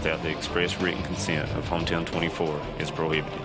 without the express written consent of Hometown 24 is prohibited.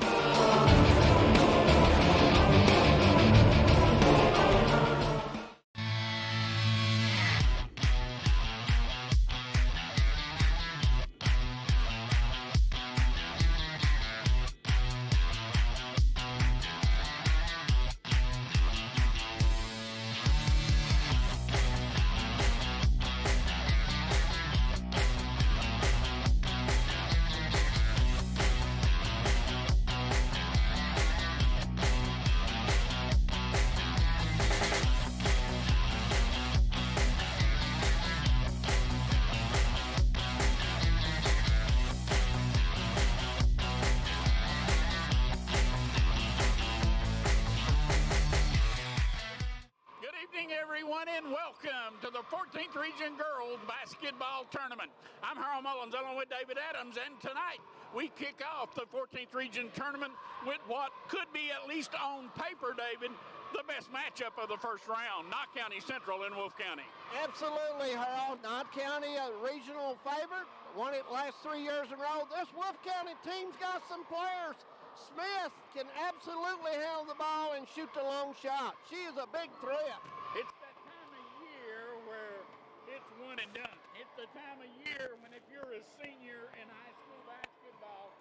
Everyone, and welcome to the 14th Region Girls Basketball Tournament. I'm Harold Mullins along with David Adams, and tonight we kick off the 14th Region Tournament with what could be, at least on paper, David, the best matchup of the first round, Knott County Central and Wolfe County. Absolutely, Harold. Knott County, a regional favorite, won it last 3 years in a row. This Wolfe County team's got some players. Smith can absolutely handle the ball and shoot the long shot. She is a big threat. It's that time of year where it's one and done. It's the time of year when if you're a senior in high school basketball,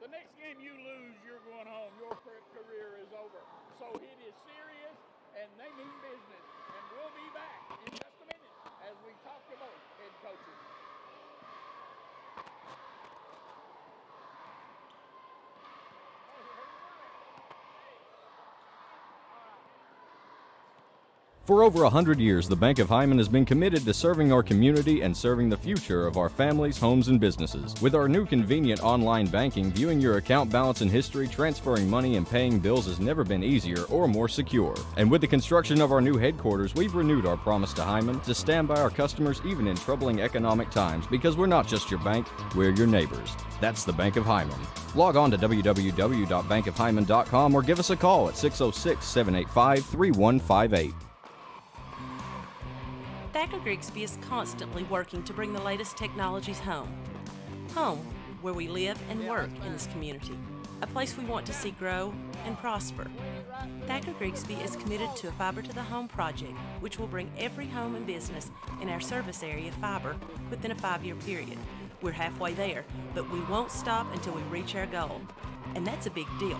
the next game you lose, you're going home. Your career is over. So it is serious, and they mean business. And we'll be back in just a minute as we talk to both head coaches. For over 100 years, the Bank of Hyman has been committed to serving our community and serving the future of our families, homes, and businesses. With our new convenient online banking, viewing your account balance and history, transferring money, and paying bills has never been easier or more secure. And with the construction of our new headquarters, we've renewed our promise to Hyman to stand by our customers even in troubling economic times, because we're not just your bank, we're your neighbors. That's the Bank of Hyman. Log on to www.bankofhyman.com or give us a call at 606-785-3158. Thacker Grigsby is constantly working to bring the latest technologies home. Home, where we live and work in this community. A place we want to see grow and prosper. Thacker Grigsby is committed to a Fiber to the Home project, which will bring every home and business in our service area fiber within a 5-year period. We're halfway there, but we won't stop until we reach our goal. And that's a big deal.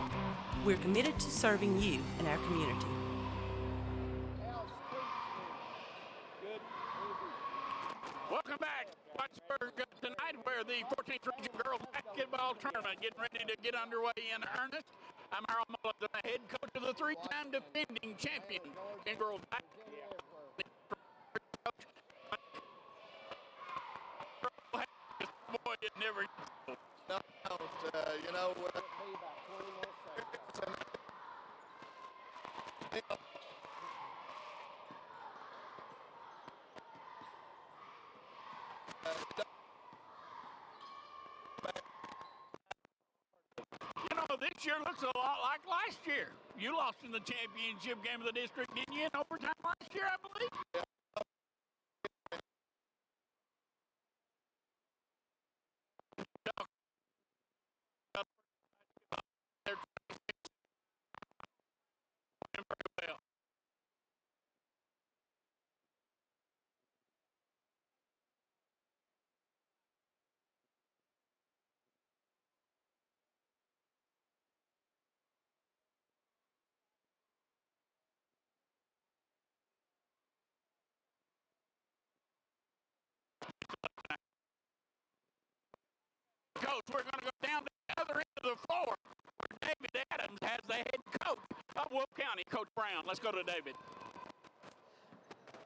We're committed to serving you and our community. Welcome back to Wattsburg tonight, where the 14th Region Girls Basketball Tournament getting ready to get underway in earnest. I'm Harold Mullins, the head coach of the 3-time defending champion in girls basketball. Boy, it never. No, you know. You know, this year looks a lot like last year. You lost in the championship game of the district, didn't you, in overtime last year, I believe? Yeah. Coach, we're going to go down to the other end of the floor where David Adams has the head coach of Wolfe County, Coach Brown. Let's go to David.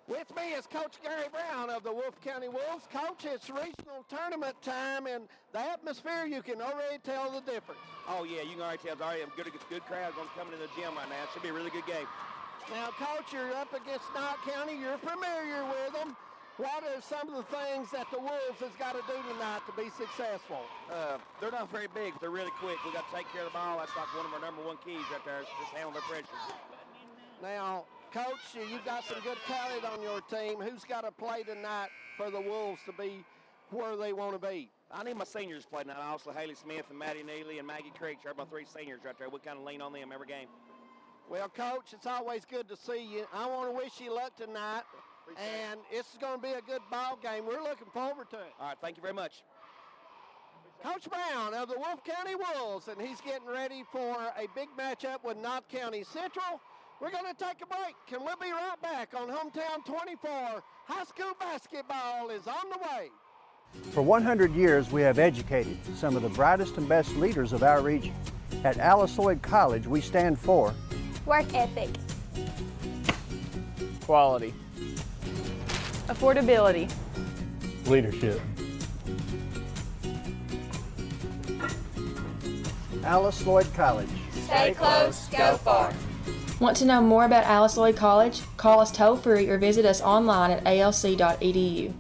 With me is Coach Gary Brown of the Wolfe County Wolves. Coach, it's regional tournament time, and the atmosphere, you can already tell the difference. Oh, yeah, you can already tell. It's already a good crowd coming to the gym right now. It should be a really good game. Now, Coach, you're up against Knott County. You're familiar with them. What are some of the things that the Wolves has got to do tonight to be successful? They're not very big, but they're really quick. We got to take care of the ball. That's like one of our number one keys right there, is just handle their pressure. Now, Coach, you've got some good talent on your team. Who's got to play tonight for the Wolves to be where they want to be. I need my seniors to play tonight. Owsley, Haley Smith, and Maddie Neely, and Maggie Creek. They're my 3 seniors right there. We kind of lean on them every game. Well, Coach, it's always good to see you. I want to wish you luck tonight, and this is going to be a good ball game. We're looking forward to it. All right, thank you very much. Coach Brown of the Wolfe County Wolves, and he's getting ready for a big matchup with Knott County Central. We're going to take a break, and we'll be right back on Hometown 24. High school basketball is on the way. For 100 years, we have educated some of the brightest and best leaders of our region. At Alice Lloyd College, we stand for work ethic, quality, affordability, leadership. Alice Lloyd College. Stay close, go far. Want to know more about Alice Lloyd College? Call us toll-free or visit us online at alc.edu.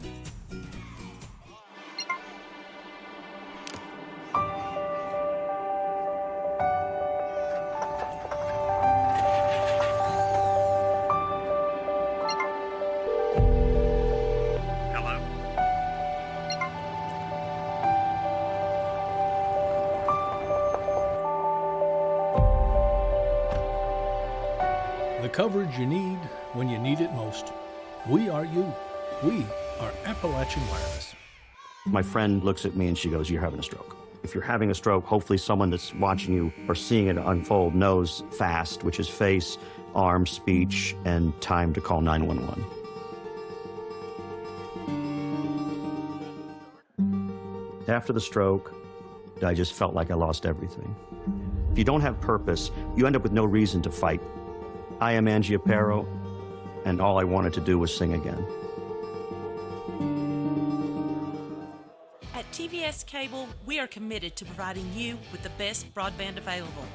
The coverage you need when you need it most. We are you. We are Appalachian Wireless. My friend looks at me and she goes, "You're having a stroke." If you're having a stroke, hopefully someone that's watching you or seeing it unfold knows FAST, which is face, arm, speech, and time to call 911. After the stroke, I just felt like I lost everything. If you don't have purpose, you end up with no reason to fight. I am Angie Aparo, and all I wanted to do was sing again. At TVS Cable, we are committed to providing you with the best broadband available,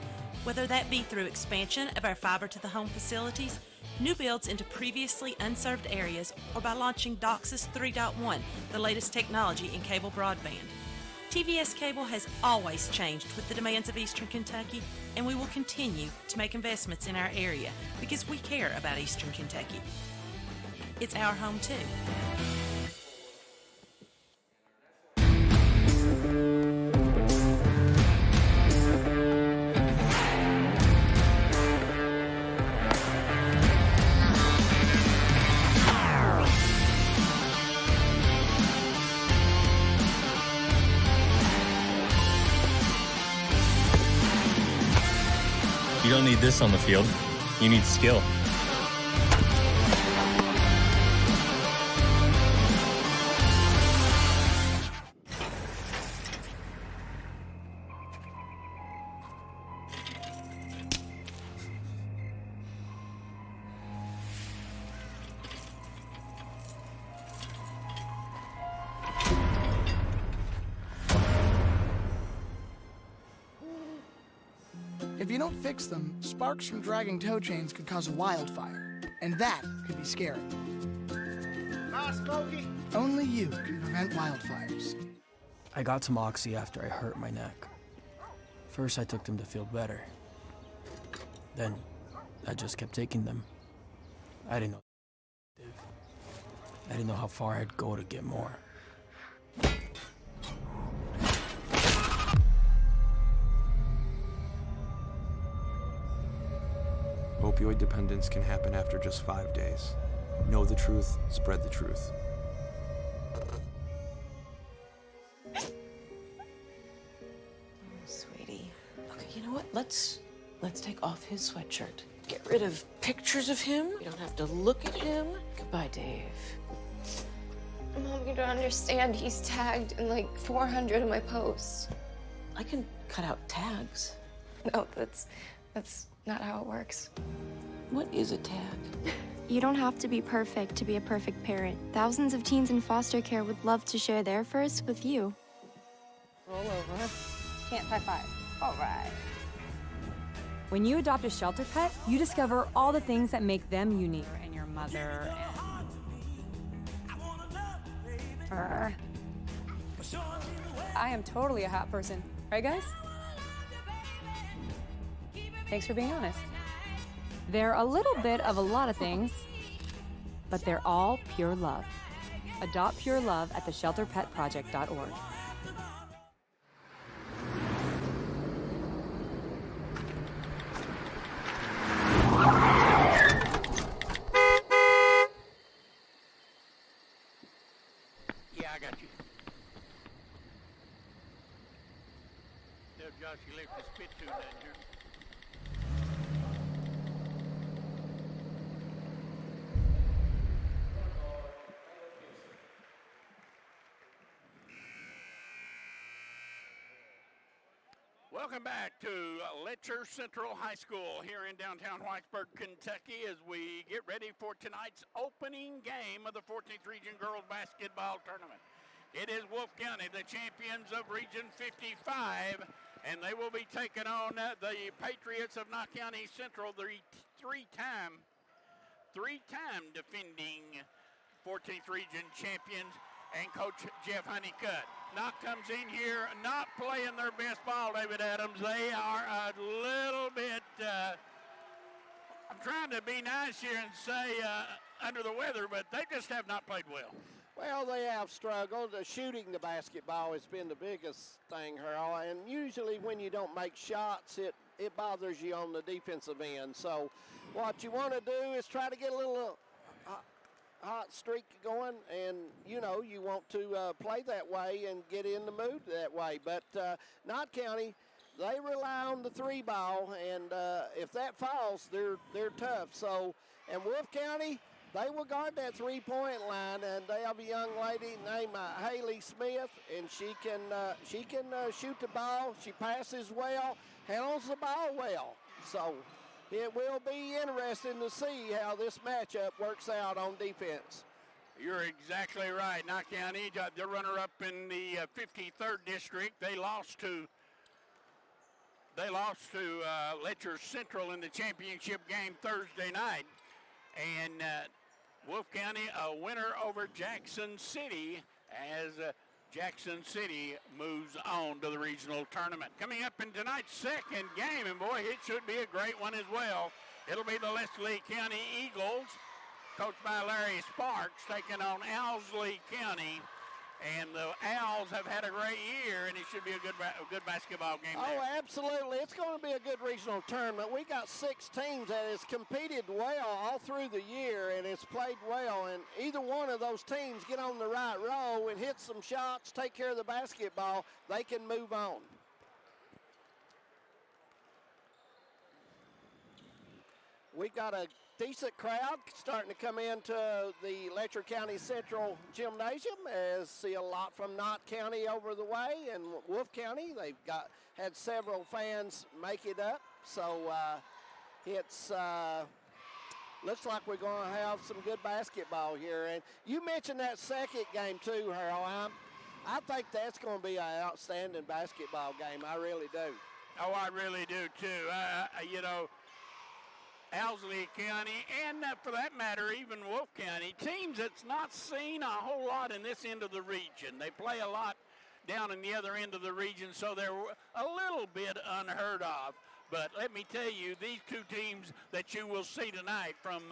whether that be through expansion of our fiber-to-the-home facilities, new builds into previously unserved areas, or by launching DOCSIS 3.1, the latest technology in cable broadband. TVS Cable has always changed with the demands of Eastern Kentucky, and we will continue to make investments in our area because we care about Eastern Kentucky. It's our home too. You don't need this on the field. You need skill. If you don't fix them, sparks from dragging tow chains could cause a wildfire, and that could be scary. Hi, Smokey. Only you can prevent wildfires. I got some Oxy after I hurt my neck. First, I took them to feel better. Then, I just kept taking them. I didn't know. I didn't know how far I'd go to get more. Opioid dependence can happen after just 5 days. Know the truth, spread the truth. Sweetie. Okay, you know what? Let's take off his sweatshirt. Get rid of pictures of him. You don't have to look at him. Goodbye, Dave. Mom, you don't understand. He's tagged in like 400 of my posts. I can cut out tags. No, that's not how it works. What is a tag? You don't have to be perfect to be a perfect parent. Thousands of teens in foster care would love to share their first with you. Roll over. Can't high five. All right. When you adopt a shelter pet, you discover all the things that make them unique. And your mother I am totally a hot person. Right, guys? Thanks for being honest. They're a little bit of a lot of things, but they're all pure love. Adopt pure love at theshelterpetproject.org. Yeah, I got you. Tell Josh he left his spit tune down here. Welcome back to Letcher Central High School here in downtown Whitesburg, Kentucky, as we get ready for tonight's opening game of the 14th Region Girls Basketball Tournament. It is Wolfe County, the champions of Region 55, and they will be taking on the Patriots of Knott County Central, the three-time defending 14th Region champions, and Coach Jeff Honeycutt. Knott comes in here not playing their best ball, David Adams. They are a little bit, I'm trying to be nice here and say under the weather, but they just have not played well. Well, they have struggled. Shooting the basketball has been the biggest thing, Harold, and usually when you don't make shots, it bothers you on the defensive end. So what you want to do is try to get a little hot streak going, and you want to play that way and get in the mood that way. But Knott County, they rely on the three ball, and if that falls, they're tough. So, and Wolfe County, they will guard that three-point line, and they have a young lady named Haley Smith, and she can shoot the ball. She passes well, handles the ball well. So it will be interesting to see how this matchup works out on defense. You're exactly right. Knott County, they're runner-up in the 53rd district. They lost to Letcher Central in the championship game Thursday night, and Wolfe County a winner over Jackson City as Jackson City moves on to the regional tournament. Coming up in tonight's second game, and boy, it should be a great one as well. It'll be the Leslie County Eagles, coached by Larry Sparks, taking on Owsley County. And the Owls have had a great year, and it should be a good basketball game there. Oh, absolutely. It's going to be a good regional tournament. We got 6 teams that has competed well all through the year, and it's played well. And either one of those teams get on the right row and hit some shots, take care of the basketball, they can move on. We got a decent crowd starting to come into the Letcher County Central Gymnasium, as see a lot from Knott County over the way, and Wolfe County, they've had several fans make it up. So it's looks like we're going to have some good basketball here. And you mentioned that second game too, Harold. I think that's going to be an outstanding basketball game. I really do. Oh, I really do too. Owsley County, and for that matter, even Wolfe County, teams that's not seen a whole lot in this end of the region. They play a lot down in the other end of the region, so they're a little bit unheard of. But let me tell you, these two teams that you will see tonight from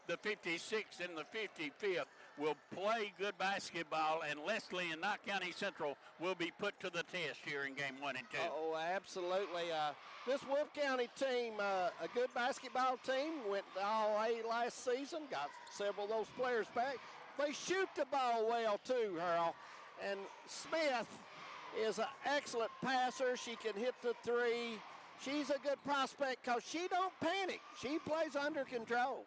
the 56th and the 55th will play good basketball, and Leslie and Knott County Central will be put to the test here in game 1 and 2. Oh, absolutely. This Wolfe County team, a good basketball team, went all A last season, got several of those players back. They shoot the ball well too, Harold. And Smith is an excellent passer. She can hit the three. She's a good prospect because she don't panic. She plays under control.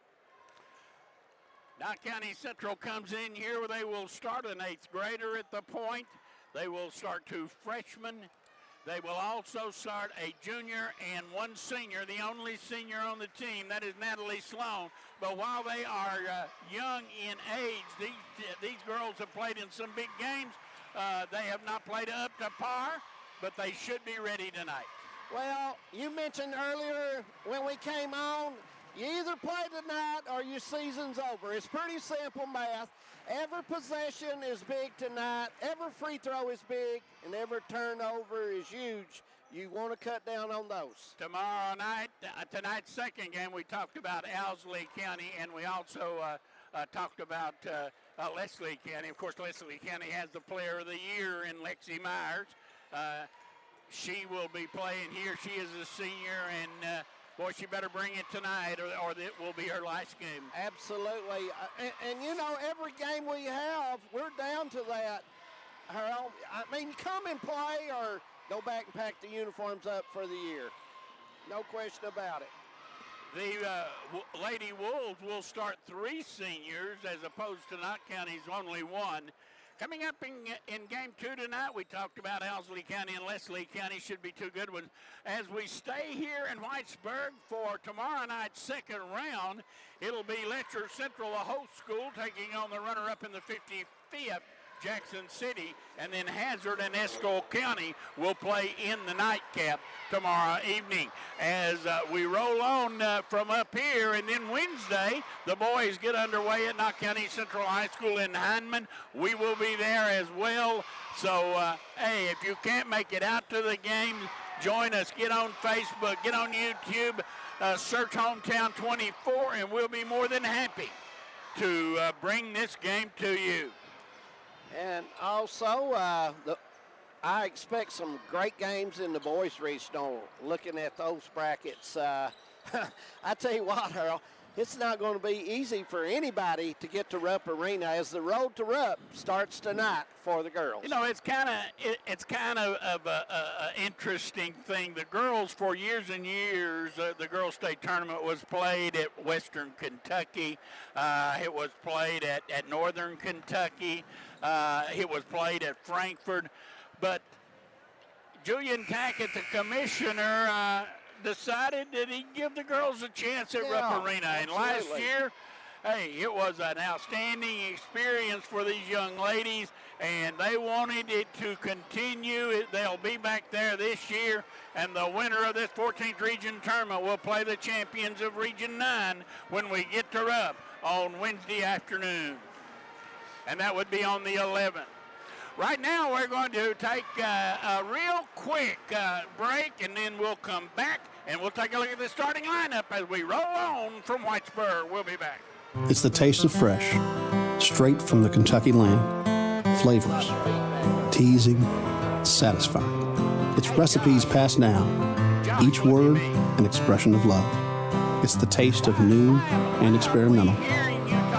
Knott County Central comes in here where they will start an 8th grader at the point. They will start 2 freshmen. They will also start a junior and 1 senior, the only senior on the team. That is Natalie Sloan. But while they are young in age, these girls have played in some big games. They have not played up to par, but they should be ready tonight. Well, you mentioned earlier when we came on, you either play tonight or your season's over. It's pretty simple math. Every possession is big tonight. Every free throw is big, and every turnover is huge. You want to cut down on those. Tomorrow night, tonight's second game, we talked about Owsley County, and we also talked about Leslie County. Of course, Leslie County has the Player of the Year in Lexi Myers. She will be playing here. She is a senior, and boy, she better bring it tonight, or it will be her last game. Absolutely. And you know, every game we have, we're down to that, Harold. I mean, come and play or go back and pack the uniforms up for the year. No question about it. The Lady Wolves will start 3 seniors as opposed to Knott County's only 1. Coming up in game 2 tonight, we talked about Owsley County and Leslie County should be 2 good ones. As we stay here in Whitesburg for tomorrow night's second round, it'll be Letcher Central, the host school, taking on the runner-up in the 55th, Jackson City, and then Hazard and Estill County will play in the nightcap tomorrow evening. As we roll on from up here, and then Wednesday, the boys get underway at Knott County Central High School in Hindman. We will be there as well. So, hey, if you can't make it out to the game, join us. Get on Facebook, get on YouTube, search Hometown 24, and we'll be more than happy to bring this game to you. And also, I expect some great games in the boys regional. Looking at those brackets, I tell you what, Harold, it's not going to be easy for anybody to get to Rupp Arena as the road to Rupp starts tonight for the girls. You know, it's kind of a interesting thing. The girls, for years and years, the girls' state tournament was played at Western Kentucky. It was played at Northern Kentucky. It was played at Frankfort. But Julian Tackett, the commissioner, decided that he'd give the girls a chance at Rupp Arena. And last year, hey, it was an outstanding experience for these young ladies, and they wanted it to continue. They'll be back there this year, and the winner of this 14th region tournament will play the champions of Region 9 when we get to Rupp on Wednesday afternoon. And that would be on the 11th. Right now, we're going to take a real quick break, and then we'll come back, and we'll take a look at the starting lineup as we roll on from Whitesburg. We'll be back. It's the taste of fresh, straight from the Kentucky land. Flavors, teasing, satisfying. It's recipes passed down, each word an expression of love. It's the taste of new and experimental.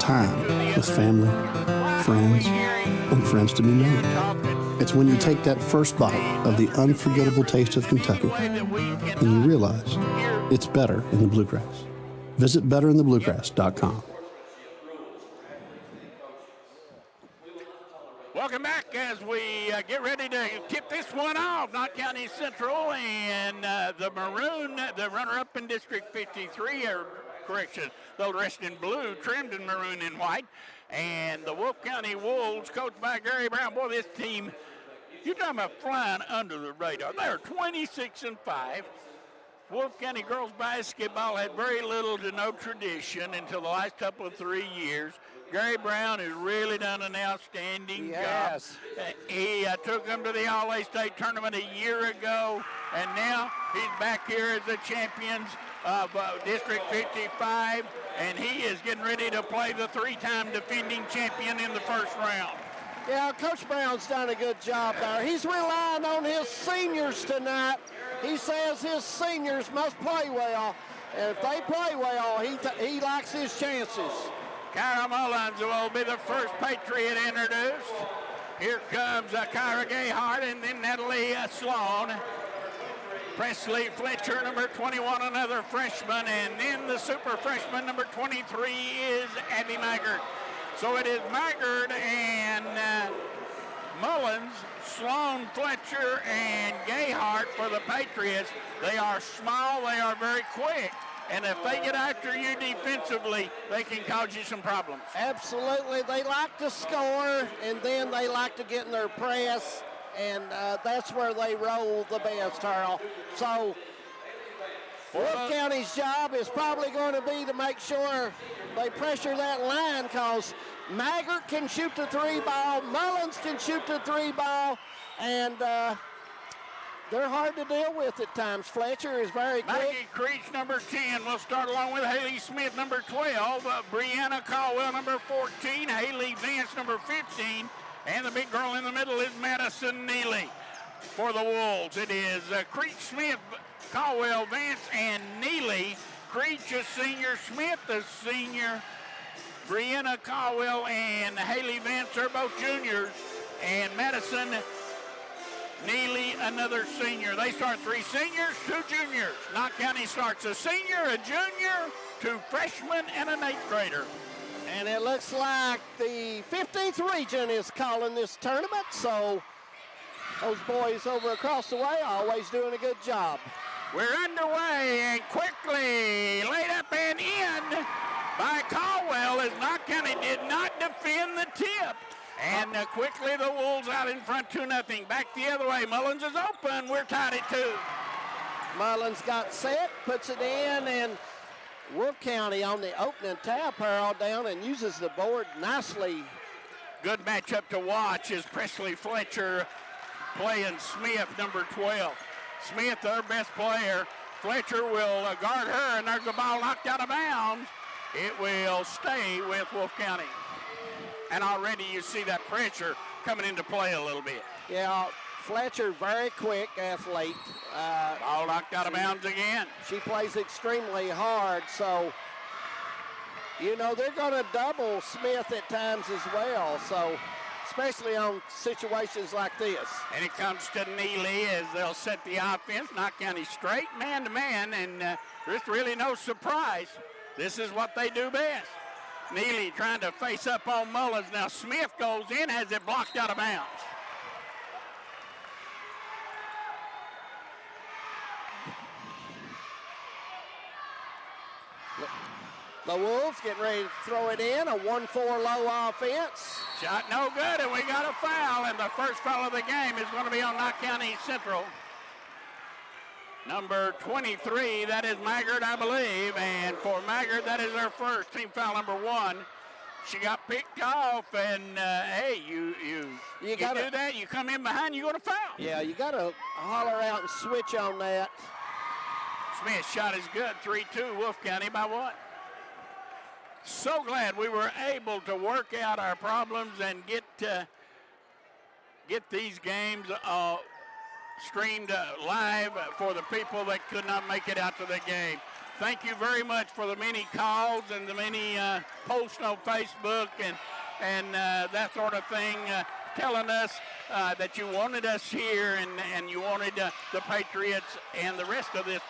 Time with family, friends, and friends to be made. It's when you take that first bite of the unforgettable taste of Kentucky and you realize it's better in the bluegrass. Visit betterinthebluegrass.com. Welcome back as we get ready to tip this one off. Knott County Central and the runner-up in District 53, or correction, they'll dressed in blue, trimmed in maroon and white. And the Wolfe County Wolves, coached by Gary Brown. Boy, this team, you're talking about flying under the radar. They're 26-5. Wolfe County girls basketball had very little to no tradition until the last couple of 3 years. Gary Brown has really done an outstanding job. He took them to the All-A State tournament a year ago, and now he's back here as the champions of District 55, and he is getting ready to play the 3-time defending champion in the first round. Yeah, Coach Brown's done a good job there. He's relying on his seniors tonight. He says his seniors must play well, and if they play well, he likes his chances. Kyra Mullins will be the first Patriot introduced. Here comes Kyra Gayhart, and then Natalie Sloan. Presley Fletcher, number 21, another freshman, and then the super freshman, number 23, is Abby Maggard. So it is Maggard and Mullins, Sloan, Fletcher, and Gayhart for the Patriots. They are small, they are very quick, and if they get after you defensively, they can cause you some problems. Absolutely. They like to score, and then they like to get in their press, and that's where they roll the best, Harold. So Wolfe County's job is probably going to be to make sure they pressure that line, because Maggard can shoot the 3 ball, Mullins can shoot the 3 ball, and They're hard to deal with at times. Fletcher is very quick. Maggie Creech, number 10. We'll start along with Haley Smith, number 12. Brianna Caldwell, number 14. Haley Vance, number 15. And the big girl in the middle is Madison Neely. For the Wolves, it is Creech, Smith, Caldwell, Vance, and Neely. Creech, a senior. Smith, a senior. Brianna Caldwell and Haley Vance are both juniors. And Madison Neely, another senior. They start 3 seniors, 2 juniors. Knott County starts a senior, a junior, 2 freshmen, and an 8th grader. And it looks like the 15th region is calling this tournament, so those boys over across the way always doing a good job. We're underway, and quickly laid up and in by Caldwell as Knott County did not defend the tip. And quickly the Wolves out in front 2-0. Back the other way. Mullins is open. We're tied at 2. Mullins got set, puts it in, and Wolfe County on the opening tap, Harold down and uses the board nicely. Good matchup to watch is Presley Fletcher playing Smith, number 12. Smith, their best player. Fletcher will guard her, and there's the ball knocked out of bounds. It will stay with Wolfe County. And already you see that pressure coming into play a little bit. Yeah, Fletcher, very quick athlete. All knocked out of bounds again. She plays extremely hard, so, you know, they're going to double Smith at times as well, so especially on situations like this. And it comes to Neely as they'll set the offense. Knott County straight man-to-man, and there's really no surprise. This is what they do best. Neely trying to face up on Mullins. Now Smith goes in, has it blocked out of bounds. The Wolves getting ready to throw it in, a 1-4 low offense. Shot no good, and we got a foul, and the first foul of the game is going to be on Knott County Central. Number 23, that is Maggard, I believe, and for Maggard, that is her first, team foul number 1. She got picked off, and hey, you do that, you come in behind, you go to foul. Yeah, you got to holler out and switch on that. Smith's shot is good, 3-2, Wolfe County by 1. So glad we were able to work out our problems and get these games streamed live for the people that could not make it out to the game. Thank you very much for the many calls and the many posts on Facebook and that sort of thing, telling us that you wanted us here and you wanted the Patriots and the rest of this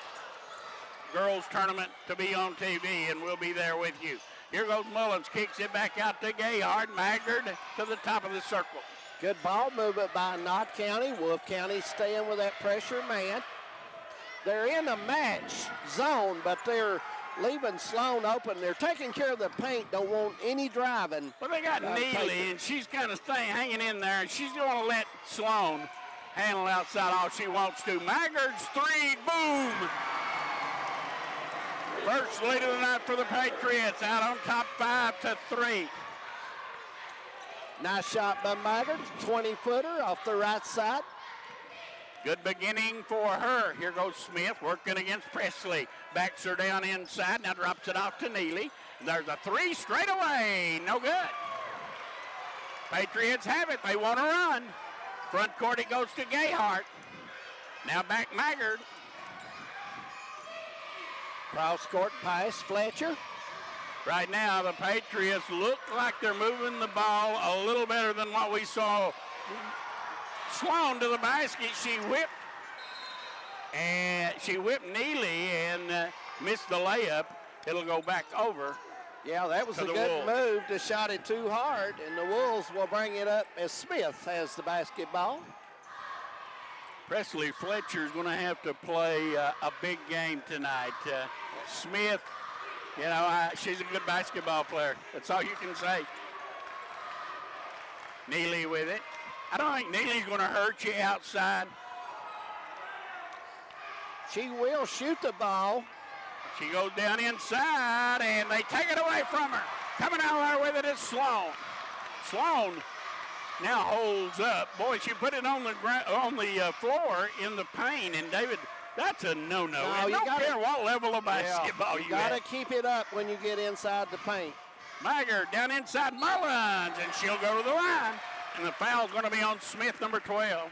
girls tournament to be on TV, and we'll be there with you. Here goes Mullins, kicks it back out to Gayhard. Maggard to the top of the circle. Good ball movement by Knott County. Wolfe County staying with that pressure man. They're in a match zone, but they're leaving Sloan open. They're taking care of the paint, don't want any driving. Well, they got Neely, and she's kind of hanging in there, and she's going to let Sloan handle outside all she wants to. Maggard's 3, boom! First lead of the night for the Patriots, out on top 5-3. Nice shot by Maggard, 20-footer off the right side. Good beginning for her. Here goes Smith working against Presley. Backs her down inside, now drops it off to Neely. There's a 3 straight away, no good. Patriots have it, they want to run. Front court it goes to Gayhart. Now back Maggard. Cross court pass, Fletcher. Right now, the Patriots look like they're moving the ball a little better than what we saw. Sloan to the basket. She whipped Neely and missed the layup. It'll go back over. Yeah, that was a good move to shot it too hard, and the Wolves will bring it up as Smith has the basketball. Presley Fletcher's going to have to play a big game tonight. Smith, you know, she's a good basketball player. That's all you can say. Neely with it. I don't think Neely's going to hurt you outside. She will shoot the ball. She goes down inside, and they take it away from her. Coming out there with it is Sloan. Sloan now holds up. Boy, she put it on the floor in the paint, and David, that's a no-no. No, You don't care what level of basketball you got have. to keep it up when you get inside the paint. Maggard down inside Mullins, and she'll go to the line. And the foul's going to be on Smith, number 12.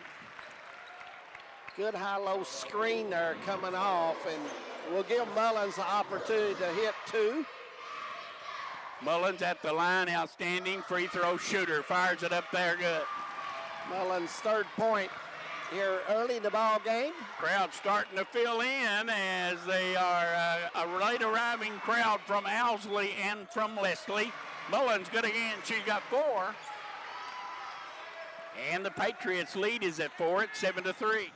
Good high-low screen there coming off, and we'll give Mullins the opportunity to hit 2. Mullins at the line, outstanding free throw shooter. Fires it up there good. Mullins' 3rd point here early in the ball game. Crowd starting to fill in as they are a late arriving crowd from Owsley and from Leslie. Mullins good again. She's got 4. And the Patriots lead is at 4 at 7-3.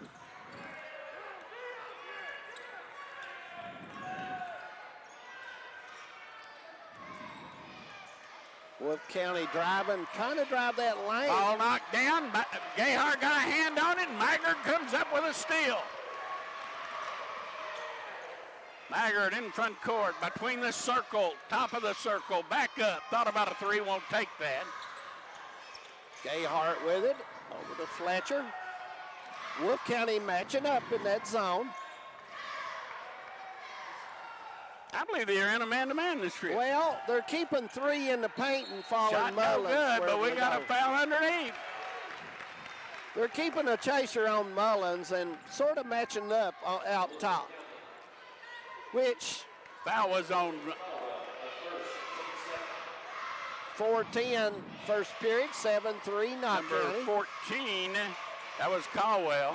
Wolfe County driving, trying to drive that lane. Ball knocked down. Gayhart got a hand on it, and Maggard comes up with a steal. Maggard in front court, between the circle, top of the circle, back up. Thought about a 3, won't take that. Gayhart with it, over to Fletcher. Wolfe County matching up in that zone. I believe they're in a man-to-man this trip. Well, they're keeping 3 in the paint and following Mullins. No good, but we got a foul underneath. They're keeping a chaser on Mullins and sort of matching up out top. Which foul was on 4-10 first period, 7-3 Knott County. Number 14, that was Caldwell.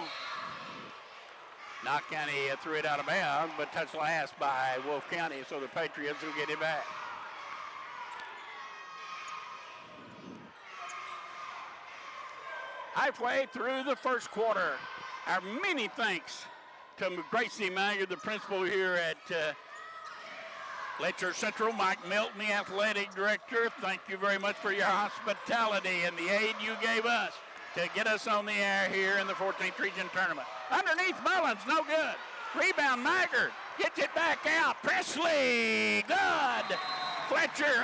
Knott County threw it out of bounds, but touched last by Wolfe County, so the Patriots will get it back. Halfway through the first quarter, our many thanks to Gracie Maggard, the principal here at Letcher Central, Mike Milton, the athletic director. Thank you very much for your hospitality and the aid you gave us to get us on the air here in the 14th Region Tournament. Underneath Mullins, no good. Rebound, Maggard gets it back out. Presley, good. Fletcher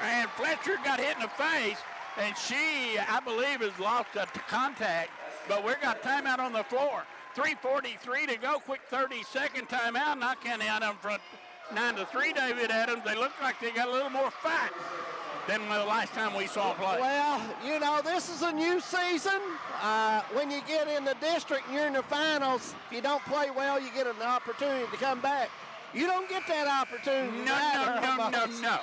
got hit in the face, and she, I believe, has lost a contact, but we've got timeout on the floor. 3:43 to go, quick 30-second timeout. Knott County out in front 9-3, David Adams. They look like they got a little more fight than the last time we saw them play. Well, you know, this is a new season. When you get in the district and you're in the finals, if you don't play well, you get an opportunity to come back. You don't get that opportunity. No.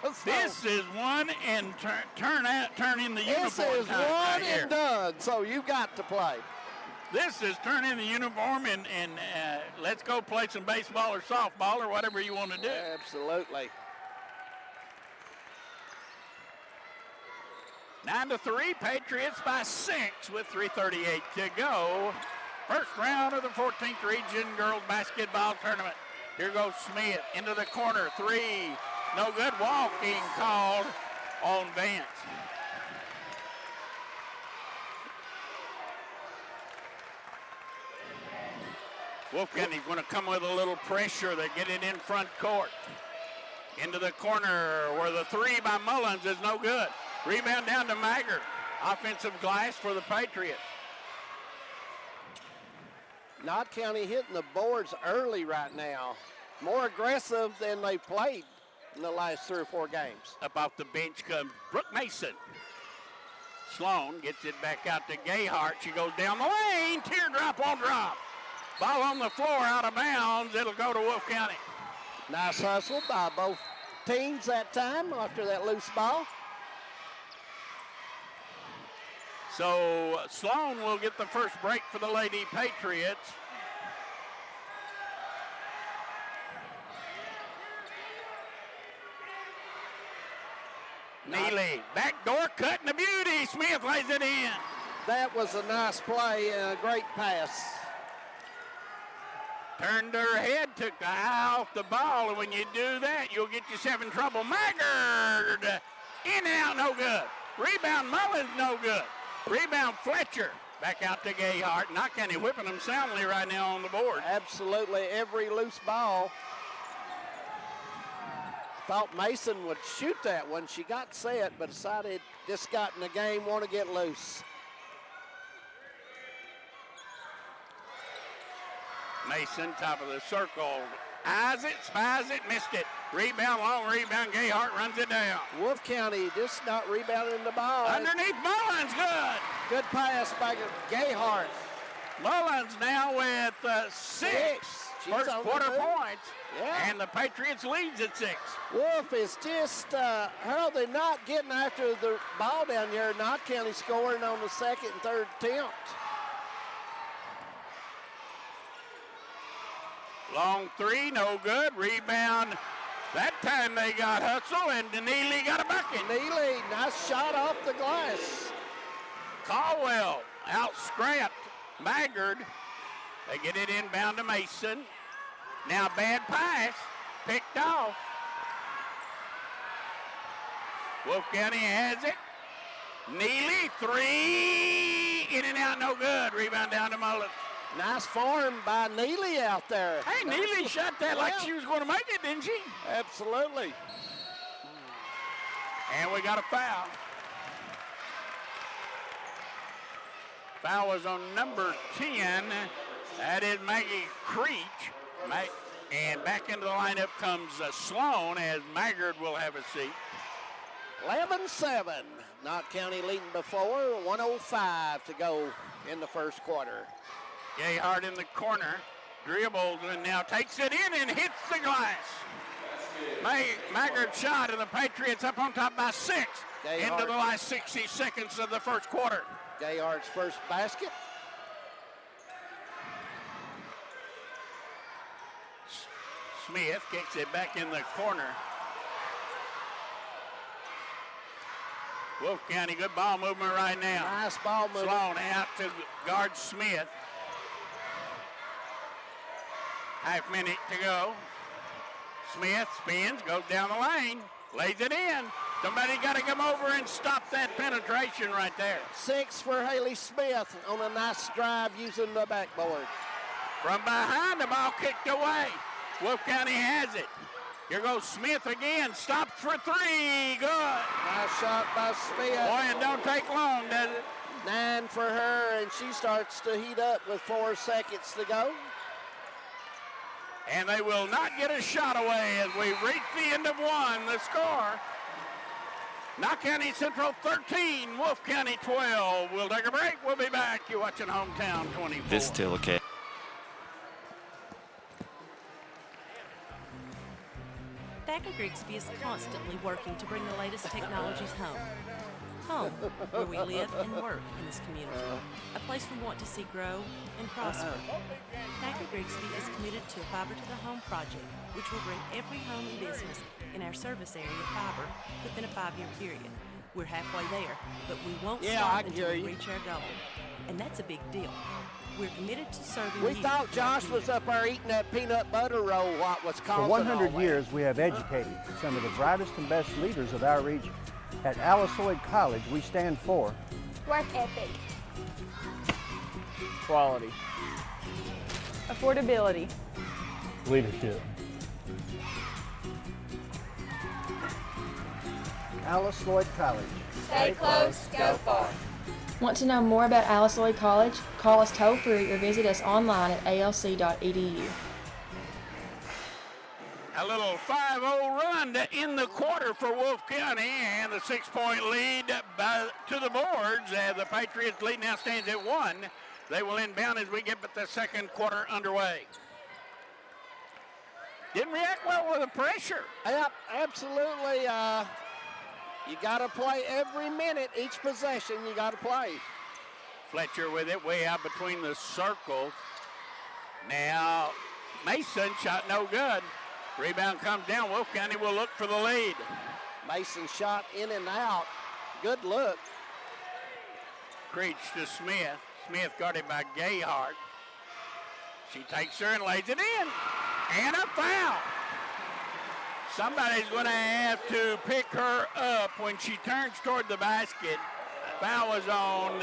So, this is one and turn in the uniform. This is one and done, so you got to play. This is turn in the uniform and let's go play some baseball or softball or whatever you want to do. Absolutely. 9-3, Patriots by 6 with 3:38 to go. First round of the 14th Region Girls Basketball Tournament. Here goes Smith into the corner, 3, no good. Walking called on Vance. Wolfe County's going to come with a little pressure. They get it in front court. Into the corner where the 3 by Mullins is no good. Rebound down to Maggard. Offensive glass for the Patriots. Knott County hitting the boards early right now. More aggressive than they played in the last 3 or 4 games. Up off the bench comes Brooke Mason. Sloan gets it back out to Gayhart. She goes down the lane. Teardrop won't drop. Ball on the floor, out of bounds. It'll go to Wolfe County. Nice hustle by both teams that time after that loose ball. So Sloan will get the first break for the Lady Patriots. Neely, backdoor cut and a beauty. Smith lays it in. That was a nice play and a great pass. Turned her head, took the eye off the ball, and when you do that, you'll get yourself in trouble. Maggard, in and out, no good. Rebound, Mullins, no good. Rebound, Fletcher, back out to Gayhart. Knott County whipping them soundly right now on the board. Absolutely, every loose ball. Thought Mason would shoot that one. She got set, but decided this got in the game, want to get loose. Mason, top of the circle. Eyes it, spies it, missed it. Rebound, long rebound. Gayhart runs it down. Wolfe County just not rebounding the ball. Underneath Mullins, good. Good pass by Gayhart. Mullins now with 6 first quarter points. Yeah. And the Patriots leads at 6. Wolfe is just, Harold, they're not getting after the ball down there. Knott County scoring on the second and third attempt. Long three, no good. Rebound. That time they got Hutzel, and Neely got a bucket. Neely, nice shot off the glass. Caldwell out-scrapped Maggard. They get it inbound to Mason. Now bad pass, picked off. Wolfe County has it. Neely, 3, in and out, no good. Rebound down to Mullins. Nice form by Neely out there. Hey, Neely shot that like she was going to make it, didn't she? Absolutely. And we got a foul. Foul was on number 10. That is Maggie Creech. And back into the lineup comes Sloan, as Maggard will have a seat. 11-7. Knott County leading before. 1:05 to go in the first quarter. Gayhart in the corner, dribbles and now takes it in and hits the glass. Maggard shot, and the Patriots up on top by 6 into the last 60 seconds of the first quarter. Gayhart's first basket. Smith kicks it back in the corner. Wolfe County, good ball movement right now. Nice ball movement. Sloan out to guard Smith. Half minute to go. Smith spins, goes down the lane, lays it in. Somebody got to come over and stop that penetration right there. 6 for Haley Smith on a nice drive using the backboard. From behind, the ball kicked away. Wolfe County has it. Here goes Smith again. Stopped for 3. Good. Nice shot by Smith. Boy, it don't take long, does it? 9 for her, and she starts to heat up with 4 seconds to go. And they will not get a shot away as we reach the end of 1. The score, Knott County Central 13, Wolfe County 12. We'll take a break. We'll be back. You're watching Hometown 24. This still okay. Thacker Grigsby is constantly working to bring the latest technologies home. Home, where we live and work in this community. A place we want to see grow and prosper. Thacker Grigsby is committed to a Fiber to the Home project, which will bring every home and business in our service area fiber within a 5-year period. We're halfway there, but we won't stop until we reach our goal. And that's a big deal. We're committed to serving We you. thought Josh was up there eating that peanut butter roll, what was causing For 100 all years, we have educated some of the brightest and best leaders of our region. At Owsley College, we stand for Work ethic. Quality. Affordability. Leadership. Alice Lloyd College. Stay close, go far. Want to know more about Alice Lloyd College? Call us toll-free or visit us online at alc.edu. A little 5-0 run to end the quarter for Wolfe County, and the 6-point lead to the boards. The Patriots lead now stands at 1. They will inbound as we get the second quarter underway. Didn't react well with the pressure. Yep, absolutely. You got to play every minute, each possession you got to play. Fletcher with it way out between the circles. Now Mason shot no good. Rebound comes down. Wolfe County will look for the lead. Mason shot in and out. Good look. Creech to Smith. Smith guarded by Gayhart. She takes her and lays it in. And a foul. Somebody's going to have to pick her up when she turns toward the basket. Foul was on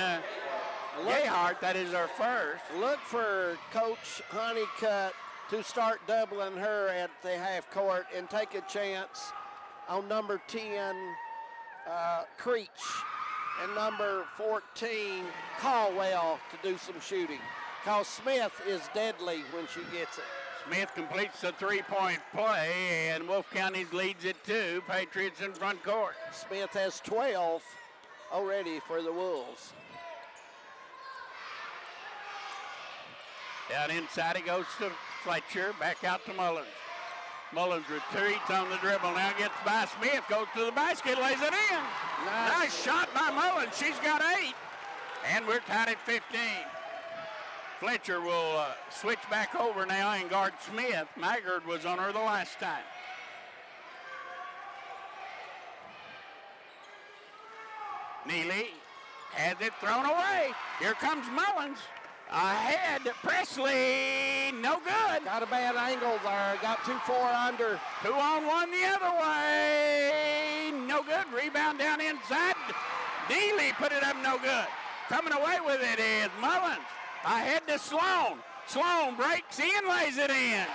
Gayhart. That is her first. Look for Coach Honeycutt to start doubling her at the half court and take a chance on number 10, Creech, and number 14, Caldwell, to do some shooting. Because Smith is deadly when she gets it. Smith completes the three-point play, and Wolfe County leads it 2. Patriots in front court. Smith has 12 already for the Wolves. Down inside, it goes to Fletcher, back out to Mullins. Mullins retreats on the dribble, now gets by Smith, goes to the basket, lays it in. Nice shot by Mullins, she's got 8. And we're tied at 15. Fletcher will switch back over now and guard Smith. Maggard was on her the last time. Neely has it thrown away. Here comes Mullins. Ahead, Presley, no good. Got a bad angle there, got 2-4 under. 2 on 1 the other way, no good. Rebound down inside. Neely put it up, no good. Coming away with it is Mullins. Ahead to Sloan. Sloan breaks in, lays it in.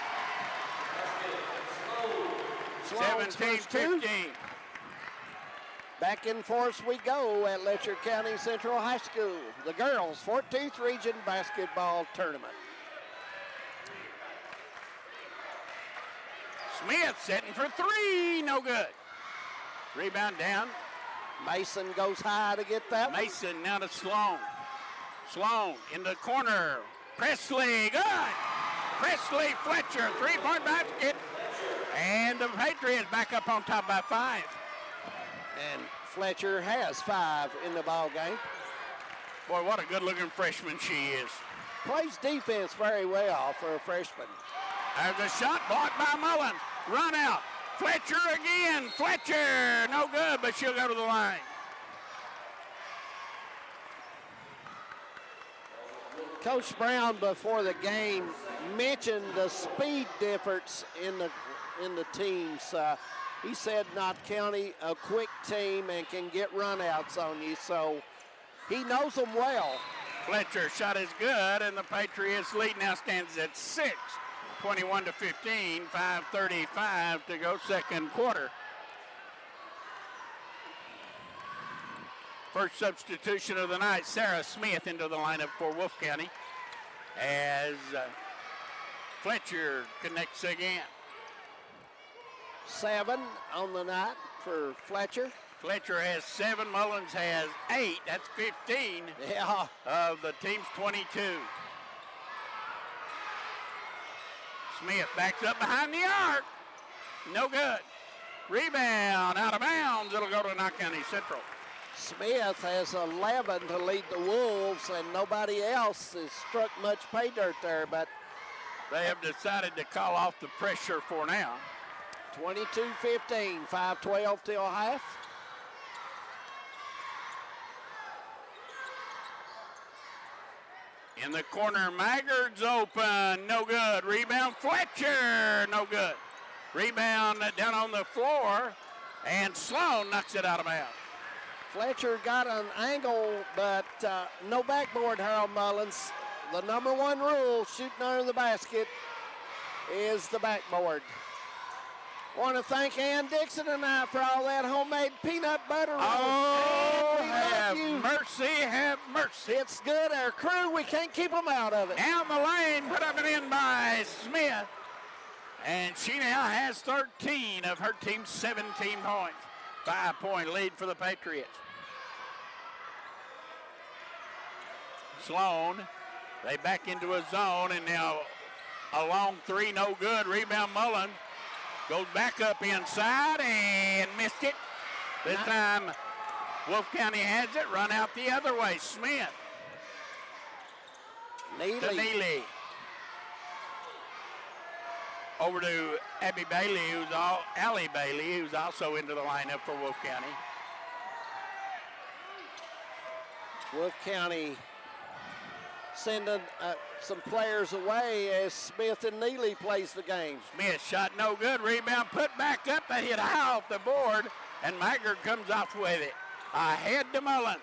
17-15. Back in force we go at Letcher County Central High School. The girls' 14th Region Basketball Tournament. Smith setting for 3, no good. Rebound down. Mason goes high to get that. Mason now to Sloan. Sloan in the corner. Presley, good. Presley Fletcher, 3-point basket. And the Patriots back up on top by 5. And Fletcher has 5 in the ball game. Boy, what a good-looking freshman she is. Plays defense very well for a freshman. There's a shot blocked by Mullins. Run out. Fletcher again. Fletcher, no good, but she'll go to the line. Coach Brown, before the game, mentioned the speed difference in the teams. He said Knott County, a quick team and can get runouts on you, so he knows them well. Fletcher shot is good, and the Patriots lead now stands at 6, 21-15, 5:35 to go second quarter. First substitution of the night, Sarah Smith into the lineup for Wolfe County as Fletcher connects again. 7 on the night for Fletcher. Fletcher has 7, Mullins has 8. That's 15 of the team's 22. Smith backs up behind the arc. No good. Rebound out of bounds. It'll go to Knott County Central. Smith has 11 to lead the Wolves, and nobody else has struck much pay dirt there, but they have decided to call off the pressure for now. 22-15, 5:12 till half. In the corner, Maggard's open, no good. Rebound, Fletcher, no good. Rebound down on the floor, and Sloan knocks it out of bounds. Fletcher got an angle, but no backboard, Harold Mullins. The number 1 rule, shooting under the basket, is the backboard. Want to thank Ann Dixon and I for all that homemade peanut butter. Oh, have mercy, have mercy. It's good. Our crew, we can't keep them out of it. Down the lane, put up and in by Smith. And she now has 13 of her team's 17 points. 5-point lead for the Patriots. Sloan, they back into a zone, and now a long 3, no good. Rebound Mullins. Goes back up inside and missed it. This time, Wolfe County has it. Run out the other way. Smith. To Neely. Over to Allie Bailey, who's also into the lineup for Wolfe County. Wolfe County sending some players away as Smith and Neely plays the game. Smith shot no good. Rebound put back up. That hit high off the board, and Maggard comes off with it. Ahead to Mullins.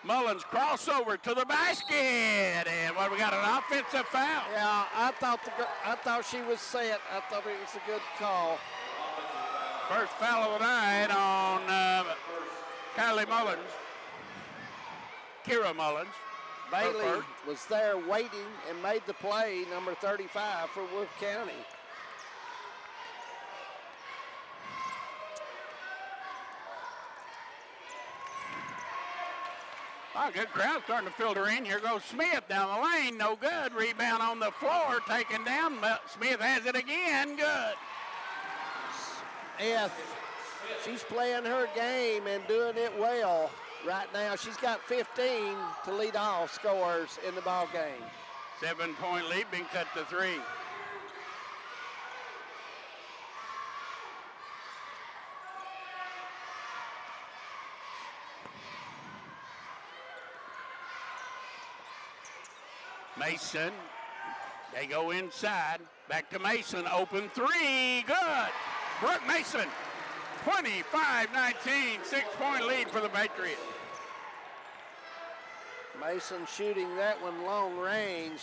Mullins crossover to the basket, and we got an offensive foul. Yeah, I thought she was set. I thought it was a good call. First foul of the night on Kira Mullins. Bailey was there waiting and made the play, number 35 for Wolfe County. Oh, good crowd starting to filter in. Here goes Smith down the lane. No good. Rebound on the floor. Taken down. Smith has it again. Good. Yes, she's playing her game and doing it well right now. She's got 15 to lead all scorers in the ball game. 7-point lead being cut to 3. Mason, they go inside, back to Mason, open 3, good. Brooke Mason, 25-19, 6-point lead for the Patriots. Mason shooting that one long range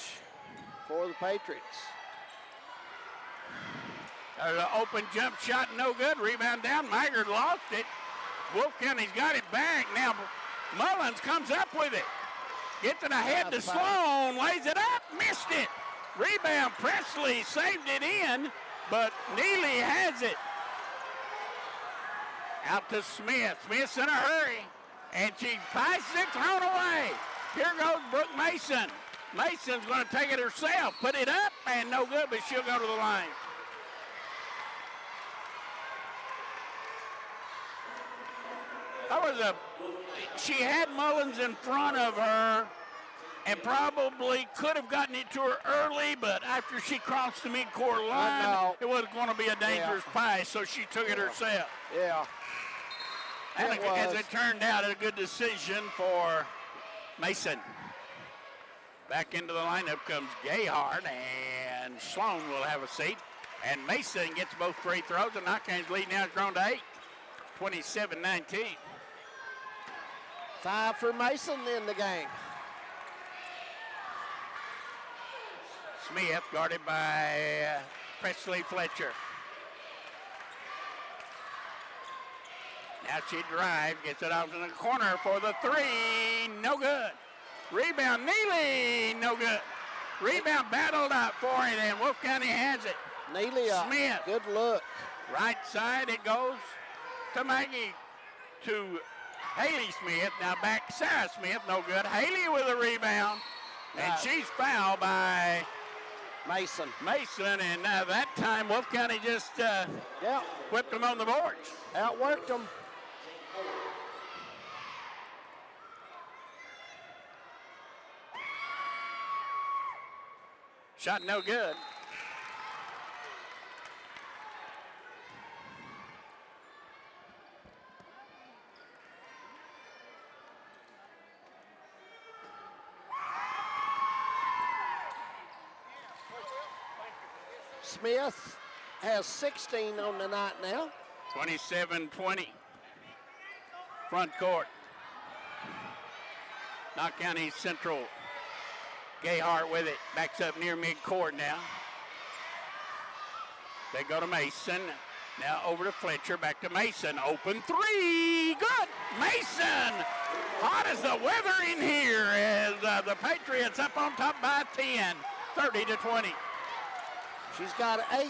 for the Patriots. There's an open jump shot, no good, rebound down, Maggard lost it. Wolfe County's got it back, now Mullins comes up with it. Gets it ahead to Sloan, lays it up, missed it. Rebound, Presley saved it in, but Neely has it. Out to Smith. Smith's in a hurry, and she passes it, thrown away. Here goes Brooke Mason. Mason's going to take it herself, put it up, and no good, but she'll go to the line. She had Mullins in front of her and probably could have gotten it to her early, but after she crossed the midcourt line, it was going to be a dangerous pass, so she took it herself. Yeah. And as it turned out, a good decision for Mason. Back into the lineup comes Gayhart, and Sloan will have a seat. And Mason gets both free throws, and Knott County's lead now has grown to 8, 27-19. 5 for Mason in the game. Smith guarded by Presley Fletcher. Now she drives, gets it out in the corner for the 3, no good. Rebound, Neely, no good. Rebound battled up for it, and Wolfe County has it. Neely, Smith. Good look. Right side, it goes to Maggie, to Haley Smith. Now back Sarah Smith, no good. Haley with a rebound, and she's fouled by Mason. And that time Wolfe County just whipped them on the boards. Outworked them. Shot no good. Smith has 16 on the night now. 27-20. Front court. Knott County Central. Gayhart with it. Backs up near midcourt now. They go to Mason. Now over to Fletcher. Back to Mason. Open 3. Good. Mason. Hot as the weather in here as the Patriots up on top by 10. 30-20. She's got 8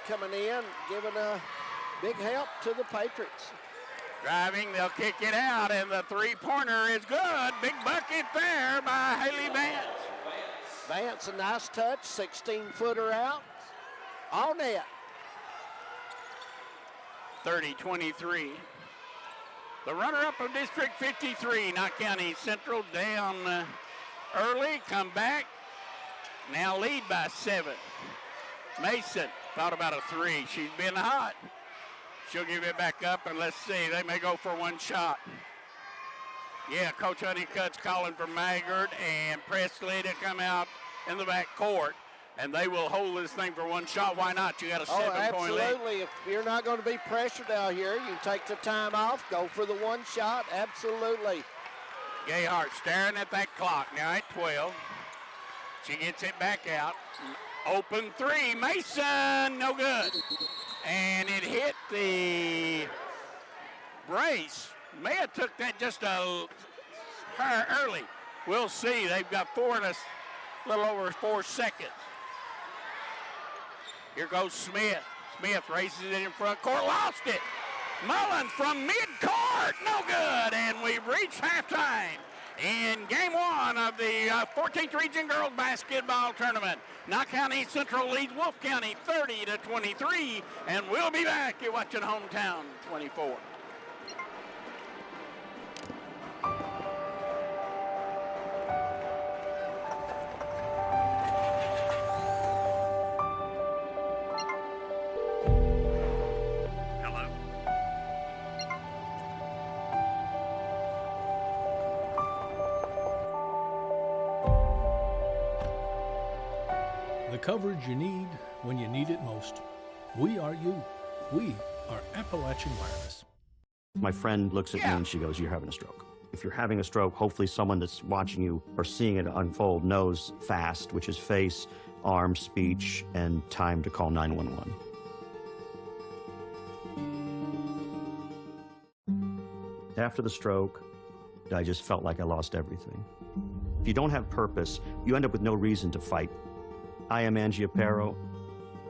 coming in, giving a big help to the Patriots. Driving, they'll kick it out, and the three-pointer is good. Big bucket there by Haley Vance. Vance, a nice touch, 16-footer out. On net. 30-23. The runner-up of District 53, Knott County Central, down early, come back. Now lead by 7. Mason thought about a 3. She's been hot. She'll give it back up, and let's see. They may go for one shot. Yeah, Coach Honeycutt's calling for Maggard and Presley to come out in the back court, and they will hold this thing for one shot. Why not? You got a 7-point lead. Absolutely. If you're not going to be pressured out here, you take the time off, go for the one shot. Absolutely. Gayhart staring at that clock now at 12. She gets it back out. Open three. Mason, no good. And it hit the brace. May have took that just a hair early. We'll see. They've got four in a little over 4 seconds. Here goes Smith. Smith races it in front court, lost it. Mullen from mid-court, no good. And we've reached halftime in game one of the 14th Region Girls Basketball Tournament. Knott County Central leads Wolfe County 30-23, and we'll be back. You're watching Hometown 24. The coverage you need when you need it most. We are you. We are Appalachian Wireless. My friend looks at me and she goes, "You're having a stroke." If you're having a stroke, hopefully someone that's watching you or seeing it unfold knows FAST, which is face, arm, speech, and time to call 911. After the stroke, I just felt like I lost everything. If you don't have purpose, you end up with no reason to fight. I am Angie Aparo,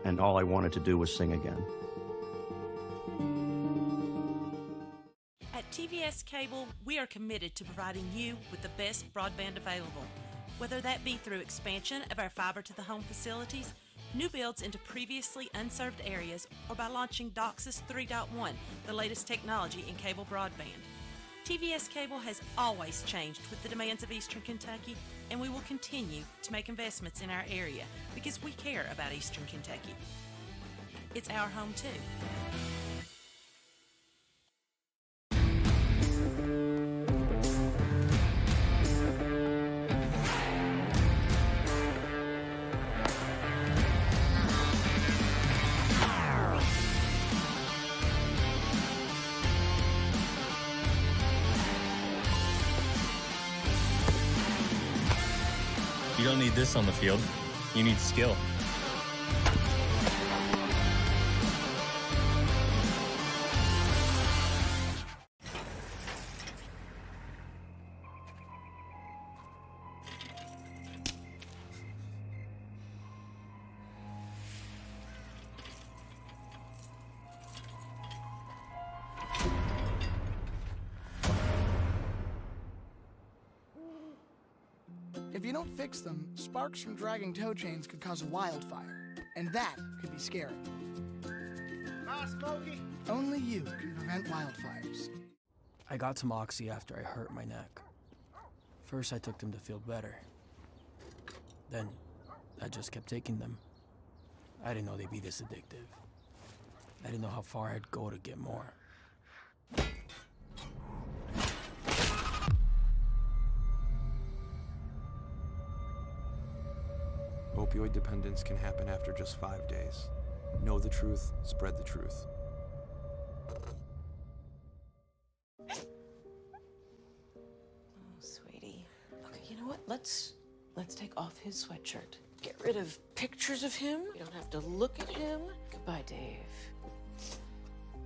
and all I wanted to do was sing again. At TVS Cable, we are committed to providing you with the best broadband available, whether that be through expansion of our fiber-to-the-home facilities, new builds into previously unserved areas, or by launching DOCSIS 3.1, the latest technology in cable broadband. TVS Cable has always changed with the demands of Eastern Kentucky, and we will continue to make investments in our area because we care about Eastern Kentucky. It's our home too. You don't need this on the field. You need skill. If you don't fix them, sparks from dragging tow chains could cause a wildfire, and that could be scary. Hi, Smokey. Only you can prevent wildfires. I got some Oxy after I hurt my neck. First, I took them to feel better. Then, I just kept taking them. I didn't know they'd be this addictive. I didn't know how far I'd go to get more. Opioid dependence can happen after just 5 days. Know the truth, spread the truth. Oh, sweetie. Okay, you know what? Let's take off his sweatshirt. Get rid of pictures of him. You don't have to look at him. Goodbye, Dave.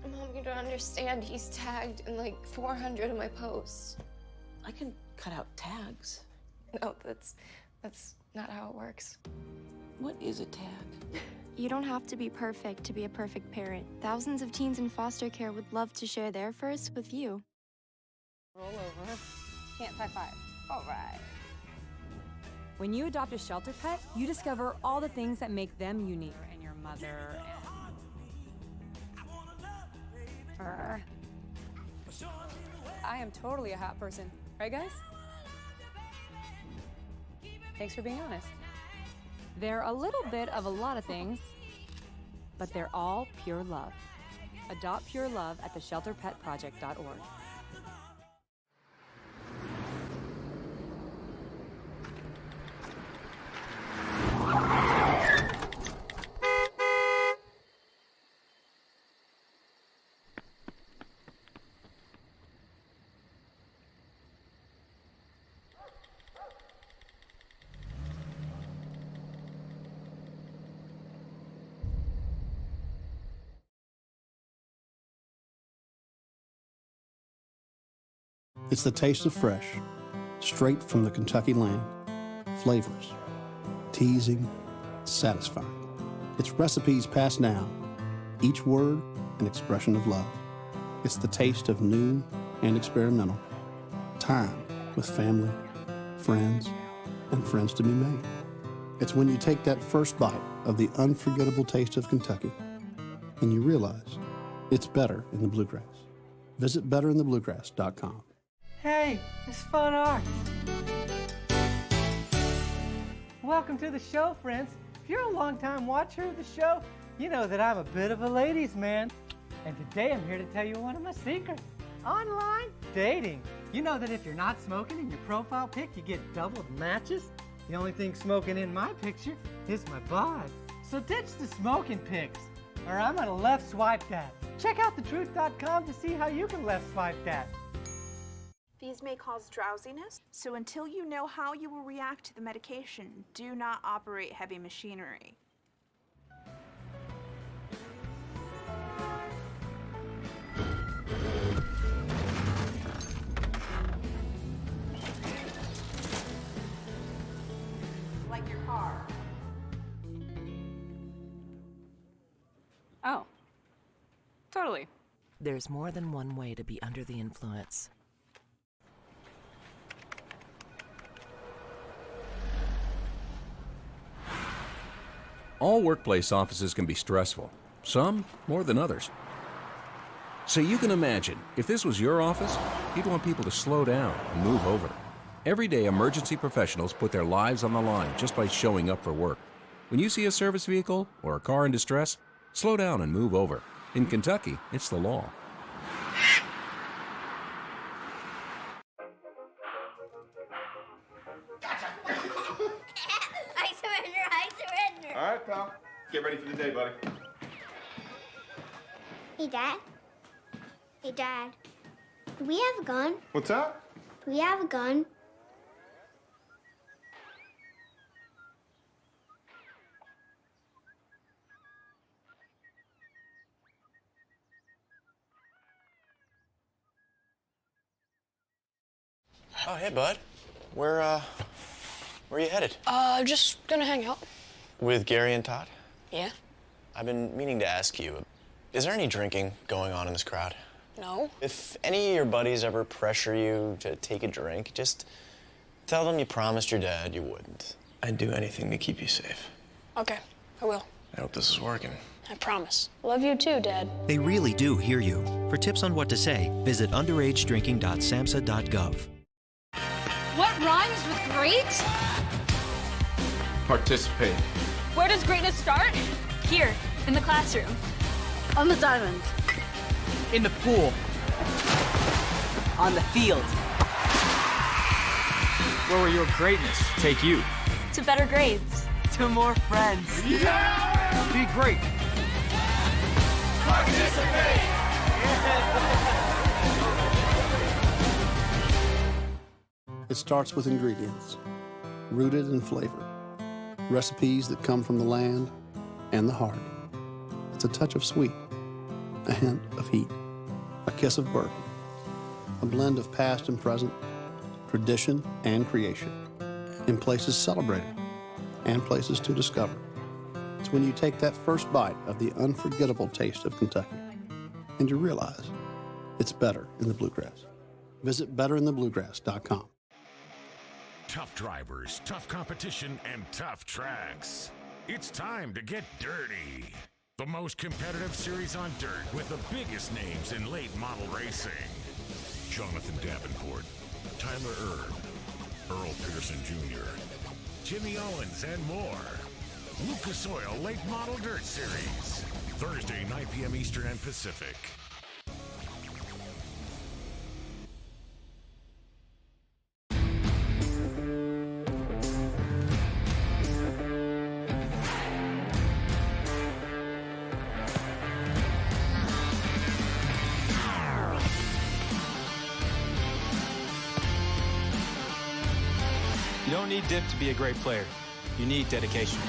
Mom, you don't understand. He's tagged in like 400 of my posts. I can cut out tags. No, that's not how it works. What is a tag? You don't have to be perfect to be a perfect parent. Thousands of teens in foster care would love to share their first with you. Roll over. Can't high five. All right. When you adopt a shelter pet, you discover all the things that make them unique. And your mother I am totally a hot person. Right, guys? Thanks for being honest. They're a little bit of a lot of things, but they're all pure love. Adopt pure love at theshelterpetproject.org. It's the taste of fresh, straight from the Kentucky land. Flavors, teasing, satisfying. It's recipes passed down, each word an expression of love. It's the taste of new and experimental. Time with family, friends, and friends to be made. It's when you take that first bite of the unforgettable taste of Kentucky and you realize it's better in the bluegrass. Visit betterinthebluegrass.com. Hey, it's Fun Art. Welcome to the show, friends. If you're a long-time watcher of the show, you know that I'm a bit of a ladies' man. And today I'm here to tell you one of my secrets. Online dating. You know that if you're not smoking in your profile pic, you get doubled matches? The only thing smoking in my picture is my bod. So ditch the smoking pics, or I'm gonna left swipe that. Check out thetruth.com to see how you can left swipe that. These may cause drowsiness, so until you know how you will react to the medication, do not operate heavy machinery. Like your car. Oh, totally. There's more than one way to be under the influence. All workplace offices can be stressful, some more than others. So you can imagine, if this was your office, you'd want people to slow down and move over. Every day, emergency professionals put their lives on the line just by showing up for work. When you see a service vehicle or a car in distress, slow down and move over. In Kentucky, it's the law. I surrender. All right, pal. Get ready for the day, buddy. Hey, Dad. Hey, Dad. Do we have a gun? What's that? Do we have a gun? Oh, hey, bud. Where are you headed? Just gonna hang out. With Gary and Todd? Yeah? I've been meaning to ask you, is there any drinking going on in this crowd? No. If any of your buddies ever pressure you to take a drink, just tell them you promised your dad you wouldn't. I'd do anything to keep you safe. Okay, I will. I hope this is working. I promise. Love you too, Dad. They really do hear you. For tips on what to say, visit underagedrinking.samhsa.gov. What rhymes with great? Participate. Where does greatness start? Here, in the classroom. On the diamond. In the pool. On the field. Where will your greatness take you? To better grades. To more friends. Yeah! Be great. Participate! It starts with ingredients, rooted in flavor. Recipes that come from the land and the heart. It's a touch of sweet, a hint of heat, a kiss of bourbon, a blend of past and present, tradition and creation, in places celebrated and places to discover. It's when you take that first bite of the unforgettable taste of Kentucky and you realize it's better in the bluegrass. Visit betterinthebluegrass.com. Tough drivers, tough competition, and tough tracks. It's time to get dirty. The most competitive series on dirt with the biggest names in late model racing. Jonathan Davenport, Tyler Erb, Earl Pearson Jr., Jimmy Owens, and more. Lucas Oil Late Model Dirt Series. Thursday, 9 p.m. Eastern and Pacific. You don't need dip to be a great player. You need dedication.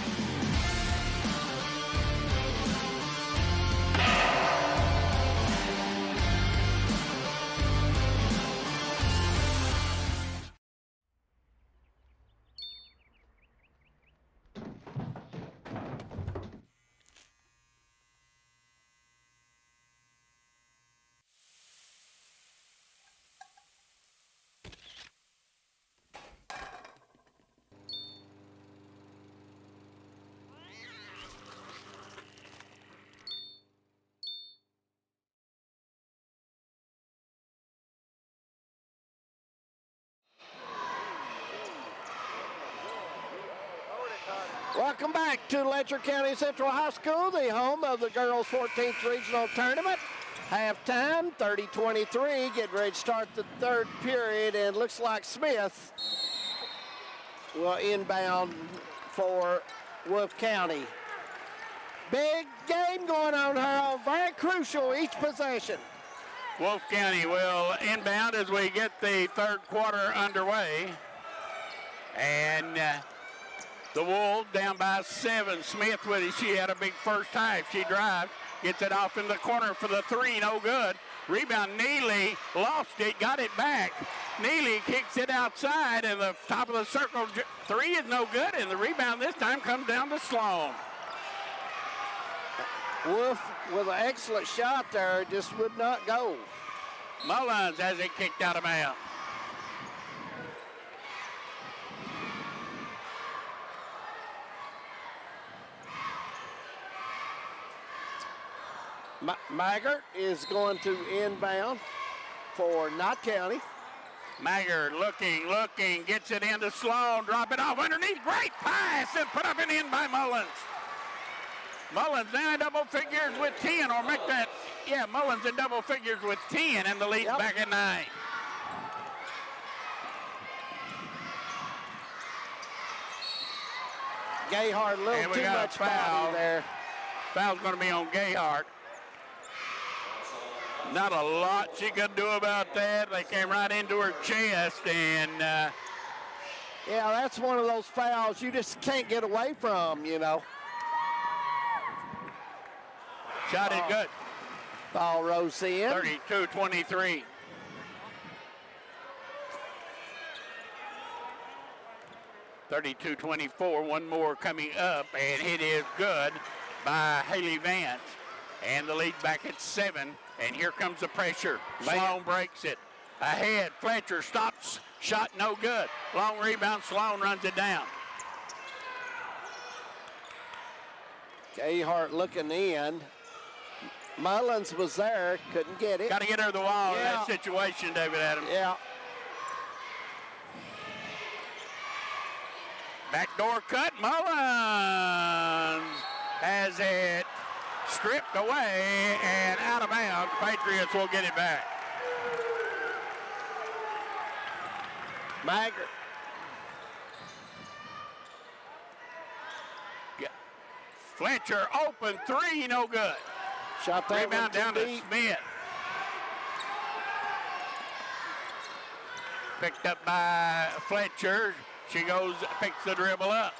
Welcome back to Letcher County Central High School, the home of the girls' 14th regional tournament. Halftime, 30-23, getting ready to start the third period, and looks like Smith will inbound for Wolfe County. Big game going on here, very crucial each possession. Wolfe County will inbound as we get the third quarter underway. And the Wolves down by 7. Smith with it. She had a big first half. She drives, gets it off in the corner for the 3, no good. Rebound, Neely lost it, got it back. Neely kicks it outside, and the top of the circle 3 is no good, and the rebound this time comes down to Sloan. Wolfe with an excellent shot there, just would not go. Mullins has it kicked out of bounds. Maggart is going to inbound for Knott County. Maggart looking, gets it into Sloan, drop it off underneath, great pass, and put up and in by Mullins. Mullins now in double figures with 10, or make that, yeah, Mullins in double figures with 10, and the lead's back at 9. Gayhart, a little too much body there. Foul's going to be on Gayhart. Not a lot she could do about that. They came right into her chest, and yeah, that's one of those fouls you just can't get away from, you know. Shot is good. Ball rose in. 32-23. One more coming up, and it is good by Haley Vance. And the lead back at 7. And here comes the pressure. Sloan breaks it. Ahead, Fletcher stops. Shot no good. Long rebound, Sloan runs it down. Gayhart looking in. Mullins was there, couldn't get it. Got to get her the wall in that situation, David Adams. Yeah. Backdoor cut, Mullins has it stripped away and out of bounds. Patriots will get it back. Maggart. Fletcher open 3, no good. Shot that rebound down to Smith. Picked up by Fletcher. She goes, picks the dribble up.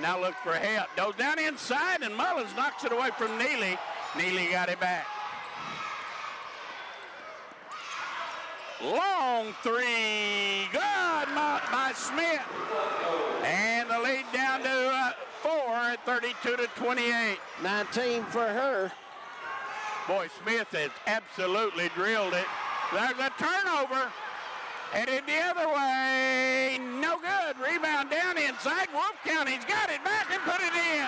Now looks for help. Goes down inside, and Mullins knocks it away from Neely. Neely got it back. Long 3. Good by Smith. And the lead down to 4 at 32-28. 19 for her. Boy, Smith has absolutely drilled it. There's a turnover. Headed the other way. No good. Rebound down inside. Wolfe County's got it back and put it in.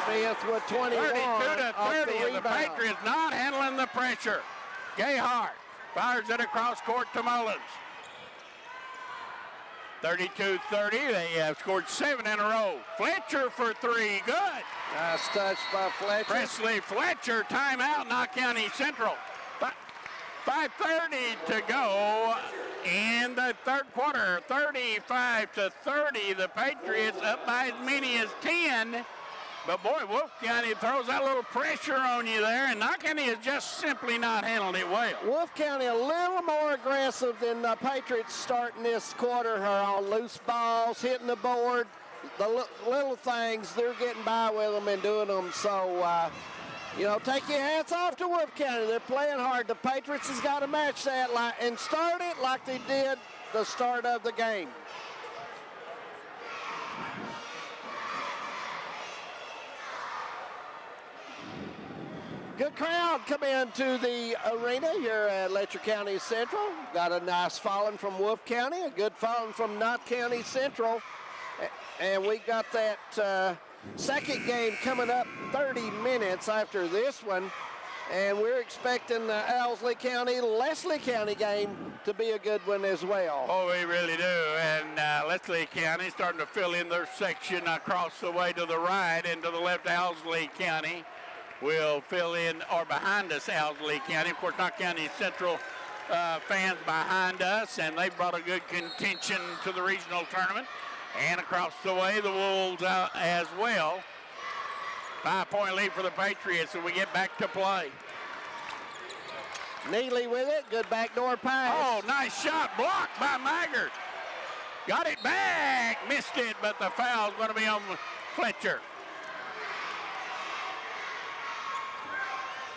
Smith with 21. 32-30. The Patriots not handling the pressure. Gayhart fires it across court to Mullins. 32-30. They have scored 7 in a row. Fletcher for 3. Good. Nice touch by Fletcher. Presley Fletcher, timeout, Knott County Central. 5:30 to go in the third quarter. 35-30. The Patriots up by as many as 10. But boy, Wolfe County throws that little pressure on you there, and Knott County has just simply not handled it well. Wolfe County a little more aggressive than the Patriots starting this quarter here on loose balls, hitting the board. The little things, they're getting by with them and doing them. So, you know, take your hats off to Wolfe County. They're playing hard. The Patriots has got to match that and start it like they did the start of the game. Good crowd come into the arena here at Letcher County Central. Got a nice following from Wolfe County, a good following from Knott County Central. And we got that second game coming up 30 minutes after this one. And we're expecting the Owsley County, Leslie County game to be a good one as well. Oh, we really do. And Leslie County starting to fill in their section across the way to the right and to the left. Owsley County will fill in, or behind us, Owsley County. Of course, Knott County Central fans behind us, and they brought a good contention to the regional tournament. And across the way, the Wolves as well. 5-point lead for the Patriots, and we get back to play. Neely with it, good backdoor pass. Oh, nice shot, blocked by Maggard. Got it back, missed it, but the foul's going to be on Fletcher.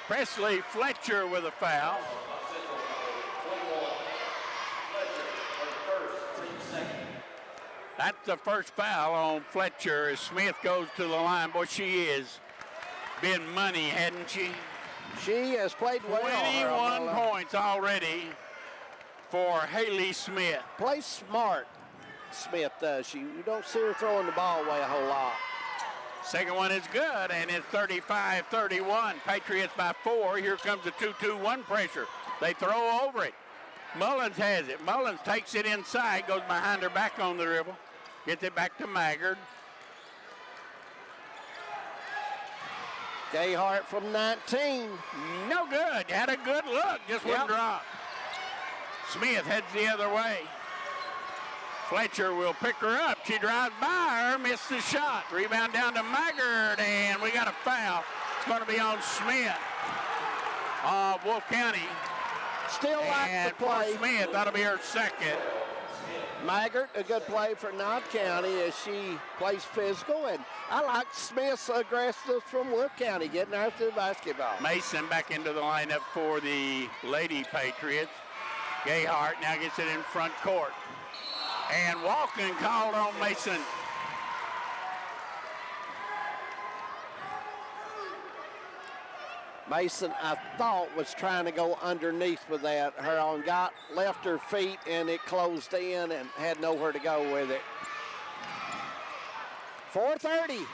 Presley Fletcher with a foul. That's the first foul on Fletcher as Smith goes to the line. Boy, she has been money, hadn't she? She has played well. 21 points already for Haley Smith. Plays smart, Smith does. You don't see her throwing the ball away a whole lot. Second one is good, and it's 35-31. Patriots by 4. Here comes the 2-2-1 pressure. They throw over it. Mullins has it. Mullins takes it inside, goes behind her back on the dribble. Gets it back to Maggard. Gayhart from 19. No good. Had a good look. Just wouldn't drop. Smith heads the other way. Fletcher will pick her up. She drives by her, missed the shot. Rebound down to Maggard, and we got a foul. It's going to be on Smith of Wolfe County. Still like the play. Smith, that'll be her second. Maggard, a good play for Knott County as she plays physical, and I like Smith's aggressiveness from Wolfe County, getting after the basketball. Mason back into the lineup for the Lady Patriots. Gayhart now gets it in front court. And walking called on Mason. Mason, I thought, was trying to go underneath with that. Her on got left her feet and it closed in and had nowhere to go with it. 4:30.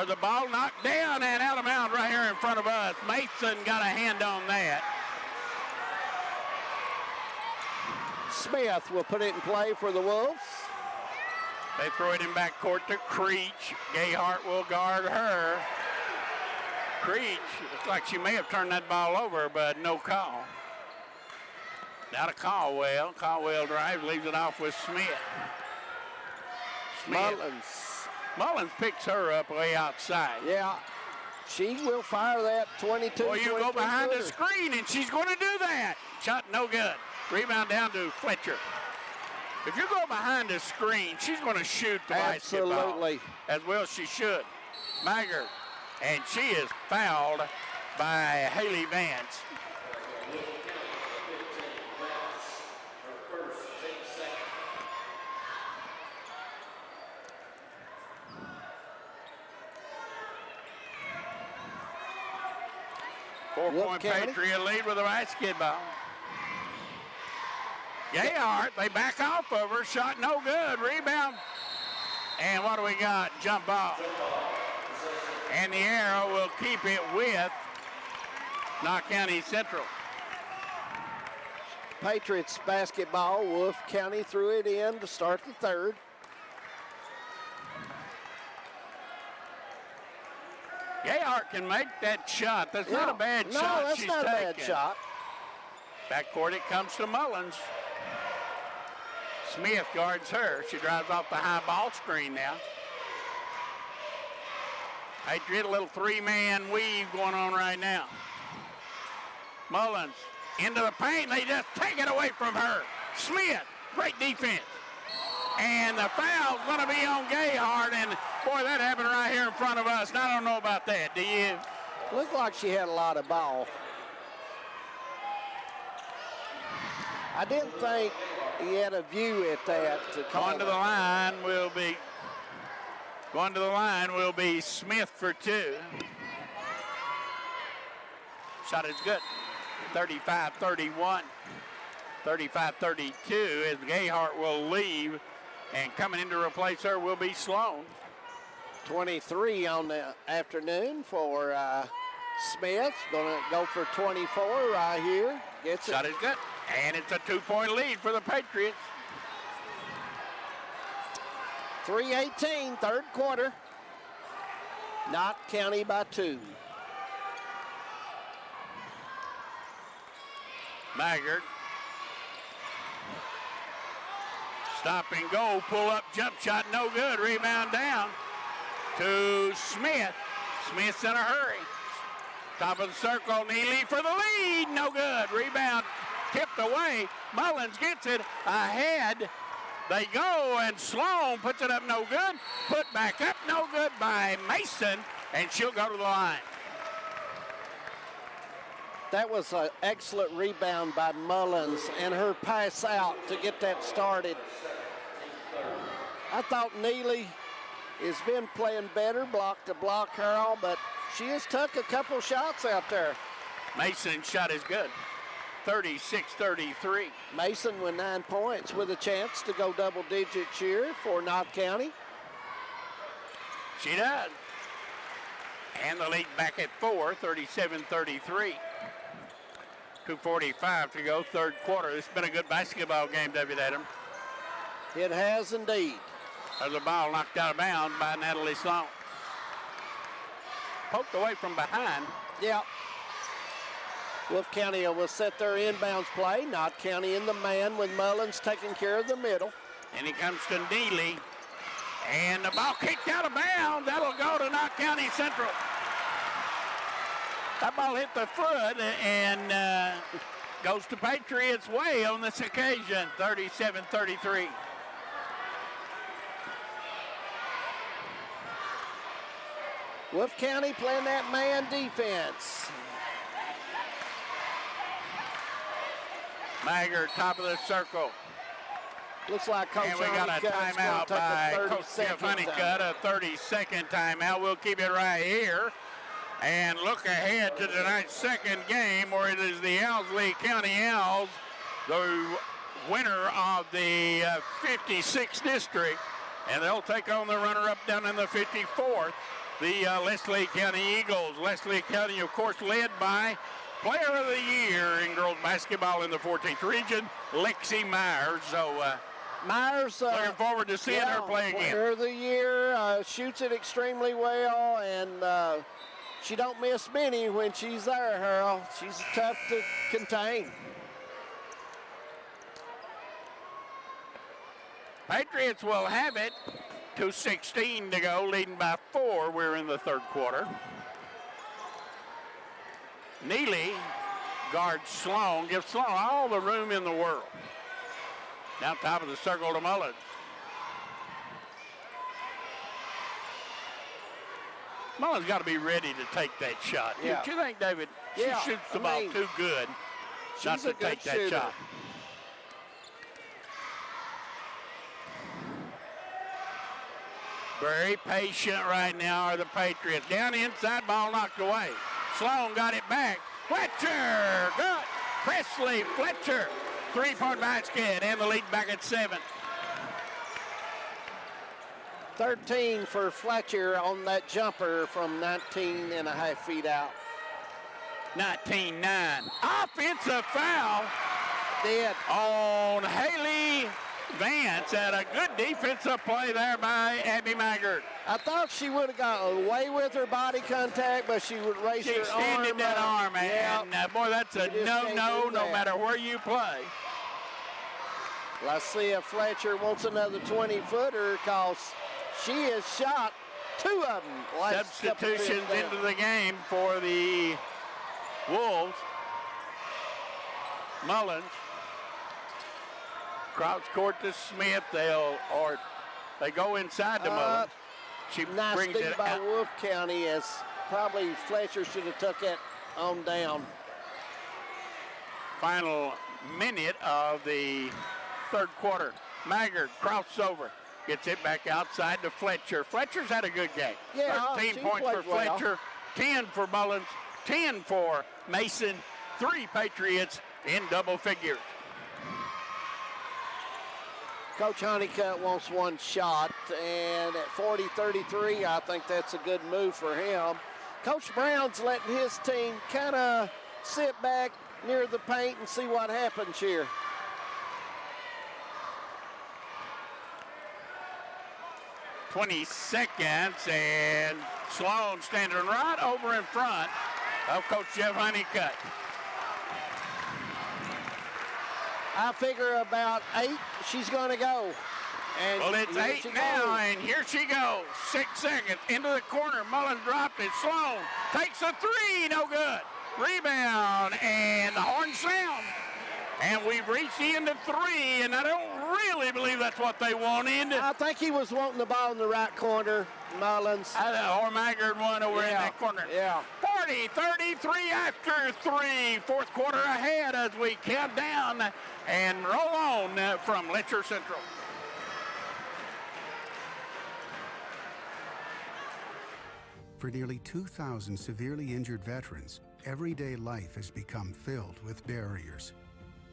The ball knocked down and out of bounds right here in front of us. Mason got a hand on that. Smith will put it in play for the Wolves. They throw it in backcourt to Creech. Gayhart will guard her. Creech, looks like she may have turned that ball over, but no call. Now to Caldwell. Caldwell drives, leaves it off with Smith. Mullins picks her up way outside. Yeah, she will fire that 22. Well, you go behind the screen, and she's going to do that. Shot no good. Rebound down to Fletcher. If you go behind the screen, she's going to shoot the basketball. Absolutely. As well she should. Maggard. And she is fouled by Haley Vance. Four-point Patriot lead with a basketball. Gayhart, they back off of her. Shot no good. Rebound. And what do we got? Jump ball. And the arrow will keep it with Knott County Central. Patriots basketball. Wolfe County threw it in to start the third. Gayhart can make that shot. That's not a bad shot. No, that's not a bad shot. Backcourt it comes to Mullins. Smith guards her. She drives off the high ball screen now. Patriot, a little three-man weave going on right now. Mullins into the paint. They just take it away from her. Smith, great defense. And the foul's going to be on Gayhart. And, boy, that happened right here in front of us. And I don't know about that. Do you? Looked like she had a lot of ball. I didn't think he had a view at that. Going to the line will be Smith for two. Shot is good. 35-31. 35-32 as Gayhart will leave. And coming in to replace her will be Sloan. 23 on the afternoon for Smith gonna go for 24 right here. Gets it. Shot is good. And it's a 2-point lead for the Patriots. 3:18, third quarter. Knott County by 2. Maggard. Stop and go, pull up, jump shot, no good. Rebound down to Smith. Smith's in a hurry. Top of the circle, Neely for the lead, no good. Rebound tipped away. Mullins gets it ahead. They go, and Sloan puts it up, no good. Put back up, no good by Mason, and she'll go to the line. That was an excellent rebound by Mullins and her pass out to get that started. I thought Neely has been playing better, block to block her, but she has took a couple shots out there. Mason's shot is good. 36-33. Mason with 9 points with a chance to go double digits here for Knott County. She does. And the lead back at 4, 37-33. 2:45 to go, third quarter. This has been a good basketball game, David Adam. It has indeed. There's a ball knocked out of bounds by Natalie Sloan. Poked away from behind. Yeah. Wolfe County will set their inbounds play. Knott County in the man with Mullins taking care of the middle. And he comes to Neely. And the ball kicked out of bounds. That'll go to Knott County Central. That ball hit the foot and goes to Patriots' way on this occasion, 37-33. Wolfe County playing that man defense. Maggard, top of the circle. Looks like Coach And we got a timeout by Coach Jeff Honeycutt, a 30-second timeout. We'll keep it right here and look ahead to tonight's second game, where it is the Owsley County Owls, the winner of the 56th district, and they'll take on the runner-up down in the 54th, the Leslie County Eagles. Leslie County, of course, led by Player of the Year in girls basketball in the 14th region, Lexi Myers. So Myers, looking forward to seeing her play again. Player of the Year, shoots it extremely well, and she don't miss many when she's there, Harold. She's tough to contain. Patriots will have it. 2:16 to go, leading by 4. We're in the third quarter. Neely guards Sloan, gives Sloan all the room in the world. Now top of the circle to Mullins. Mullins got to be ready to take that shot. Yeah. Don't you think, David? She shoots the ball too good not to take that shot. Very patient right now are the Patriots. Down inside, ball knocked away. Sloan got it back. Fletcher, good. Presley, Fletcher, 3-point basket, and the lead back at 7. 13 for Fletcher on that jumper from 19.5 feet out. 19-9. Offensive foul. Did. On Haley Vance, and a good defensive play there by Abby Maggard. I thought she would have got away with her body contact, but she would raise her arm. She extended that arm, and boy, that's a no-no, no matter where you play. Let's see if Fletcher wants another 20-footer, because she has shot 2 of them. Substitutions into the game for the Wolves. Mullins. Cross court to Smith. They go inside to Mullins. She nice brings D it by out. Wolfe County, as probably Fletcher should have took it on down. Final minute of the third quarter. Maggard crossover. Gets it back outside to Fletcher. Fletcher's had a good game. Yeah, 13 points for Fletcher, 10 for Mullins, 10 for Mason, 3 Patriots in double figures. Coach Honeycutt wants one shot, and at 40-33, I think that's a good move for him. Coach Brown's letting his team kind of sit back near the paint and see what happens here. "20 seconds, and Sloan standing right over in front of Coach Jeff Honeycutt. I figure about 8, she's going to go. And well, it's 8 now, and here she goes. 6 seconds into the corner. Mullins dropped it. Sloan takes a 3, no good. Rebound, and the horn sound. And we've reached the end of 3, and I don't really believe that's what they wanted. I think he was wanting the ball in the right corner, Mullins. Or Maggard one over in that corner. Yeah. 40-33 after 3. Fourth quarter ahead as we count down and roll on from Letcher Central. For nearly 2,000 severely injured veterans, everyday life has become filled with barriers.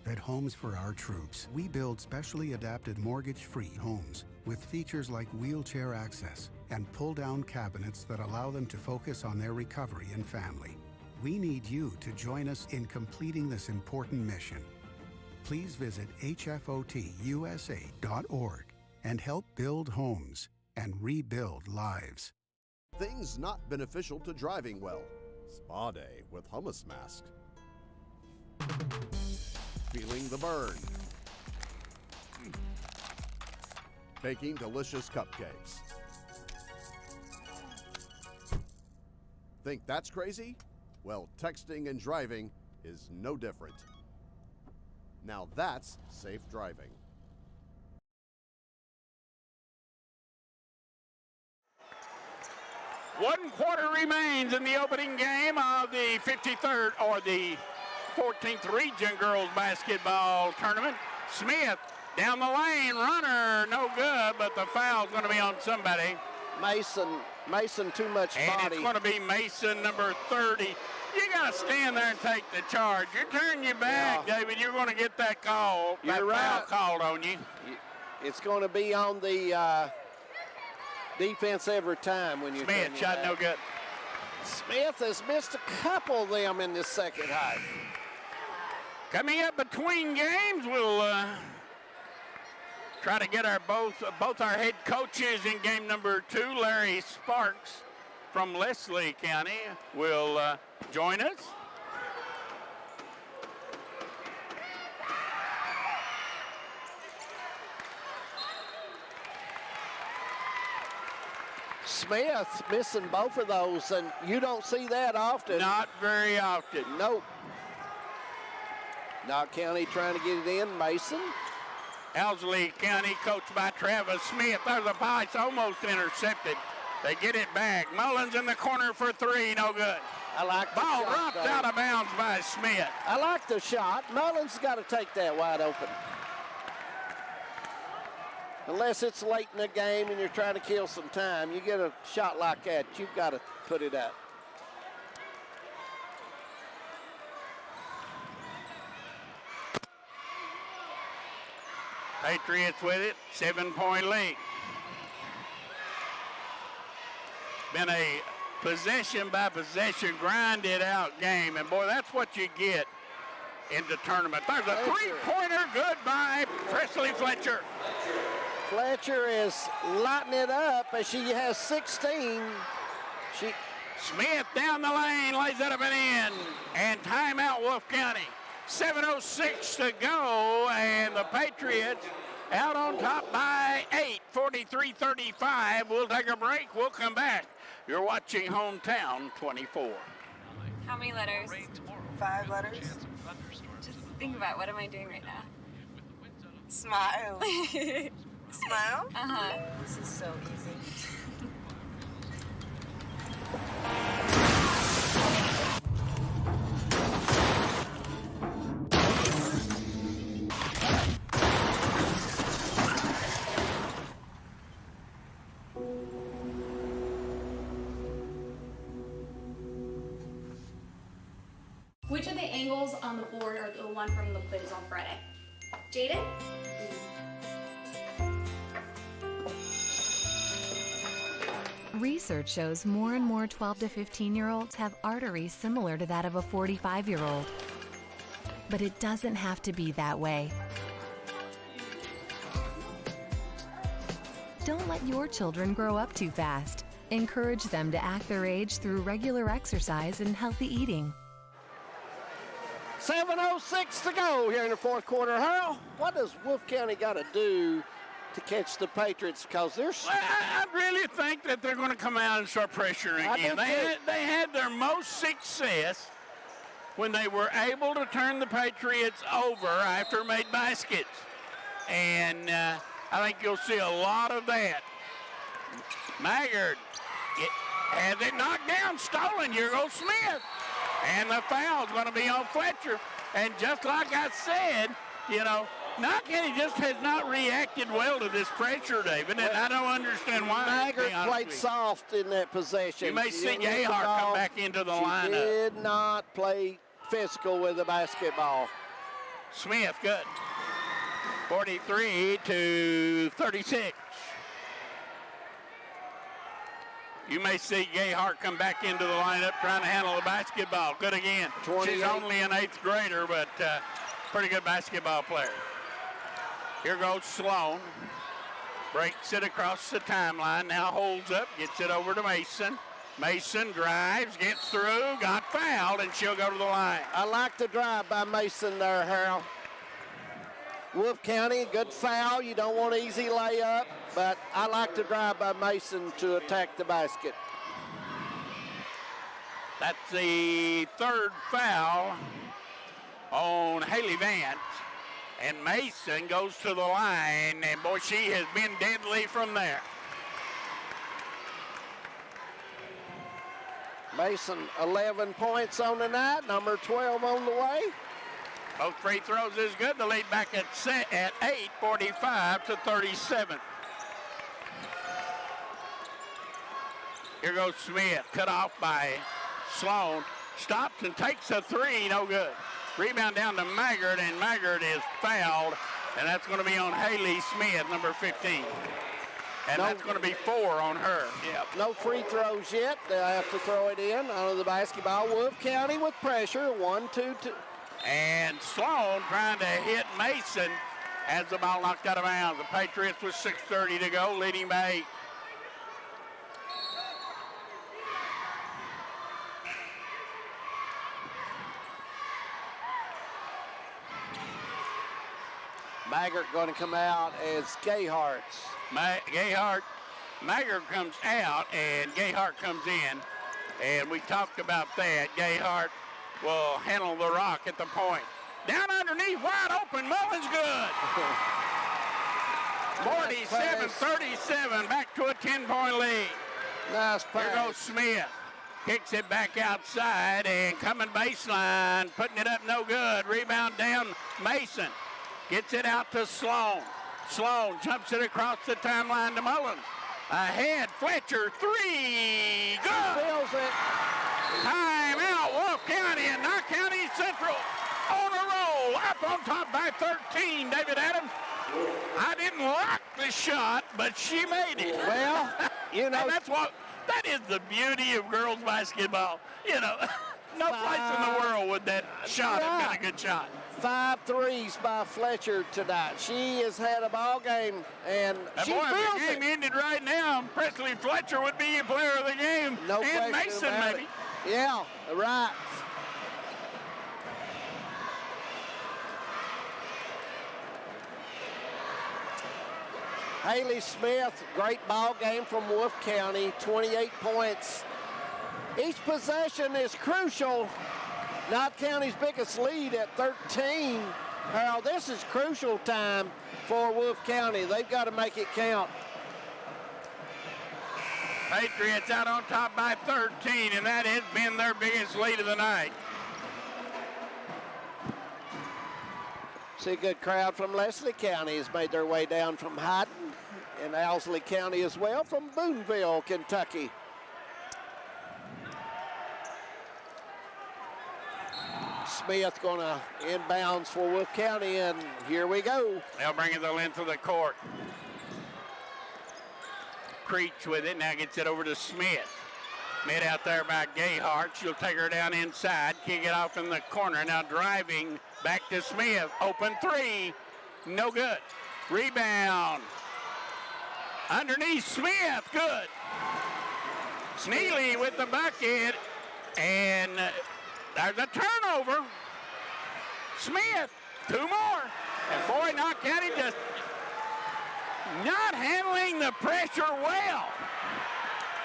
At Homes for Our Troops, we build specially adapted mortgage-free homes with features like wheelchair access and pull-down cabinets that allow them to focus on their recovery and family. We need you to join us in completing this important mission. Please visit hfotusa.org and help build homes and rebuild lives. Things not beneficial to driving well. Spa day with hummus mask. Feeling the burn. Baking delicious cupcakes. Think that's crazy? Well, texting and driving is no different. Now that's safe driving. One quarter remains in the opening game of the 53rd or the 14th Region Girls Basketball Tournament. Smith down the lane, runner, no good, but the foul's going to be on somebody. Mason too much and body. It's going to be Mason, number 30. You got to stand there and take the charge. You're turning your back, David. You're going to get that call. You're foul right. called on you. It's going to be on the defense every time when you. Smith shot no good. Smith has missed a couple of them in this second half. Coming up between games, we'll try to get our both our head coaches in game number 2. Larry Sparks from Leslie County will join us. Smith missing both of those, and you don't see that often. Not very often. Nope. Knott County trying to get it in. Mason. Owsley County coached by Travis Smith. There's a pass almost intercepted. They get it back. Mullins in the corner for 3, no good. I like the ball shot, dropped though. out of bounds by Smith. I like the shot. Mullins got to take that wide open. Unless it's late in the game and you're trying to kill some time, you get a shot like that, you've got to put it up. Patriots with it, 7-point lead. Been a possession by possession, grinded out game, and boy, that's what you get in the tournament. There's a three-pointer, good by Presley Fletcher. Fletcher is lighting it up as she has 16. Smith down the lane, lays it up and in, and timeout Wolfe County. 7:06 to go, and the Patriots out on top by 8, 43-35. We'll take a break. We'll come back. You're watching Hometown 24. How many letters? 5 letters. Just think about, what am I doing right now? Smile. Smile? Uh-huh. This is so easy. Which of the angles on the board are the one from the quiz on Friday? Jaden? Research shows more and more 12 to 15-year-olds have arteries similar to that of a 45-year-old. But it doesn't have to be that way. Don't let your children grow up too fast. Encourage them to act their age through regular exercise and healthy eating. 7:06 to go here in the fourth quarter. Harold, what does Wolfe County got to do to catch the Patriots? Because they're... Well, I really think that they're going to come out and start pressuring again. They had their most success when they were able to turn the Patriots over after made baskets. And I think you'll see a lot of that. Maggard has it knocked down, stolen. Here goes Smith. And the foul's going to be on Fletcher. And just like I said, you know, Knott County just has not reacted well to this pressure, David, and I don't understand why. Maggard played soft in that possession. You may see Gayhart come back into the lineup. She did not play physical with the basketball. Smith, good. 43 to 36. You may see Gayhart come back into the lineup trying to handle the basketball. Good again. She's only an 8th grader, but pretty good basketball player. Here goes Sloan. Breaks it across the timeline. Now holds up, gets it over to Mason. Mason drives, gets through, got fouled, and she'll go to the line. I like the drive by Mason there, Harold. Wolfe County, good foul. You don't want an easy layup, but I like the drive by Mason to attack the basket. That's the 3rd foul on Haley Vance. And Mason goes to the line, and boy, she has been deadly from there. Mason, 11 points on the night, number 12 on the way. Both free throws is good. The lead back at 8, 45 to 37. Here goes Smith, cut off by Sloan. Stops and takes a 3, no good. Rebound down to Maggard, and Maggard is fouled, and that's going to be on Haley Smith, number 15. And that's going to be 4 on her. Yep. No free throws yet. They'll have to throw it in under the basketball. Wolfe County with pressure, 1-2-2. And Sloan trying to hit Mason as the ball knocked out of bounds. The Patriots with 6:30 to go, leading by 8. Maggard going to come out as Gayhart. Maggard comes out and Gayhart comes in. And we talked about that. Gayhart will handle the rock at the point. Down underneath, wide open, Mullins good. 47-37, back to a 10-point lead. Nice pass. Here goes Smith. Kicks it back outside and coming baseline, putting it up no good. Rebound down Mason. Gets it out to Sloan. Sloan jumps it across the timeline to Mullins. Ahead, Fletcher, 3, good. Feels it. Time out, Wolfe County and Knott County Central on a roll, up on top by 13, David Adams. I didn't like the shot, but she made it. Well, you know. And that is the beauty of girls basketball. You know, no place in the world would that shot have been a good shot. 5 threes by Fletcher tonight. She has had a ball game, and she feels if the game ended right now, Presley Fletcher would be a player of the game. No and Mason, maybe. It. Yeah, right. Haley Smith, great ball game from Wolfe County, 28 points. Each possession is crucial. Knott County's biggest lead at 13. Harold, this is crucial time for Wolfe County. They've got to make it count. Patriots out on top by 13, and that has been their biggest lead of the night. See a good crowd from Leslie County has made their way down from Hyden, and Owsley County as well from Boonville, Kentucky. Smith going to inbounds for Wolfe County, and here we go. They'll bring it the length of the court. Creech with it. Now gets it over to Smith. Mid out there by Gayhart. She'll take her down inside. Kick it off in the corner. Now driving back to Smith. Open three. No good. Rebound. Underneath Smith. Good. Sneely with the bucket. And there's a turnover. Smith. Two more. And boy, Knott County just not handling the pressure well.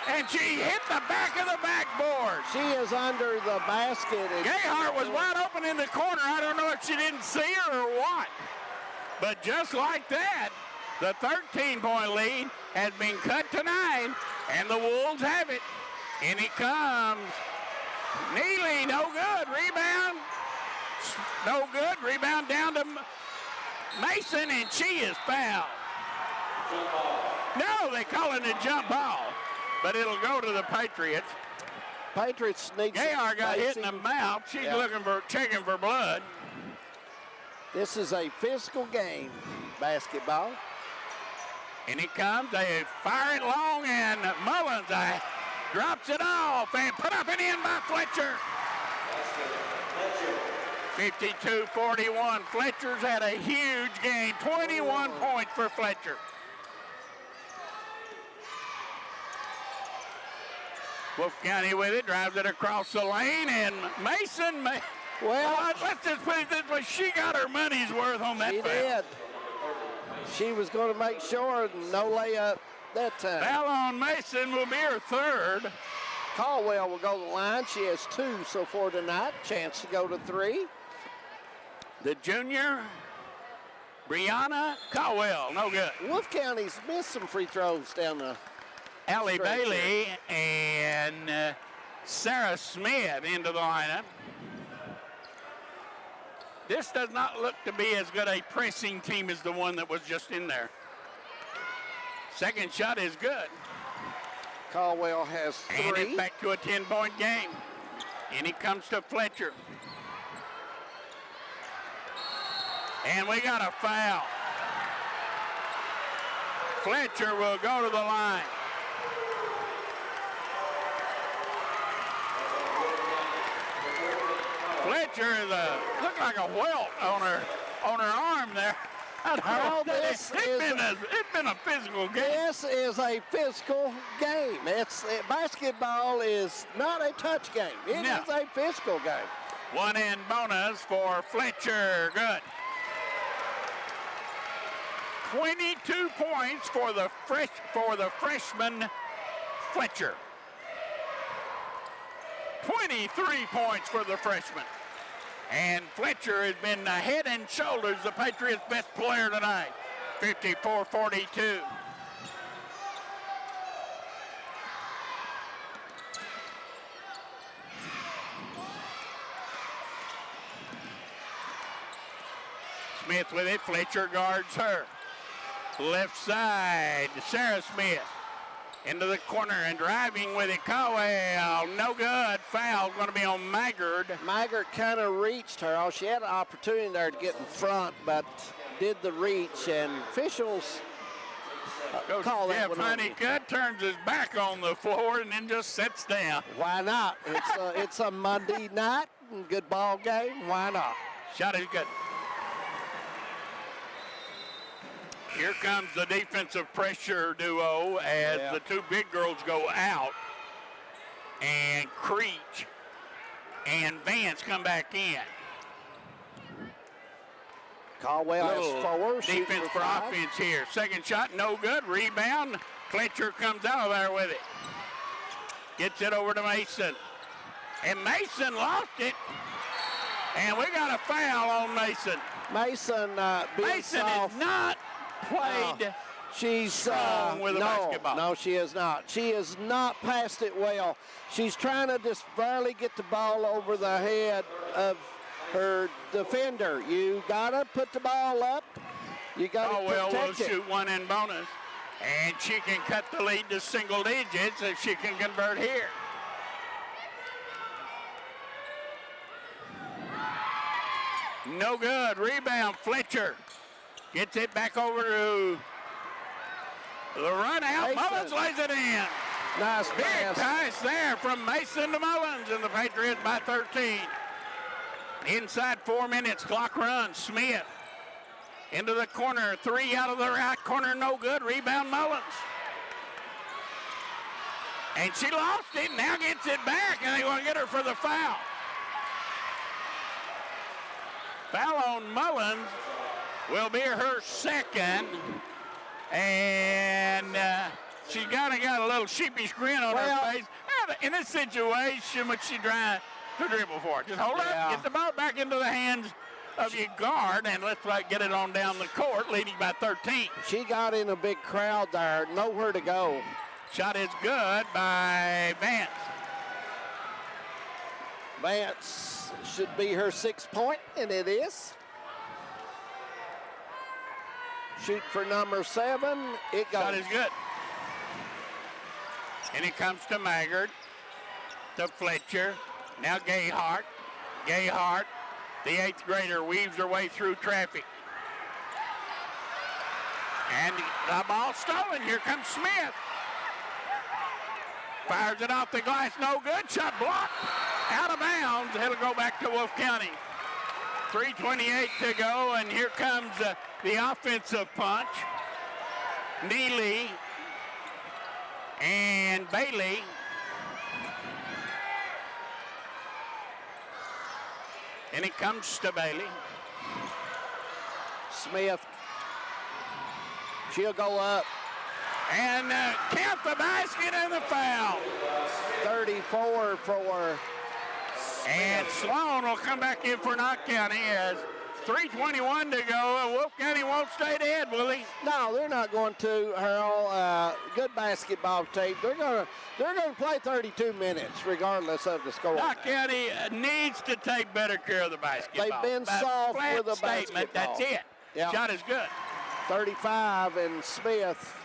And she hit the back of the backboard. She is under the basket. Gayhart was wide open in the corner. I don't know if she didn't see her or what. But just like that, the 13-point lead has been cut to 9, and the Wolves have it. In it comes. Neely, no good. Rebound. No good. Rebound down to Mason, and she is fouled. No, they call it a jump ball, but it'll go to the Patriots. Patriots need. Gayhart got hit in the mouth. She's checking for blood. This is a physical game, basketball. And it comes. They fire it long, and Mullins drops it off and put up and in by Fletcher. 52-41. Fletcher's had a huge game. 21 points for Fletcher. Wolfe County with it, drives it across the lane, and Mason, well, let's just put it this way, she got her money's worth on that foul. She did. She was going to make sure no layup that time. Foul on Mason will be her third. Caldwell will go to the line. She has 2 so far tonight. Chance to go to 3. The junior, Brianna Caldwell, no good. Wolfe County's missed some free throws down the Allie Bailey and Sarah Smith into the lineup. This does not look to be as good a pressing team as the one that was just in there. Second shot is good. Caldwell has 3. And it's back to a 10-point game. And it comes to Fletcher. And we got a foul. Fletcher will go to the line. Fletcher is look like a welt on her arm there. It's been a physical game. This is a physical game. Basketball is not a touch game. It is a physical game. One in bonus for Fletcher. Good. 22 points for the freshman Fletcher. 23 points for the freshman. And Fletcher has been head and shoulders the Patriots' best player tonight. 54-42. Smith with it. Fletcher guards her. Left side, Sarah Smith. Into the corner and driving with it. Caldwell, no good. Foul going to be on Maggard. Maggard kind of reached her. Oh, she had an opportunity there to get in front, but did the reach, and officials call that one on. Honeycutt turns his back on the floor and then just sits down. Why not? It's a Monday night, good ball game. Why not? Shot is good. Here comes the defensive pressure duo as the two big girls go out. And Creech and Vance come back in. Caldwell has 4. Defense for offense here. Second shot, no good. Rebound. Fletcher comes out of there with it. Gets it over to Mason. And Mason lost it. And we got a foul on Mason. Mason is not played she's strong with a basketball. No, she is not. She has not passed it well. She's trying to just barely get the ball over the head of her defender. You got to put the ball up. You got to protect it. Will shoot one in bonus. And she can cut the lead to single digits if she can convert here. No good. Rebound, Fletcher. Gets it back over to The run out. Mason. Mullins lays it in. Nice Big pass. pass there from Mason to Mullins, and the Patriots by 13. Inside 4 minutes, clock runs. Smith into the corner. 3 out of the right corner, no good. Rebound Mullins. And she lost it, now gets it back, and they want to get her for the foul. Foul on Mullins will be her second. And she's got a little sheepish grin on her face. In this situation, what she trying to dribble for? Just hold up, get the ball back into the hands of your guard, and let's get it on down the court, leading by 13. She got in a big crowd there, nowhere to go. Shot is good by Vance. Vance should be her 6th point, and it is. Shoot for number 7. It goes. Shot is good. And it comes to Maggard, to Fletcher. Now Gayhart. Gayhart, the 8th grader, weaves her way through traffic. And the ball stolen. Here comes Smith. Fires it off the glass, no good. Shot blocked, out of bounds. It'll go back to Wolfe County. 3:28 to go, and here comes the offensive punch. Neely and Bailey. And it comes to Bailey. Smith. She'll go up. And count the basket and the foul. 34 for Smith. And Sloan will come back in for Knott County as 3:21 to go. Wolfe County won't stay dead, will he? No, they're not going to, Harold. Good basketball team. They're going to play 32 minutes regardless of the score. Knott County needs to take better care of the basketball. They've been soft with the basketball. That's it. Yeah. Shot is good. 35, and Smith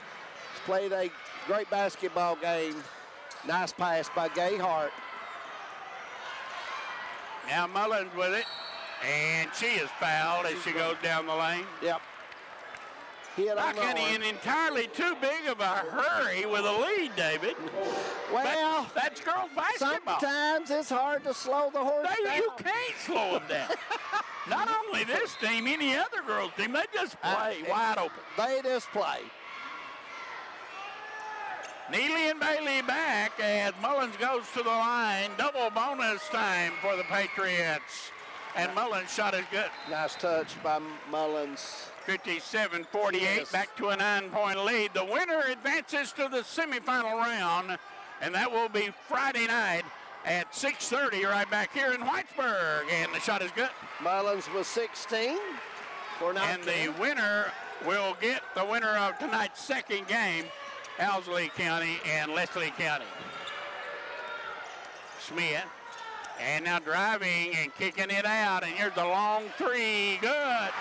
played a great basketball game. Nice pass by Gayhart. Now Mullins with it, and she is fouled as she goes down the lane. Yep. Not getting in entirely too big of a hurry with a lead, David. Well, but that's girls basketball. Sometimes it's hard to slow the horse down. You can't slow them down. Not only this team, any other girls team, they just play wide open. They just play. Neely and Bailey back as Mullins goes to the line. Double bonus time for the Patriots. And Mullins' shot is good. Nice touch by Mullins. 57-48, yes. Back to a 9-point lead. The winner advances to the semifinal round, and that will be Friday night at 6:30 right back here in Whitesburg. And the shot is good. Mullins was 16 for Knott And the winner will get the winner of tonight's second game, Owsley County and Leslie County. Smith, and now driving and kicking it out, and here's the long three, good.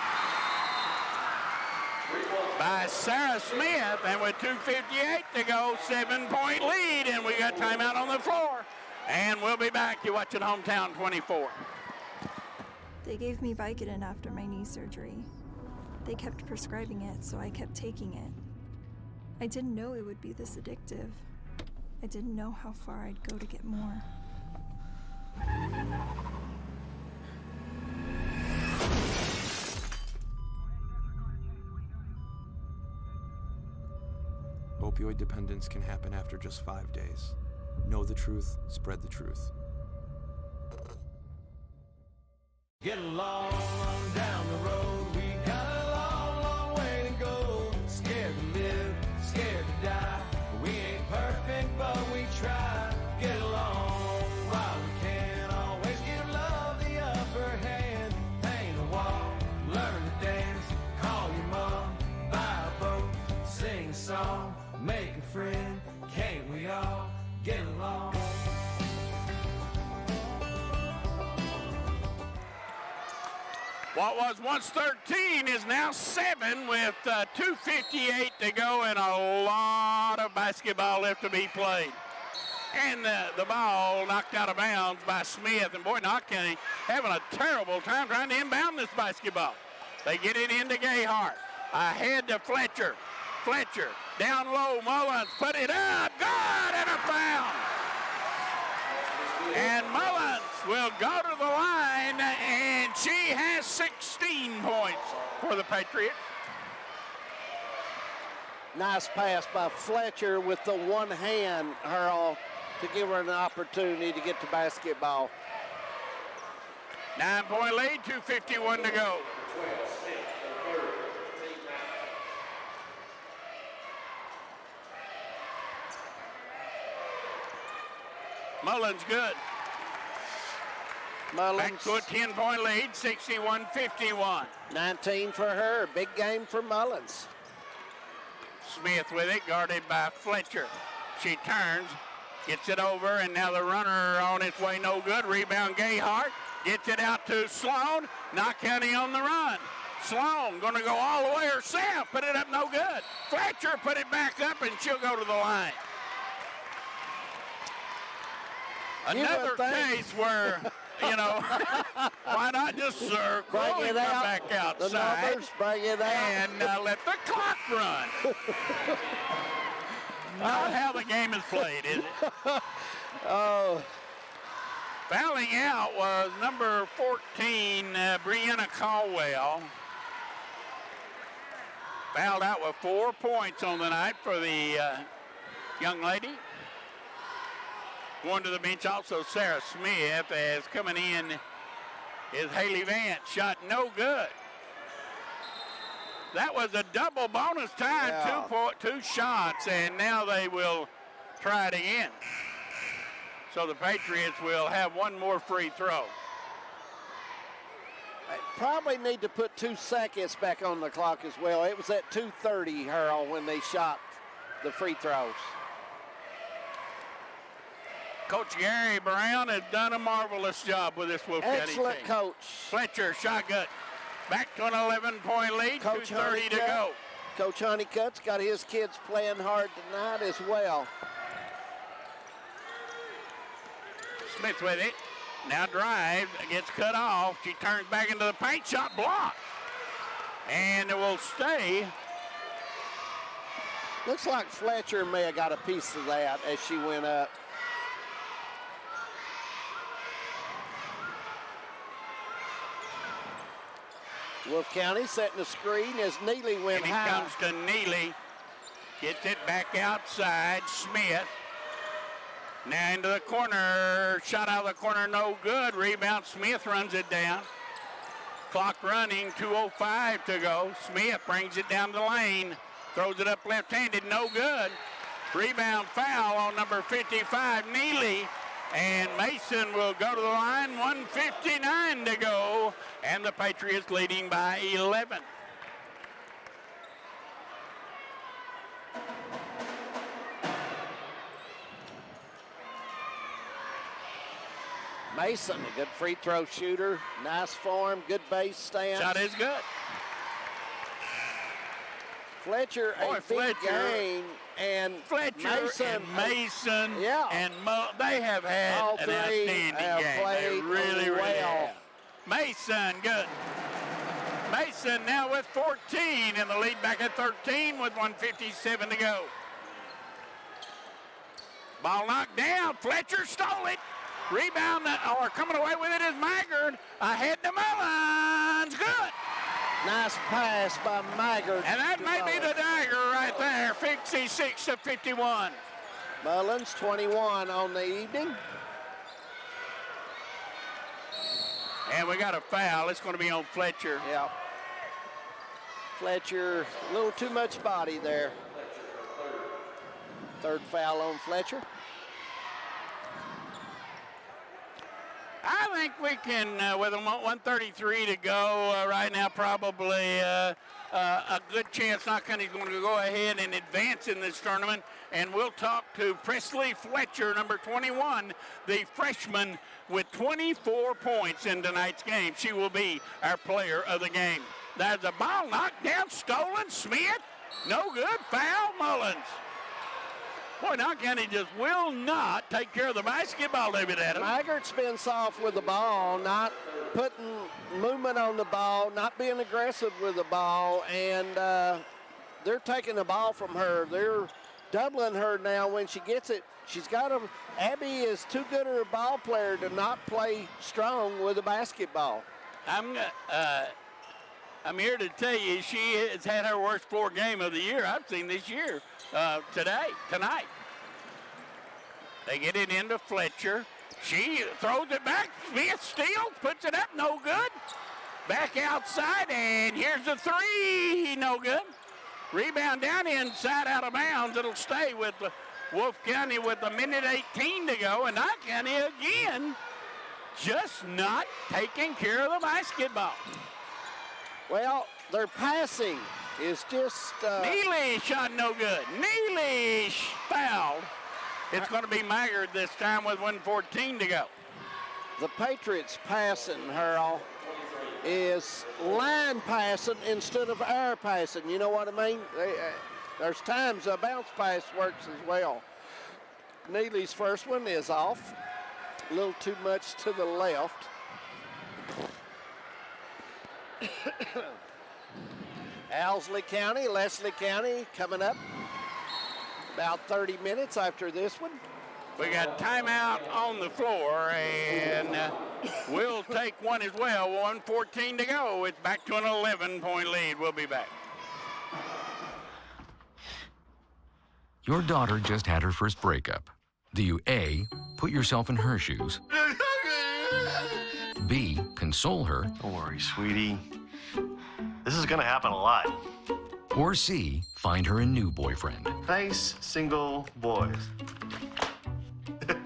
By Sarah Smith, and with 2:58 to go, 7-point lead, and we got timeout on the floor. And we'll be back. You're watching Hometown 24. They gave me Vicodin after my knee surgery. They kept prescribing it, so I kept taking it. I didn't know it would be this addictive. I didn't know how far I'd go to get more. Opioid dependence can happen after just 5 days. Know the truth, spread the truth. Get along down the road. We got a long, long way to go. Scared to live, scared to die. We ain't perfect, but we try. Get along while we can. Always give love the upper hand. Paint a wall, learn to dance. Call your mom, buy a boat, sing a song, make a friend. Can't we all get along? What was once 13 is now 7 with 2:58 to go and a lot of basketball left to be played. And the ball knocked out of bounds by Smith. And boy, Knott County having a terrible time trying to inbound this basketball. They get it into Gayhart. Ahead to Fletcher. Fletcher. Down low, Mullins put it up. Good, and a foul. And Mullins will go to the line, and she has 16 points for the Patriots. Nice pass by Fletcher with the one hand, Earl, to give her an opportunity to get to basketball. 9-point lead, 2:51 to go. Mullins good. Mullins. Back to a 10-point lead, 61-51. 19 for her. Big game for Mullins. Smith with it, guarded by Fletcher. She turns, gets it over, and now the runner on its way, no good. Rebound, Gayhart. Gets it out to Sloan. Knott County on the run. Sloan going to go all the way herself. Put it up, no good. Fletcher put it back up, and she'll go to the line. Another case where, you know, why not just circle and come back outside the numbers, bring it out. and let the clock run. Not how the game is played, is it? Oh. Fouling out was number 14, Brianna Caldwell. Fouled out with 4 points on the night for the young lady. Going to the bench also, Sarah Smith, as coming in is Haley Vance. Shot no good. That was a double bonus time, Yeah. two shots, and now they will try it again. So the Patriots will have one more free throw. Probably need to put 2 seconds back on the clock as well. It was at 2:30, Harold, when they shot the free throws. Coach Gary Brown has done a marvelous job with this Wolfe County team. Excellent coach. Fletcher, shot good. Back to an 11-point lead, 2:30 to go. Coach Honeycutt's got his kids playing hard tonight as well. Smith with it. Now drives, gets cut off. She turns back into the paint, shot blocked. And it will stay. Looks like Fletcher may have got a piece of that as she went up. Wolfe County setting the screen as Neely went And high. it comes to Neely. Gets it back outside. Smith. Now into the corner. Shot out of the corner, no good. Rebound, Smith runs it down. Clock running, 2:05 to go. Smith brings it down the lane. Throws it up left-handed, no good. Rebound foul on number 55, Neely. And Mason will go to the line, 1:59 to go. And the Patriots leading by 11. Mason, a good free throw shooter. Nice form, good base stance. Shot is good. Fletcher, Boy, a big Fletcher game, and Fletcher Mason, and they have had all an three outstanding have game. They played really well. have. Mason, good. Mason now with 14 in the lead, back at 13 with 1:57 to go. Ball knocked down. Fletcher stole it. Rebound, or coming away with it is Maggard. Ahead to Mullins. Good. Nice pass by Maggard. And that may be the dagger right there. 56-51. Mullins, 21 on the evening. And we got a foul. It's going to be on Fletcher. Yeah. Fletcher, a little too much body there. Third foul on Fletcher. I think we can, with 1:33 to go right now, probably a good chance Knott County's going to go ahead and advance in this tournament. And we'll talk to Presley Fletcher, number 21, the freshman with 24 points in tonight's game. She will be our player of the game. There's a ball knocked down, stolen. Smith, no good. Foul, Mullins. Boy, Knott County just will not take care of the basketball, David Adams. Maggard's been soft with the ball, not putting movement on the ball, not being aggressive with the ball, and they're taking the ball from her. They're doubling her now when she gets it. She's got them. Abby is too good a ball player to not play strong with a basketball. I'm here to tell you she has had her worst floor game of the year I've seen this year, tonight. They get it into Fletcher. She throws it back. Smith steals, puts it up, no good. Back outside, and here's the three, no good. Rebound down inside, out of bounds. It'll stay with Wolfe County with a minute 18 to go, and Knott County again just not taking care of the basketball. Well, their passing is just... Neely shot no good. Neely fouled. It's going to be Maggard this time with 1:14 to go. The Patriots passing, Harold, is line passing instead of air passing. You know what I mean? There's times a bounce pass works as well. Neely's first one is off. A little too much to the left. Owsley County, Leslie County coming up. About 30 minutes after this one. We got timeout on the floor, and we'll take one as well. 1:14 to go. It's back to an 11-point lead. We'll be back. Your daughter just had her first breakup. Do you A, put yourself in her shoes? B, console her? Don't worry, sweetie. This is gonna happen a lot. Or C, find her a new boyfriend? Nice single boys. That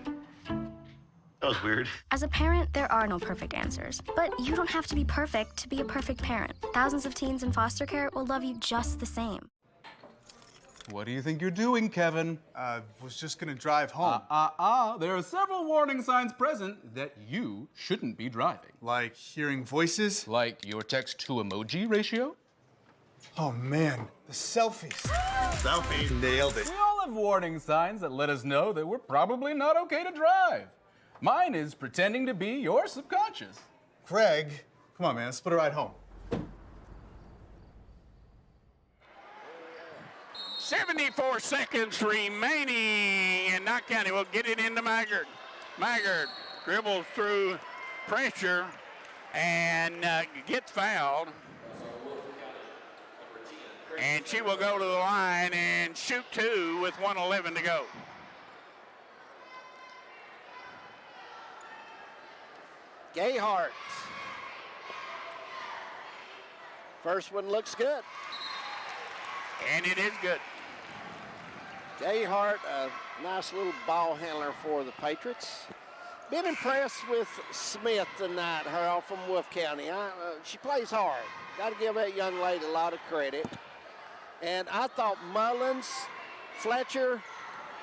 was weird. As a parent, there are no perfect answers. But you don't have to be perfect to be a perfect parent. Thousands of teens in foster care will love you just the same. What do you think you're doing, Kevin? Was just gonna drive home. There are several warning signs present that you shouldn't be driving. Like hearing voices? Like your text-to-emoji ratio? Oh man, the selfies. Selfies. Nailed it. We all have warning signs that let us know that we're probably not okay to drive. Mine is pretending to be your subconscious. Craig, come on man, let's split a ride home. 74 seconds remaining, and Knott County will get it into Maggard. Maggard dribbles through pressure and gets fouled. And she will go to the line and shoot two with 1:11 to go. Gayhart. First one looks good. And it is good. Gayhart, a nice little ball handler for the Patriots. Been impressed with Smith tonight, Harold, from Wolfe County. She plays hard. Got to give that young lady a lot of credit. And I thought Mullins, Fletcher,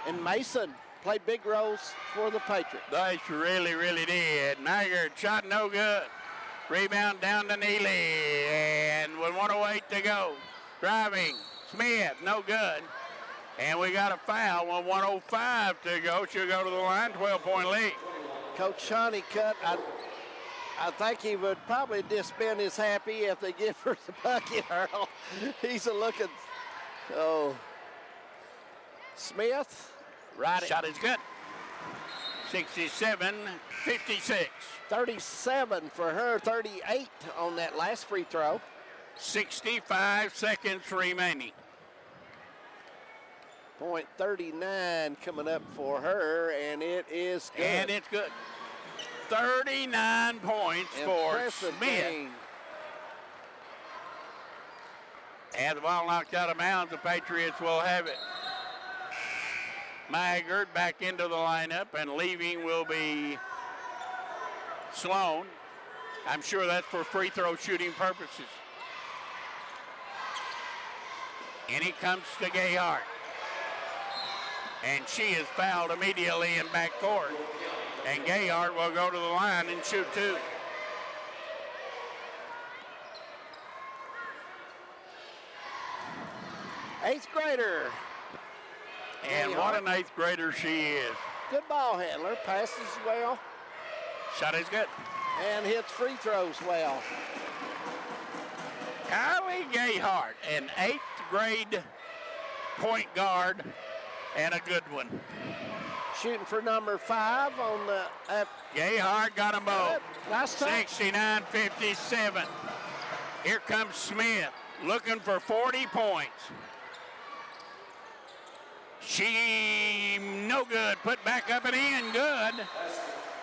and Mason played big roles for the Patriots. They really, really did. Maggard shot no good. Rebound down to Neely, and with 1:08 to go. Driving, Smith, no good. And we got a foul with 1:05 to go. She'll go to the line, 12-point lead. Coach Honeycutt, I think he would probably just been as happy if they give her the bucket, Earl. He's a looking, Smith, right. Shot is good. 67-56. 37 for her, 38 on that last free throw. 65 seconds remaining. .39 coming up for her, and it is good. And it's good. 39 points for Impressive Smith. game. And the ball knocked out of bounds. The Patriots will have it. Maggard back into the lineup, and leaving will be Sloan. I'm sure that's for free throw shooting purposes. And he comes to Gayhart. And she is fouled immediately in backcourt. And Gayhart will go to the line and shoot two. Eighth grader. And Gayhart. what an eighth grader she is. Good ball handler, passes well, Shot is good. and hits free throws well. Kylie Gayhart, an 8th grade point guard, and a good one. Shooting for number 5 on the... Gayhart got them both. Nice time. 69-57. Here comes Smith, looking for 40 points. She no good, put back up and in, good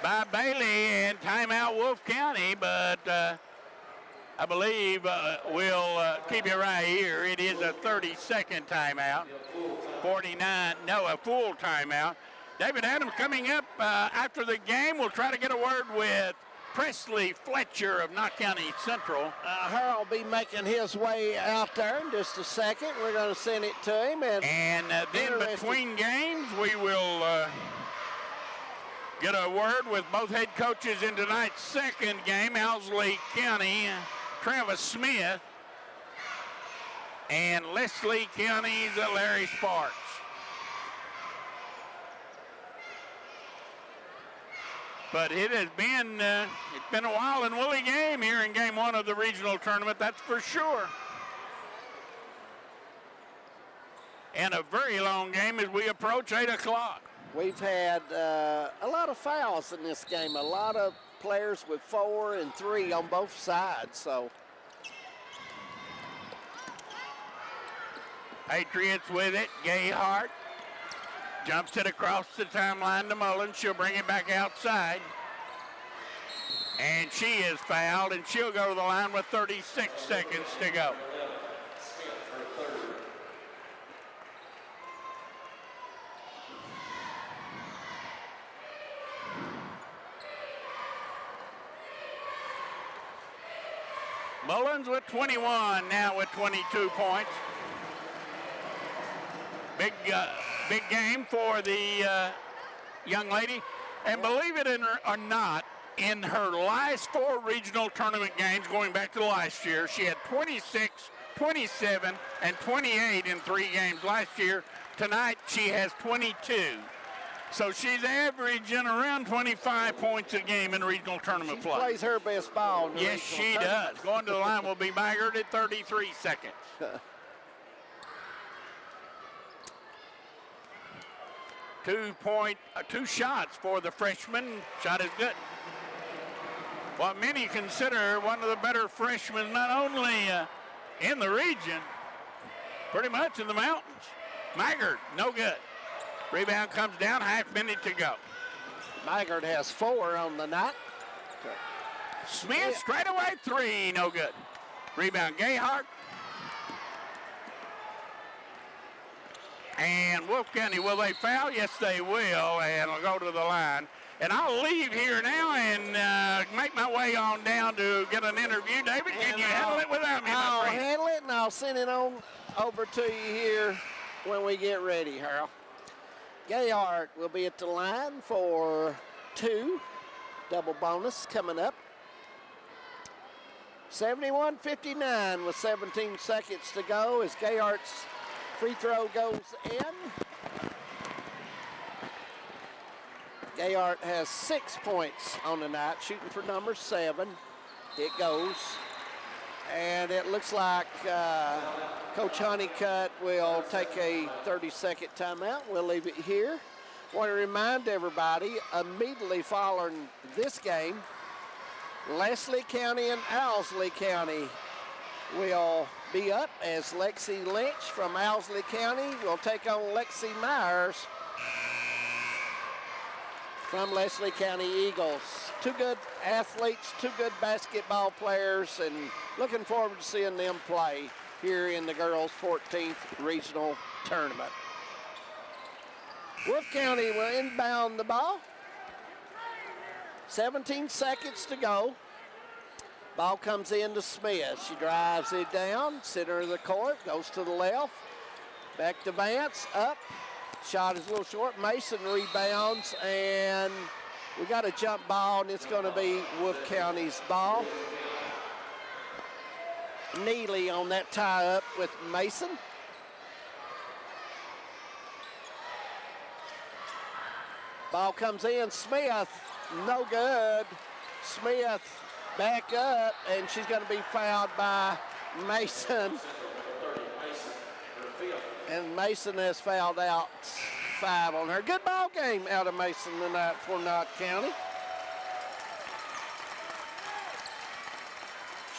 by Bailey, and timeout Wolfe County, but I believe we'll keep it right here. It is a 30-second timeout. 49, no, a full timeout. David Adams coming up after the game. We'll try to get a word with Presley Fletcher of Knott County Central. Harold will be making his way out there in just a second. We're going to send it to him. And then between games, we will get a word with both head coaches in tonight's second game. Owsley County, Travis Smith, and Leslie County's Larry Sparks. But it has been, it's been a wild and woolly game here in game 1 of the regional tournament, that's for sure. And a very long game as we approach 8 o'clock. We've had a lot of fouls in this game, a lot of players with 4 and 3 on both sides, so. Patriots with it, Gayhart. Jumps it across the timeline to Mullins. She'll bring it back outside. And she is fouled, and she'll go to the line with 36 seconds to go. Mullins with 21, now with 22 points. Big game for the young lady. And believe it or not, in her last 4 regional tournament games going back to last year, she had 26, 27, and 28 in 3 games last year. Tonight, she has 22. So she's averaging around 25 points a game in regional tournament play. She plays her best ball. Yes, she does. Going to the line will be Maggard at 33 seconds. 2 shots for the freshman. Shot is good. What many consider one of the better freshmen, not only in the region, pretty much in the mountains. Maggard, no good. Rebound comes down, half minute to go. Maggard has 4 on the night. Smith straight away 3, no good. Rebound Gayhart. And Wolfe County, will they foul? Yes, they will, and I'll go to the line. And I'll leave here now and make my way on down to get an interview. David, can you handle it without me, I'll my friend? handle it, and I'll send it on over to you here when we get ready, Harold. Gayhart will be at the line for 2. Double bonus coming up. 71-59 with 17 seconds to go as Gayhart's free throw goes in. Gayhart has 6 points on the night, shooting for number 7. It goes. And it looks like Coach Honeycutt will take a 30-second timeout. We'll leave it here. Want to remind everybody, immediately following this game, Leslie County and Owsley County will be up as Lexi Lynch from Owsley County will take on Lexi Myers from Leslie County Eagles. 2 good athletes, 2 good basketball players, and looking forward to seeing them play here in the girls' 14th regional tournament. Wolfe County will inbound the ball. 17 seconds to go. Ball comes in to Smith. She drives it down, center of the court, goes to the left. Back to Vance, up. Shot is a little short. Mason rebounds, and we got a jump ball, and it's going to be Wolfe County's ball. Neely on that tie-up with Mason. Ball comes in. Smith, no good. Smith back up, and she's going to be fouled by Mason. And Mason has fouled out 5 on her. Good ball game out of Mason tonight for Knott County.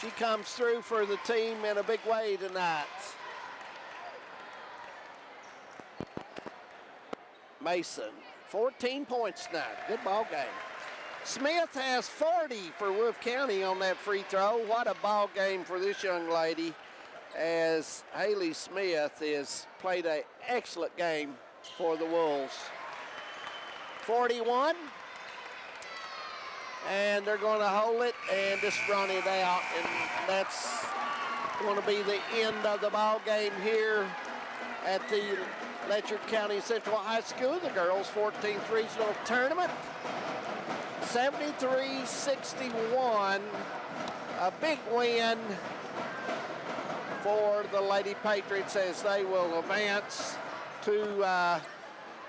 She comes through for the team in a big way tonight. Mason, 14 points tonight. Good ball game. Smith has 40 for Wolfe County on that free throw. What a ball game for this young lady, as Haley Smith has played an excellent game for the Wolves. 41, and they're going to hold it and just run it out, and that's going to be the end of the ball game here at the Letcher County Central High School, the girls' 14th regional tournament. 73-61, a big win for the Lady Patriots as they will advance to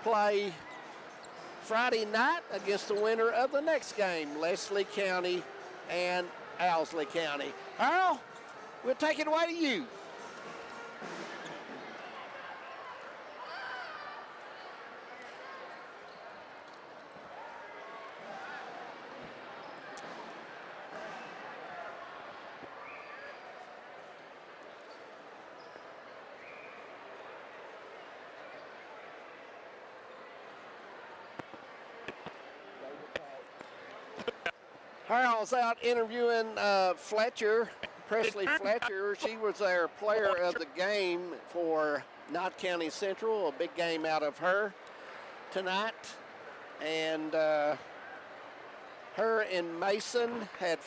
play Friday night against the winner of the next game, Leslie County and Owsley County. Earl, we'll take it away to you. Harold's out interviewing Fletcher, Presley Fletcher. She was their player of the game for Knott County Central, a big game out of her tonight. And her and Mason had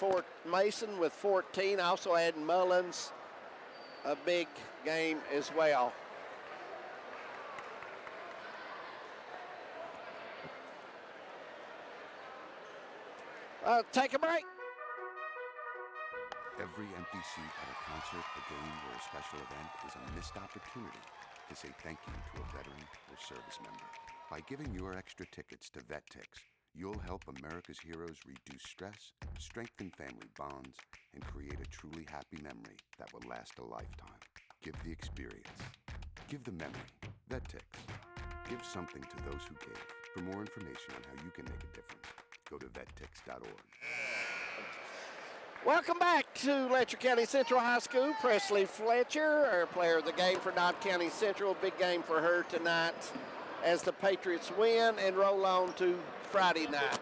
Mason with 14. Also had Mullins, a big game as well. Take a break. Every empty seat at a concert, a game, or a special event is a missed opportunity to say thank you to a veteran or service member. By giving your extra tickets to VetTix, you'll help America's heroes reduce stress, strengthen family bonds, and create a truly happy memory that will last a lifetime. Give the experience. Give the memory. VetTix. Give something to those who give. For more information on how you can make a difference, go to vettix.org. Welcome back to Letcher County Central High School. Presley Fletcher, our player of the game for Knott County Central. Big game for her tonight as the Patriots win and roll on to Friday night.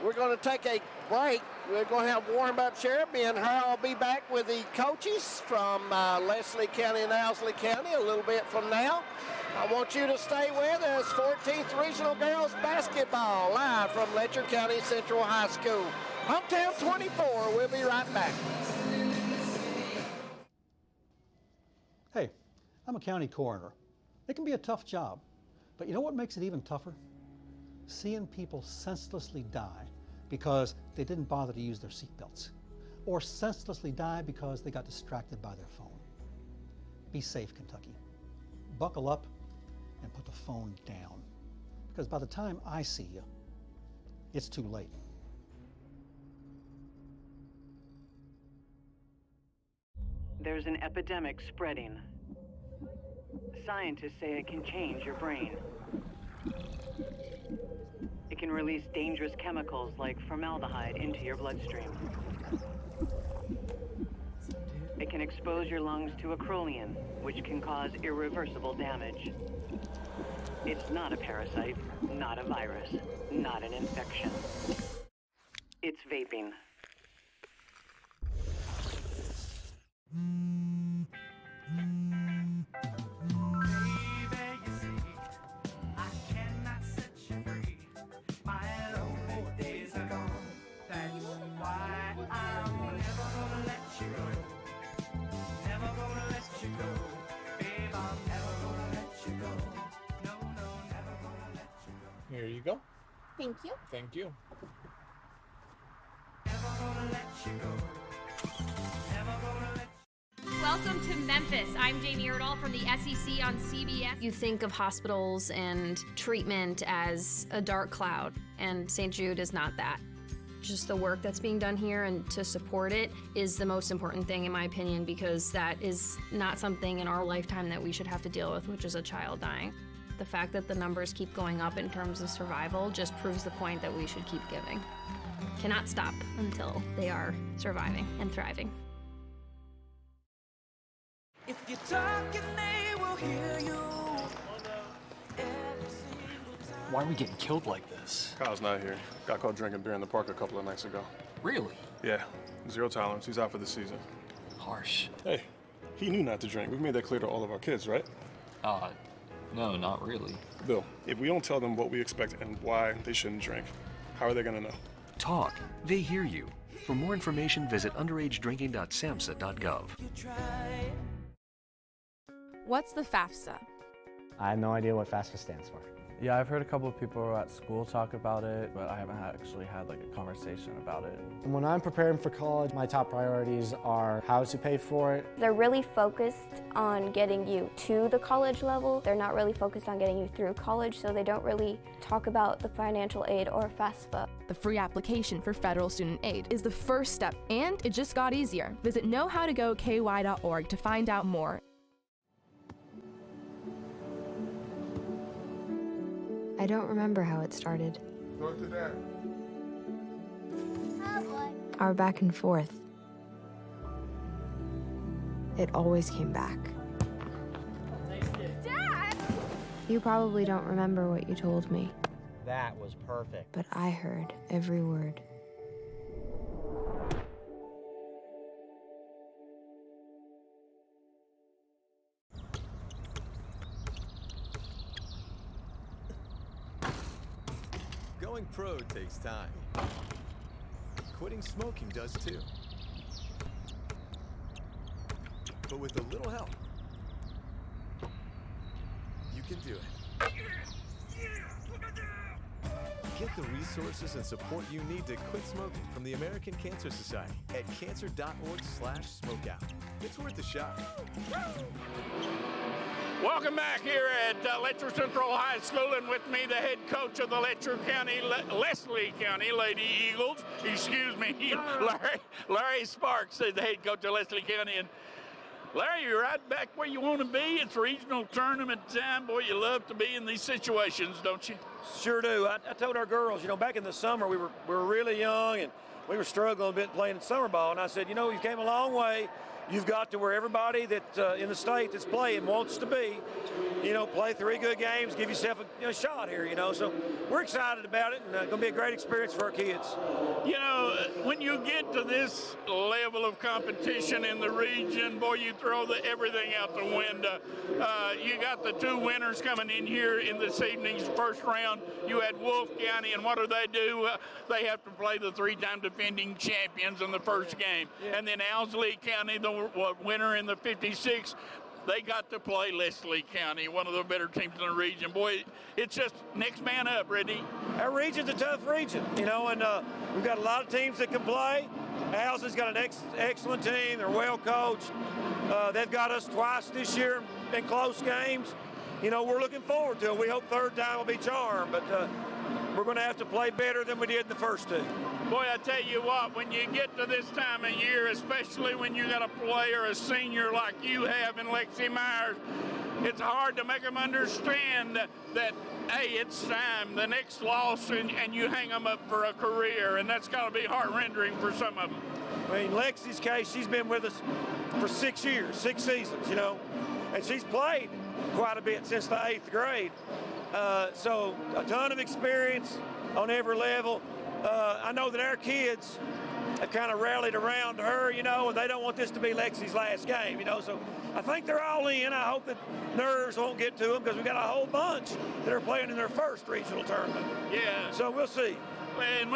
We're going to take a break. We're going to have warm-up sheriff. Me and her will be back with the coaches from Leslie County and Owsley County a little bit from now. I want you to stay with us. 14th Regional Girls Basketball live from Letcher County Central High School. Hometown 24. We'll be right back. Hey, I'm a county coroner. It can be a tough job, but you know what makes it even tougher? Seeing people senselessly die because they didn't bother to use their seatbelts, or senselessly die because they got distracted by their phone. Be safe, Kentucky. Buckle up and put the phone down, because by the time I see you, it's too late. There's an epidemic spreading. Scientists say it can change your brain. It can release dangerous chemicals like formaldehyde into your bloodstream. It can expose your lungs to acrolein, which can cause irreversible damage. It's not a parasite, not a virus, not an infection. It's vaping. Here you go. Thank you. Thank you. Welcome to Memphis. I'm Jamie Erdahl from the SEC on CBS. You think of hospitals and treatment as a dark cloud, and St. Jude is not that. Just the work that's being done here and to support it is the most important thing in my opinion, because that is not something in our lifetime that we should have to deal with, which is a child dying. The fact that the numbers keep going up in terms of survival just proves the point that we should keep giving. Cannot stop until they are surviving and thriving. If you're talking, they will hear you. Why are we getting killed like this? Kyle's not here. Got caught drinking beer in the park a couple of nights ago. Really? Yeah, 0 tolerance. He's out for the season. Harsh. Hey, he knew not to drink. We've made that clear to all of our kids, right? No, not really. Bill, if we don't tell them what we expect and why they shouldn't drink, how are they gonna know? Talk. They hear you. For more information, visit underagedrinking.samhsa.gov. What's the FAFSA? I have no idea what FAFSA stands for. Yeah, I've heard a couple of people at school talk about it, but I haven't actually had like a conversation about it. When I'm preparing for college, my top priorities are how to pay for it. They're really focused on getting you to the college level. They're not really focused on getting you through college, so they don't really talk about the financial aid or FAFSA. The free application for federal student aid is the first step, and it just got easier. Visit knowhowtogoky.org to find out more. I don't remember how it started. Go to that. Our back and forth. It always came back. Dad! You probably don't remember what you told me, That was perfect. but I heard every word. Going pro takes time. Quitting smoking does too. But with a little help, you can do it. Get the resources and support you need to quit smoking from the American Cancer Society at cancer.org/smokeout. It's worth a shot. Welcome back here at Letcher Central High School, and with me, the head coach of the Letcher County, Leslie County Lady Eagles. Excuse me, Larry Sparks is the head coach of Leslie County. And Larry, you're right back where you want to be. It's regional tournament time. Boy, you love to be in these situations, don't you? Sure do. I told our girls, back in the summer, we were really young and we were struggling a bit playing in summer ball. And I said, you came a long way. You've got to where everybody that in the state that's playing wants to be. Play 3 good games, give yourself a shot here. So we're excited about it, and going to be a great experience for our kids. When you get to this level of competition in the region, boy, you throw everything out the window. You got the 2 winners coming in here in this evening's first round. You had Wolfe County, and what do? They have to play the 3-time defending champions in the first game. Yeah. And then Owsley County, the winner in the 56, they got to play Leslie County, one of the better teams in the region. Boy, it's just next man up, Reddy. Our region's a tough region, and we've got a lot of teams that can play. Owsley's got an excellent team. They're well coached. They've got us twice this year in close games. We're looking forward to it. We hope third time will be charmed, but we're going to have to play better than we did in the first 2. Boy, I tell you what, when you get to this time of year, especially when you got a player, a senior like you have in Lexi Myers, it's hard to make them understand that, hey, it's time, the next loss, and you hang them up for a career, and that's got to be heart-rendering for some of them. I mean, Lexi's case, she's been with us for 6 years, 6 seasons, and she's played quite a bit since the 8th grade. So a ton of experience on every level. I know that our kids have kind of rallied around her, and they don't want this to be Lexi's last game, so I think they're all in. I hope that nerves won't get to them because we've got a whole bunch that are playing in their first regional tournament. Yeah. So we'll see. And,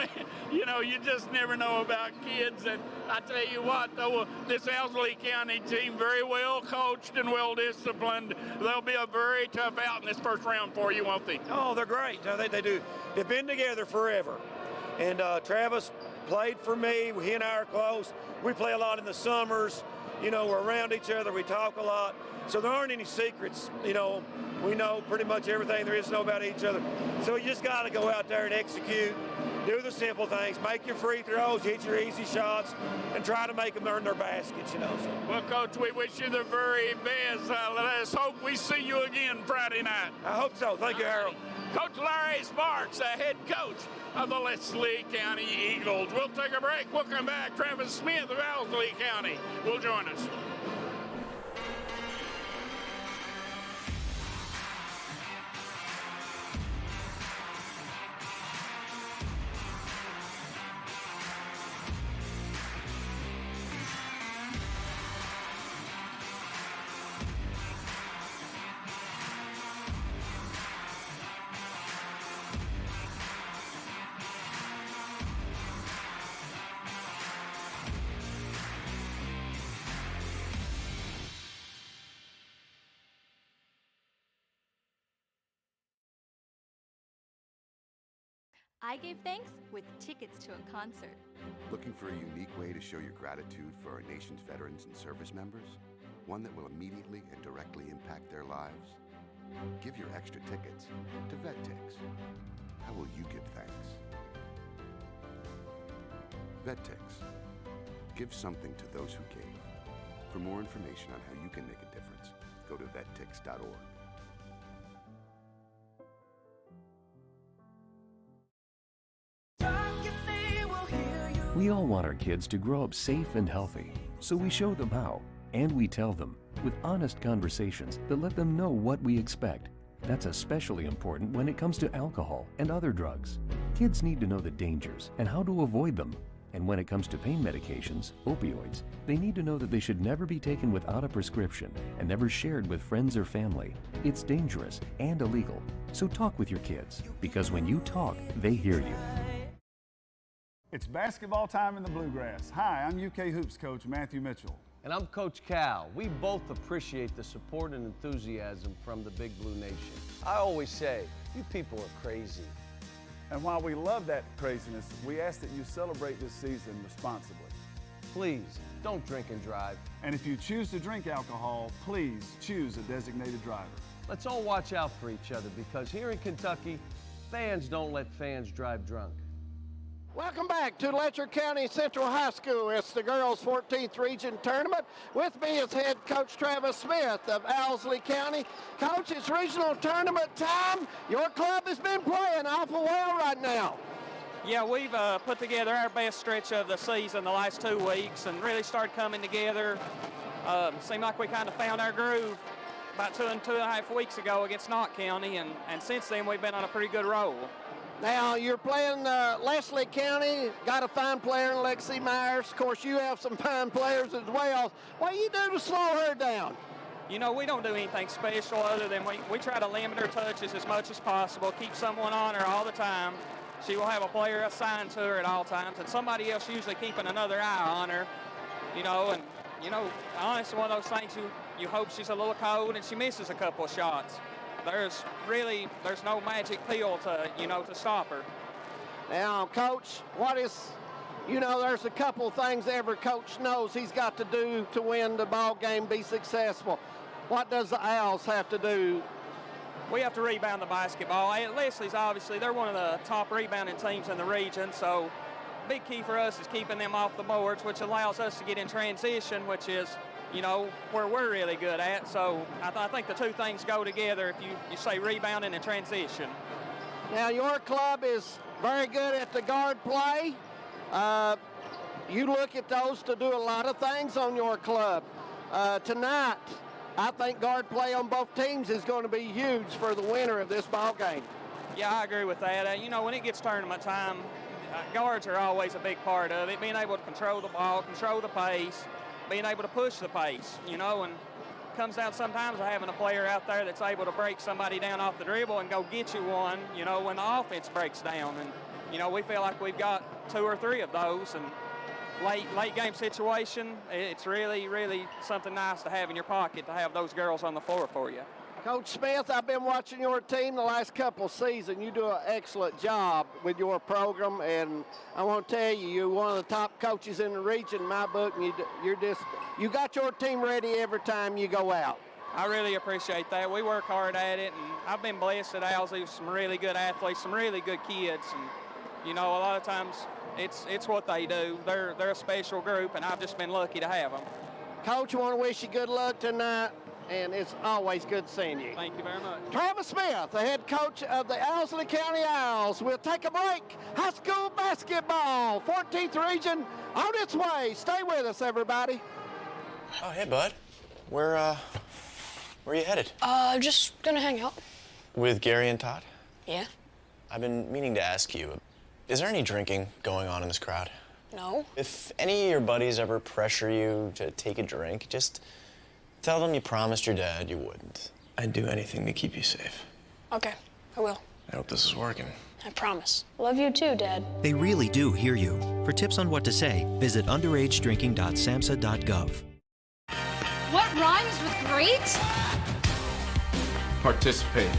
you just never know about kids. And I tell you what, though, this Owsley County team, very well coached and well disciplined. They'll be a very tough out in this first round for you, won't they? Oh, they're great. They do. They've been together forever. And Travis played for me. He and I are close. We play a lot in the summers. We're around each other. We talk a lot. So there aren't any secrets, We know pretty much everything there is to know about each other. So you just got to go out there and execute, do the simple things, make your free throws, hit your easy shots, and try to make them earn their baskets, you know. So. Well, Coach, we wish you the very best. Let's hope we see you again Friday night. I hope so. Thank you, Harold. Coach Larry Sparks, the head coach of the Leslie County Eagles. We'll take a break. We'll come back. Travis Smith of Owsley County will join us. I gave thanks with tickets to a concert. Looking for a unique way to show your gratitude for our nation's veterans and service members? One that will immediately and directly impact their lives? Give your extra tickets to VetTix. How will you give thanks? VetTix. Give something to those who gave. For more information on how you can make a difference, go to vettix.org. We all want our kids to grow up safe and healthy, so we show them how, and we tell them with honest conversations that let them know what we expect. That's especially important when it comes to alcohol and other drugs. Kids need to know the dangers and how to avoid them. And when it comes to pain medications, opioids, they need to know that they should never be taken without a prescription and never shared with friends or family. It's dangerous and illegal. So talk with your kids, because when you talk, they hear you. It's basketball time in the Bluegrass. Hi, I'm UK Hoops coach Matthew Mitchell. And I'm Coach Cal. We both appreciate the support and enthusiasm from the Big Blue Nation. I always say, you people are crazy. And while we love that craziness, we ask that you celebrate this season responsibly. Please, don't drink and drive. And if you choose to drink alcohol, please choose a designated driver. Let's all watch out for each other, because here in Kentucky, fans don't let fans drive drunk. Welcome back to Letcher County Central High School. It's the girls' 14th region tournament. With me is head coach Travis Smith of Owsley County. Coach, it's regional tournament time. Your club has been playing awful well right now. Yeah, we've put together our best stretch of the season the last 2 weeks and really started coming together. Seemed like we kind of found our groove about 2.5 weeks ago against Knott County, and since then we've been on a pretty good roll. Now, you're playing Leslie County, got a fine player in Lexi Myers. Of course, you have some fine players as well. What do you do to slow her down? You know, we don't do anything special other than we try to limit her touches as much as possible, keep someone on her all the time. She will have a player assigned to her at all times, and somebody else usually keeping another eye on her, you know, and, you know, honestly, one of those things you hope she's a little cold and she misses a couple of shots. There's no magic pill to stop her. Now, Coach, there's a couple of things every coach knows he's got to do to win the ball game, be successful. What does the Owls have to do? We have to rebound the basketball. Leslie's obviously, they're one of the top rebounding teams in the region, so big key for us is keeping them off the boards, which allows us to get in transition, which is, you know, where we're really good at. So I think the two things go together if you say rebounding and transition. Now, your club is very good at the guard play. You look at those to do a lot of things on your club. Tonight, I think guard play on both teams is going to be huge for the winner of this ball game. Yeah, I agree with that. You know, when it gets tournament time, guards are always a big part of it. Being able to control the ball, control the pace, being able to push the pace, you know, and it comes down sometimes to having a player out there that's able to break somebody down off the dribble and go get you one, you know, when the offense breaks down. And, you know, we feel like we've got 2 or 3 of those, and late game situation, it's really, really something nice to have in your pocket to have those girls on the floor for you. Coach Smith, I've been watching your team the last couple of seasons. You do an excellent job with your program, and I want to tell you, you're one of the top coaches in the region in my book, and you got your team ready every time you go out. I really appreciate that. We work hard at it, and I've been blessed at Owsley with some really good athletes, some really good kids, and you know, a lot of times it's what they do. They're a special group, and I've just been lucky to have them. Coach, I want to wish you good luck tonight, and it's always good seeing you. Thank you very much. Travis Smith, the head coach of the Owsley County Owls. We'll take a break. High school basketball, 14th region, on its way. Stay with us, everybody. Oh, hey, bud. Where are you headed? Just gonna hang out. With Gary and Todd? Yeah? I've been meaning to ask you, is there any drinking going on in this crowd? No. If any of your buddies ever pressure you to take a drink, just tell them you promised your dad you wouldn't. I'd do anything to keep you safe. Okay, I will. I hope this is working. I promise. Love you too, Dad. They really do hear you. For tips on what to say, visit underagedrinking.samhsa.gov. What rhymes with great? Participate.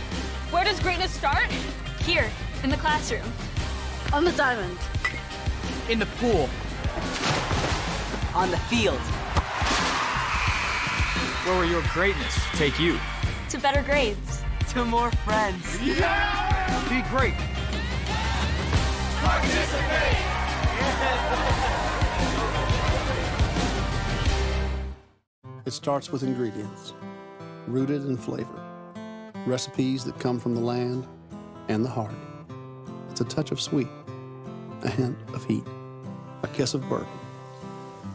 Where does greatness start? Here, in the classroom. On the diamond. In the pool. On the field. Where will your greatness take you? To better grades. To more friends. Yeah! Be great. Participate! It starts with ingredients, rooted in flavor. Recipes that come from the land and the heart. It's a touch of sweet, a hint of heat, a kiss of bourbon,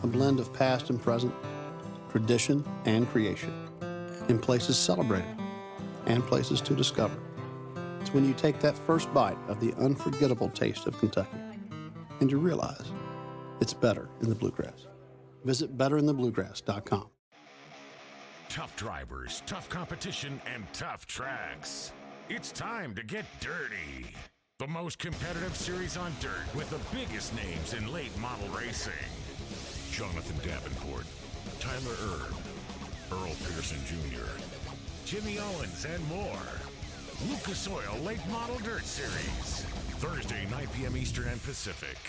a blend of past and present, tradition and creation, in places celebrated and places to discover. It's when you take that first bite of the unforgettable taste of Kentucky and you realize it's better in the bluegrass. Visit betterinthebluegrass.com. Tough drivers, tough competition, and tough tracks. It's time to get dirty. The most competitive series on dirt with the biggest names in late model racing. Jonathan Davenport, Tyler Erb, Earl Pearson Jr., Jimmy Owens, and more. Lucas Oil Late Model Dirt Series. Thursday, 9 p.m. Eastern and Pacific.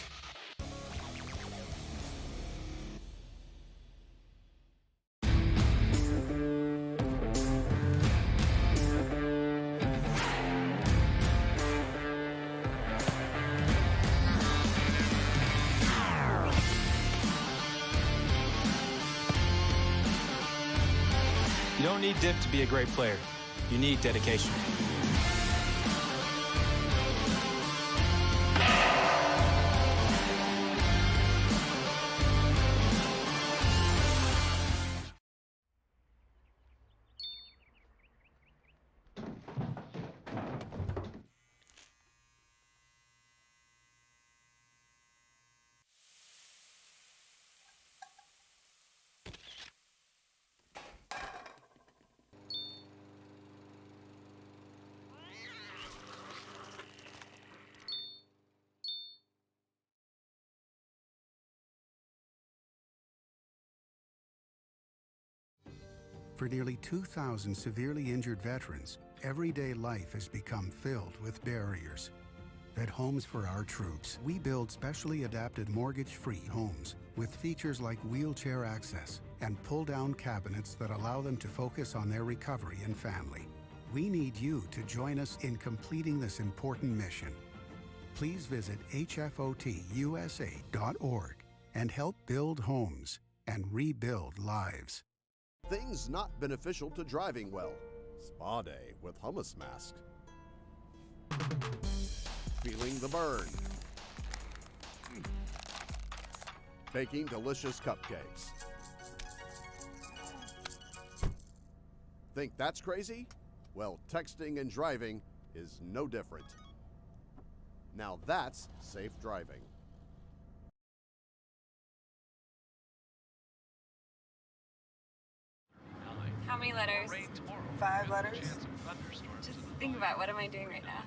You don't need dip to be a great player. You need dedication. For nearly 2,000 severely injured veterans, everyday life has become filled with barriers. At Homes for Our Troops, we build specially adapted mortgage-free homes with features like wheelchair access and pull-down cabinets that allow them to focus on their recovery and family. We need you to join us in completing this important mission. Please visit hfotusa.org and help build homes and rebuild lives. Things not beneficial to driving well. Spa day with hummus mask. Feeling the burn. Baking delicious cupcakes. Think that's crazy? Well, texting and driving is no different. Now that's safe driving. How many letters? 5 letters. Just think about, what am I doing right now?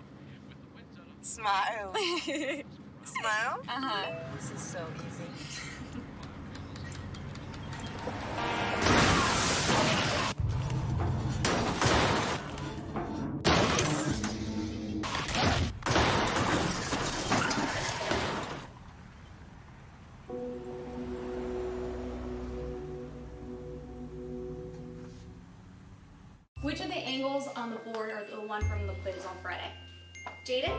Smile. Smile? Uh-huh. This is so easy. one from the quiz on Friday. Jaden?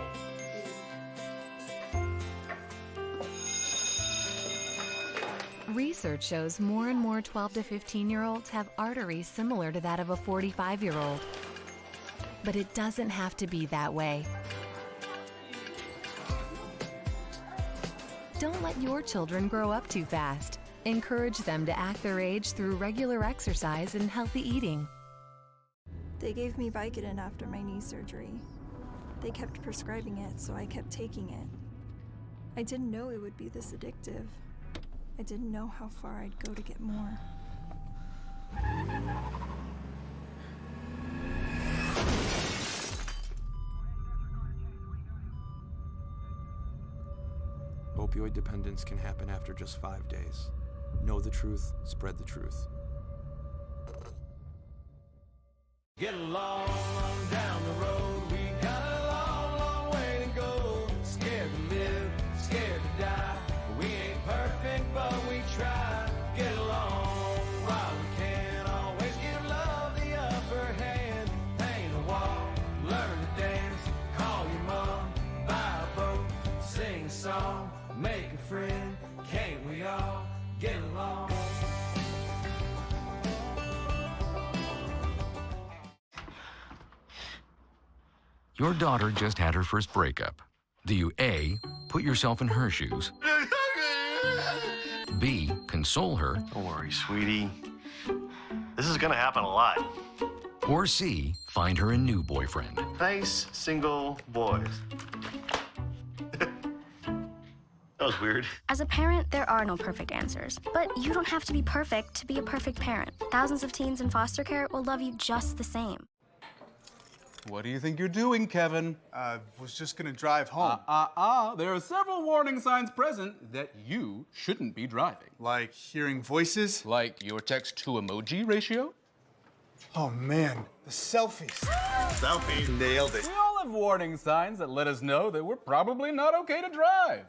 Research shows more and more 12 to 15-year-olds have arteries similar to that of a 45-year-old. But it doesn't have to be that way. Don't let your children grow up too fast. Encourage them to act their age through regular exercise and healthy eating. They gave me Vicodin after my knee surgery. They kept prescribing it, so I kept taking it. I didn't know it would be this addictive. I didn't know how far I'd go to get more. Opioid dependence can happen after just 5 days. Know the truth, spread the truth. Get along on down the road. We got a long, long way to go. Scared to live, scared to die. We ain't perfect, but we try. Get along while we can. Always give love the upper hand. Paint a wall, learn to dance. Call your mom, buy a boat, sing a song, make a friend. Can't we all get along? Your daughter just had her first breakup. Do you A, put yourself in her shoes? B, console her? Don't worry, sweetie. This is gonna happen a lot. Or C, find her a new boyfriend? Nice, single boys. That was weird. As a parent, there are no perfect answers. But you don't have to be perfect to be a perfect parent. Thousands of teens in foster care will love you just the same. What do you think you're doing, Kevin? Was just gonna drive home. There are several warning signs present that you shouldn't be driving. Like hearing voices? Like your text-to-emoji ratio? Oh man, the selfies. Selfies? Nailed it. We all have warning signs that let us know that we're probably not okay to drive.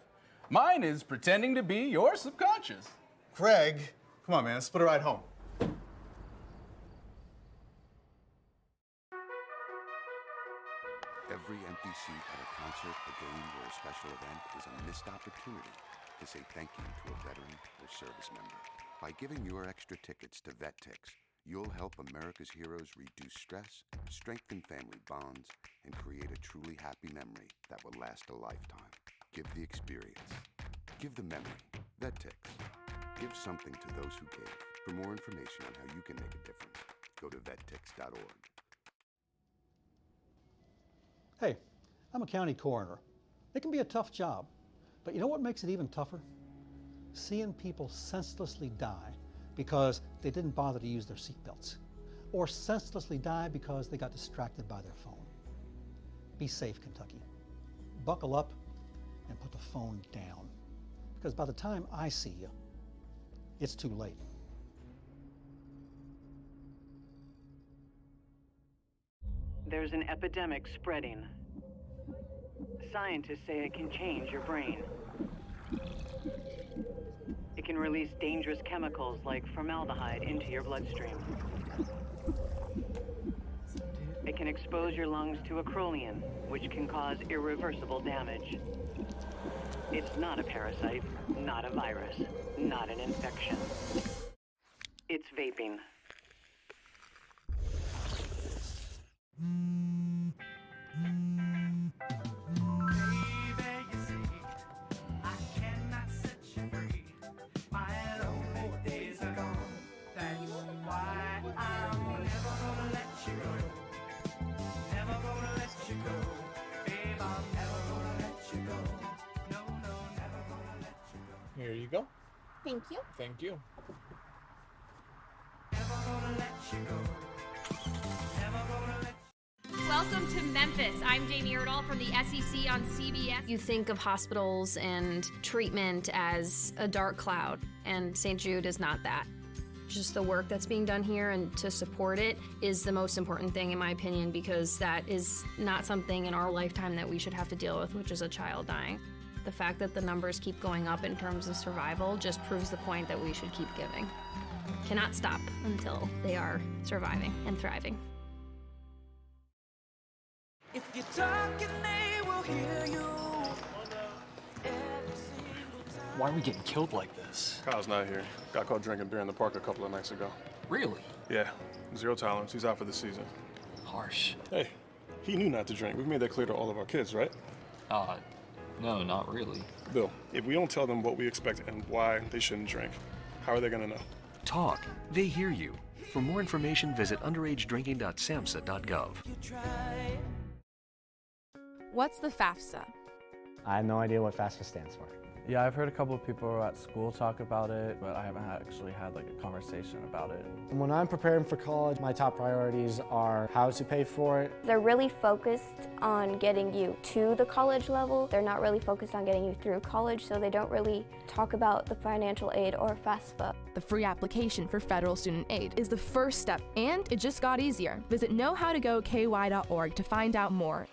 Mine is pretending to be your subconscious. Craig, come on man, let's split a ride home. Every empty seat at a concert, a game, or a special event is a missed opportunity to say thank you to a veteran or service member. By giving your extra tickets to VetTix, you'll help America's heroes reduce stress, strengthen family bonds, and create a truly happy memory that will last a lifetime. Give the experience. Give the memory. VetTix. Give something to those who gave. For more information on how you can make a difference, go to vettix.org. Hey, I'm a county coroner. It can be a tough job, but you know what makes it even tougher? Seeing people senselessly die because they didn't bother to use their seatbelts, or senselessly die because they got distracted by their phone. Be safe, Kentucky. Buckle up and put the phone down, because by the time I see you, it's too late. There's an epidemic spreading. Scientists say it can change your brain. It can release dangerous chemicals like formaldehyde into your bloodstream. It can expose your lungs to acrolein, which can cause irreversible damage. It's not a parasite, not a virus, not an infection. It's vaping. Here you go. Thank you. Thank you. Welcome to Memphis. I'm Jamie Erdahl from the SEC on CBS. You think of hospitals and treatment as a dark cloud, and St. Jude is not that. Just the work that's being done here and to support it is the most important thing, in my opinion, because that is not something in our lifetime that we should have to deal with, which is a child dying. The fact that the numbers keep going up in terms of survival just proves the point that we should keep giving. Cannot stop until they are surviving and thriving. Why are we getting killed like this? Kyle's not here. Got caught drinking beer in the park a couple of nights ago. Really? Yeah, 0 tolerance. He's out for the season. Harsh. Hey, he knew not to drink. We've made that clear to all of our kids, right? No, not really. Bill, if we don't tell them what we expect and why they shouldn't drink, how are they gonna know? Talk. They hear you. For more information, visit underagedrinking.samhsa.gov. What's the FAFSA? I have no idea what FAFSA stands for. Yeah, I've heard a couple of people at school talk about it, but I haven't actually had like a conversation about it. When I'm preparing for college, my top priorities are how to pay for it. They're really focused on getting you to the college level. They're not really focused on getting you through college, so they don't really talk about the financial aid or FAFSA. The free application for federal student aid is the first step, and it just got easier. Visit knowhowtogoky.org to find out more.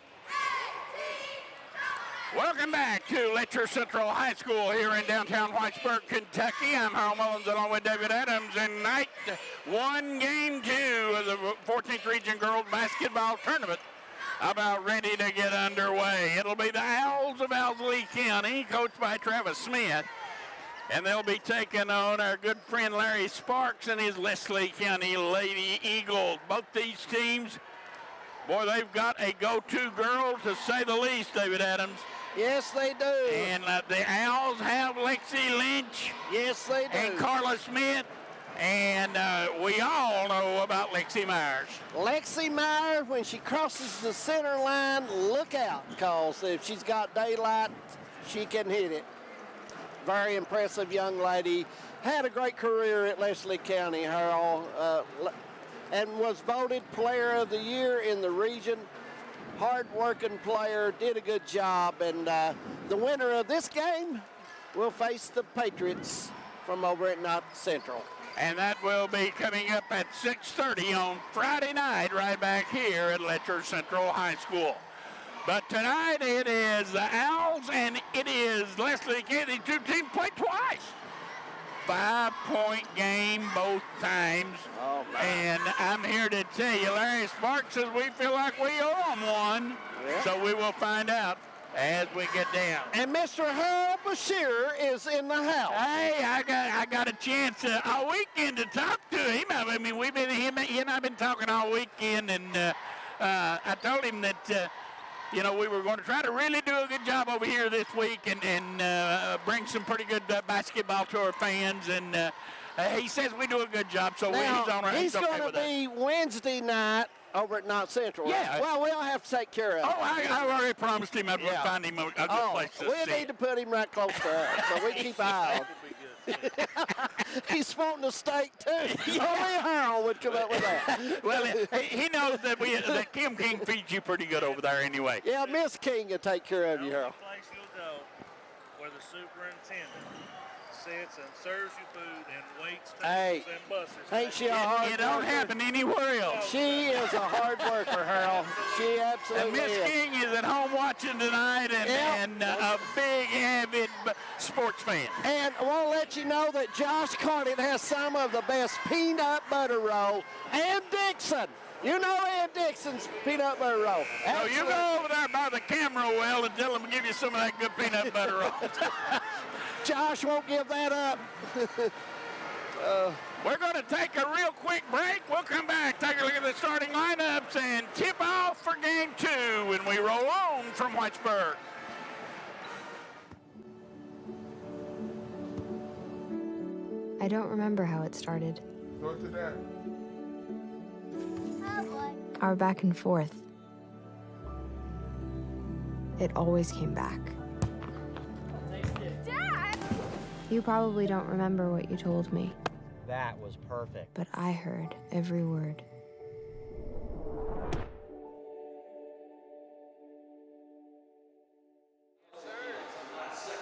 Welcome back to Letcher Central High School here in downtown Whitesburg, Kentucky. I'm Harold Mullins along with David Adams, and night one, game 2 of the 14th Region Girls Basketball Tournament about ready to get underway. It'll be the Owls of Owsley County, coached by Travis Smith, and they'll be taking on our good friend Larry Sparks and his Leslie County Lady Eagles. Both these teams, boy, they've got a go-to girl, to say the least, David Adams. Yes, they do. And the Owls have Lexi Lynch. Yes, they do. And Carla Smith. And we all know about Lexi Myers. Lexi Myers, when she crosses the center line, look out, because if she's got daylight, she can hit it. Very impressive young lady. Had a great career at Leslie County, Harold, and was voted Player of the Year in the region. Hard-working player, did a good job, and the winner of this game will face the Patriots from over at Knott Central. And that will be coming up at 6:30 on Friday night, right back here at Letcher Central High School. But tonight it is the Owls and it is Leslie County. Two teams play twice. 5-point game both times. Oh, and I'm here to tell you, Larry Sparks says we feel like we owe them one. Yeah. So we will find out as we get down. And Mr. Harold Bashir is in the house. Hey, I got a chance all weekend to talk to him. I mean, he and I've been talking all weekend, and I told him that we were going to try to really do a good job over here this week and bring some pretty good basketball to our fans. And he says we do a good job, so he's going to be Wednesday night over at Knott Central. Yeah. Well, we'll have to take care of him. Oh, I already promised him I'd find him a good place to we sit. need to put him right close to us, so we keep an eye on him. He's wanting a steak too. Yeah. Only Harold would come up with that. Well, he knows that Kim King feeds you pretty good over there anyway. Yeah, Miss King will take care of you, Harold. The place you'll go where the superintendent sits and serves you food and waits tables and buses. Ain't she a hard worker? It don't happen anywhere else. She is a hard worker, Harold. She absolutely is. Miss King is at home watching tonight and a big, avid sports fan. And I want to let you know that Josh Carney has some of the best peanut butter roll. And Dixon. You know Ann Dixon's peanut butter roll. So you go over there by the camera well and tell them to give you some of that good peanut butter roll. Josh won't give that up. We're going to take a real quick break. We'll come back, take a look at the starting lineups, and tip off for game 2 when we roll on from Whitesburg. I don't remember how it started. Go to that. Our back and forth. It always came back. Dad! You probably don't remember what you told me, That was perfect. but I heard every word.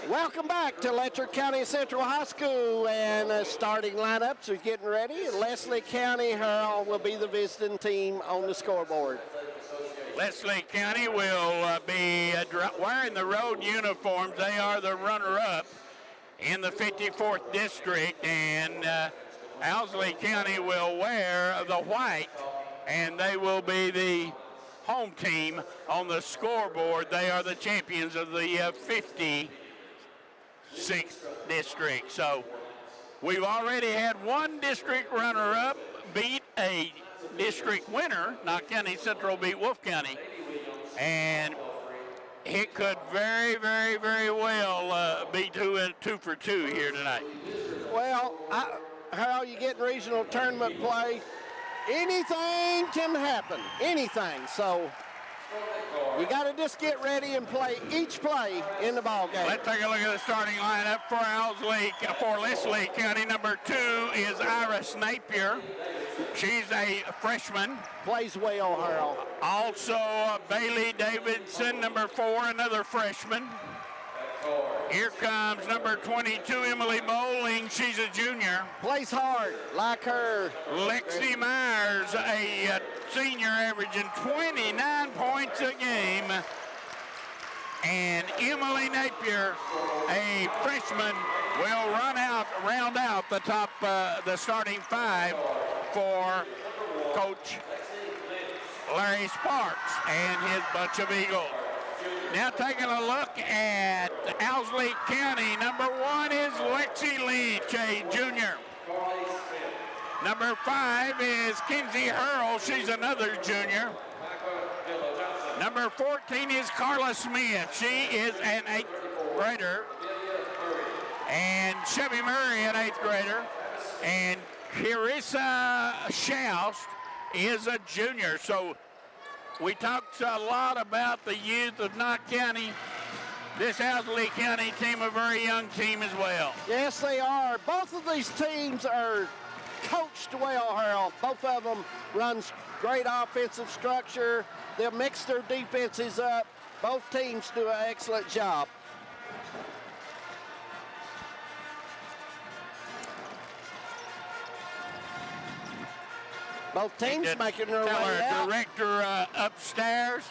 Welcome back to Letcher County Central High School, and starting lineups are getting ready. Leslie County Harold will be the visiting team on the scoreboard. Leslie County will be wearing the road uniforms. They are the runner-up in the 54th district, and Owsley County will wear the white, and they will be the home team on the scoreboard. They are the champions of the 56th district. So we've already had one district runner-up beat a district winner. Knott County Central beat Wolfe County. And it could very, very, very well be 2 for 2 here tonight. Well, how you get in regional tournament play, anything can happen, anything. So you got to just get ready and play each play in the ball game. Let's take a look at the starting lineup for Owsley. For Leslie County, number 2 is Iris Napier. She's a freshman. Plays well, Harold. Also, Bailey Davidson, number 4, another freshman. Here comes number 22, Emily Bowling. She's a junior. Plays hard, like her. Lexi Myers, a senior, averaging 29 points a game. And Emily Napier, a freshman, will round out the top, the starting 5 for Coach Larry Sparks and his bunch of Eagles. Now taking a look at Owsley County, number 1 is Lexi Leach, a junior. Number 5 is Kinsey Hurl, she's another junior. Number 14 is Carla Smith, she is an 8th grader. And Chevy Murray, an 8th grader. And Carissa Schaust is a junior. So we talked a lot about the youth of Knott County. This Owsley County team, a very young team as well. Yes, they are. Both of these teams are coached well, Harold. Both of them runs great offensive structure. They'll mix their defenses up. Both teams do an excellent job. Both teams making their way out. Director upstairs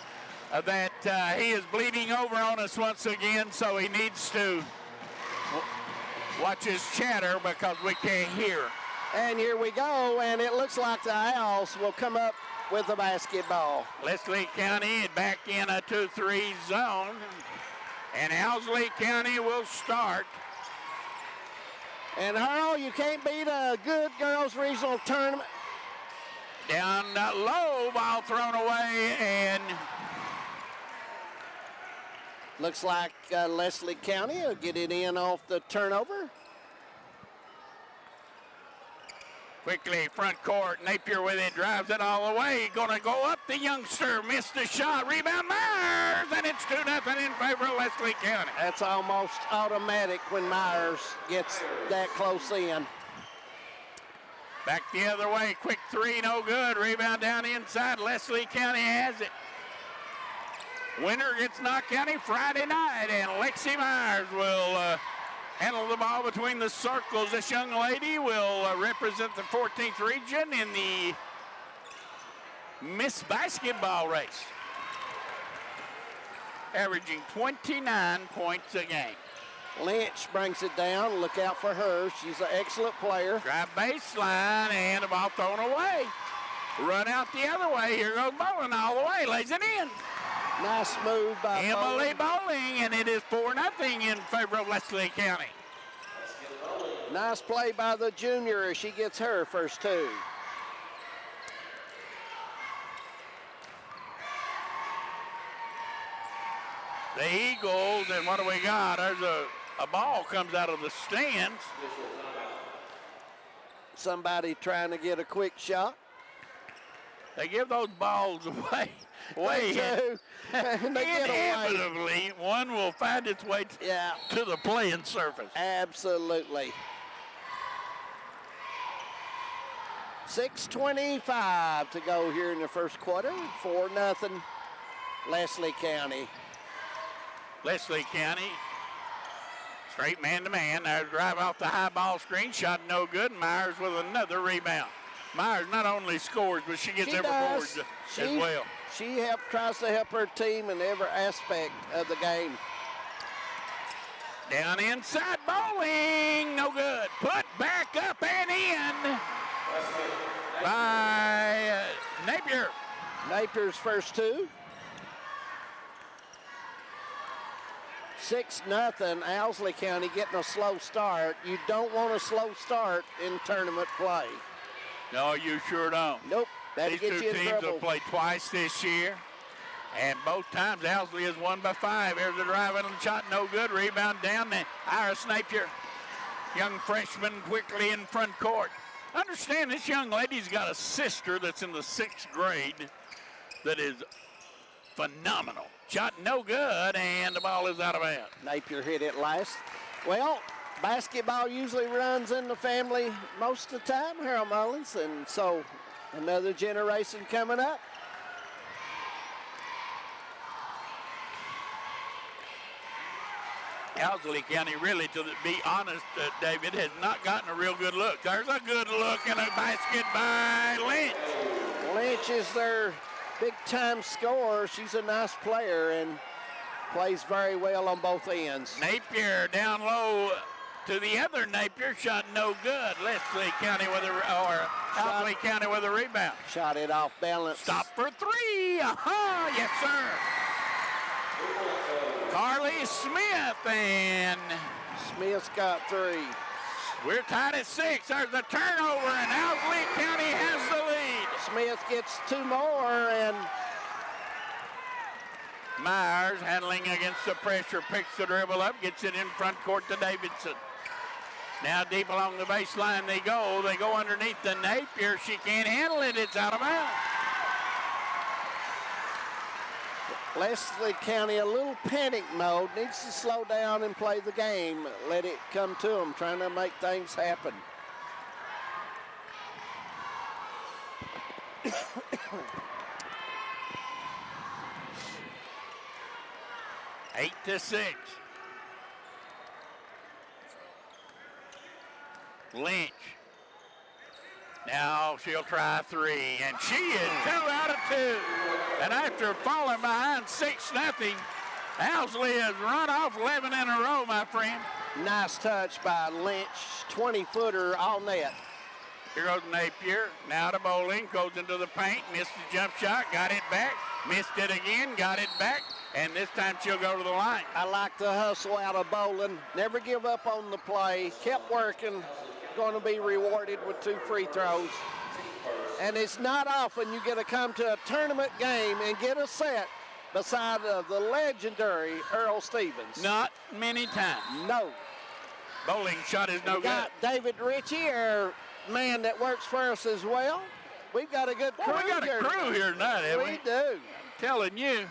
that he is bleeding over on us once again, so he needs to watch his chatter because we can't hear. And here we go, and it looks like the Owls will come up with the basketball. Leslie County back in a 2-3 zone, and Owsley County will start. And Harold, you can't beat a good girls regional tournament. Down low, ball thrown away, and looks like Leslie County will get it in off the turnover. Quickly, front court, Napier with it, drives it all the way. Going to go up, the youngster missed the shot. Rebound, Myers, and it's 2-0 in favor of Leslie County. That's almost automatic when Myers gets that close in. Back the other way, quick 3, no good. Rebound down inside, Leslie County has it. Winner gets Knott County Friday night, and Lexi Myers will handle the ball between the circles. This young lady will represent the 14th region in the Miss Basketball race, averaging 29 points a game. Lynch brings it down. Look out for her. She's an excellent player. Drive baseline, and the ball thrown away. Run out the other way. Here goes Bowling all the way. Lays it in. Nice move by Emily Bowling, and it is 4-0 in favor of Leslie County. Nice play by the junior as she gets her first 2. The Eagles, and what do we got? There's a ball comes out of the stands. Somebody trying to get a quick shot. They give those balls away. They do. They get away. Inevitably, one will find its way to the playing surface. Absolutely. 6:25 to go here in the first quarter. 4-0 Leslie County. Leslie County, straight man-to-man. There's a drive off the high ball screen. Shot no good. Myers with another rebound. Myers not only scores, but she gets every board as well. She tries to help her team in every aspect of the game. Down inside, Bowling, no good. Put back up and in by Napier. Napier's first two. 6-0, Owsley County getting a slow start. You don't want a slow start in tournament play. No, you sure don't. Nope. These two teams have played twice this year, and both times Owsley has won by 5. There's a drive in the shot, no good. Rebound down to Iris Napier. Young freshman quickly in front court. Understand this young lady's got a sister that's in the 6th grade that is phenomenal. Shot no good, and the ball is out of bounds. Napier hit it last. Well, basketball usually runs in the family most of the time, Harold Mullins, and so another generation coming up. Owsley County, really, to be honest, David, has not gotten a real good look. There's a good look and a basket by Lynch. Lynch is their big-time scorer. She's a nice player and plays very well on both ends. Napier down low to the other Napier, shot no good. Owsley County with a rebound. Shot it off balance. Stop for 3. Aha, yes, sir. Carly Smith, and Smith's got 3. We're tied at 6. There's the turnover, and Owsley County has the lead. Smith gets 2 more, and Myers, handling against the pressure, picks the dribble up, gets it in front court to Davidson. Now deep along the baseline they go. They go underneath the Napier. She can't handle it. It's out of bounds. Owsley County, a little panic mode, needs to slow down and play the game. Let it come to them, trying to make things happen. Eight to 6. Lynch. Now she'll try 3, and she is 2 out of 2. And after falling behind 6-0, Owsley has run off 11 in a row, my friend. Nice touch by Lynch, 20-footer all net. Here goes Napier, now to Bowling, goes into the paint, missed the jump shot, got it back, missed it again, got it back, and this time she'll go to the line. I like the hustle out of Bowling. Never give up on the play, kept working, going to be rewarded with 2 free throws. And it's not often you get to come to a tournament game and get a set beside the legendary Earl Stevens. Not many times. No. Bowling shot is no good. Got David Ritchie, our man that works for us as well. We've got a good crew we got a crew here tonight, haven't we? We do. I'm telling you.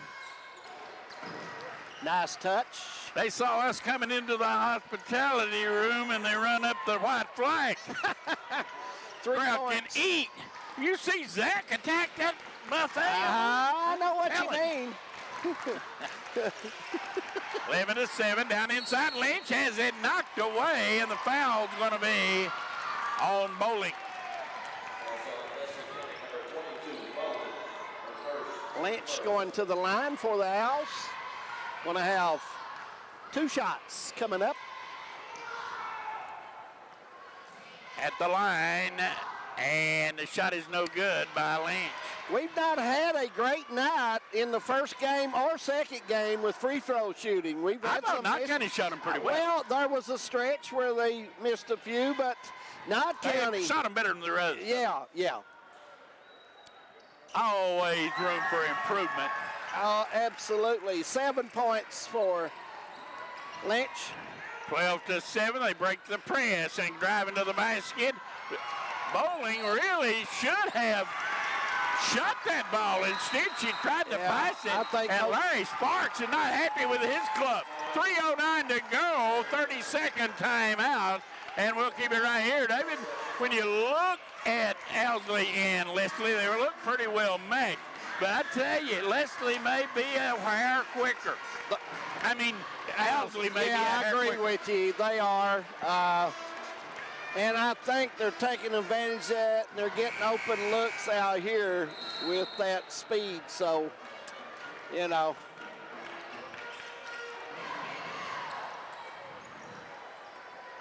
Nice touch. They saw us coming into the hospitality room and they run up the white flag. 3 Crowd points. can eat. You see Zach attack that buffet? I know what you mean. 11 to 7 down inside. Lynch has it knocked away, and the foul's going to be on Bowling. Lynch going to the line for the Owls. Going to have 2 shots coming up. At the line, and the shot is no good by Lynch. We've not had a great night in the first game or second game with free throw shooting. We've had I thought Knott County shot them pretty well. Well, there was a stretch where they missed a few, but Knott County shot them better than the rest. Yeah. Always room for improvement. Oh, absolutely. 7 points for Lynch. 12 to 7. They break the press and drive into the basket. Bowling really should have shot that ball. Instead, she tried to pass it. And Larry Sparks is not happy with his club. 3:09 to go, 30-second timeout. And we'll keep it right here. David, when you look at Owsley and Leslie, they look pretty well matched. But I tell you, Leslie may be a hair quicker. I mean, Owsley may be a hair quicker. I agree with you. They are. And I think they're taking advantage of that, and they're getting open looks out here with that speed. So,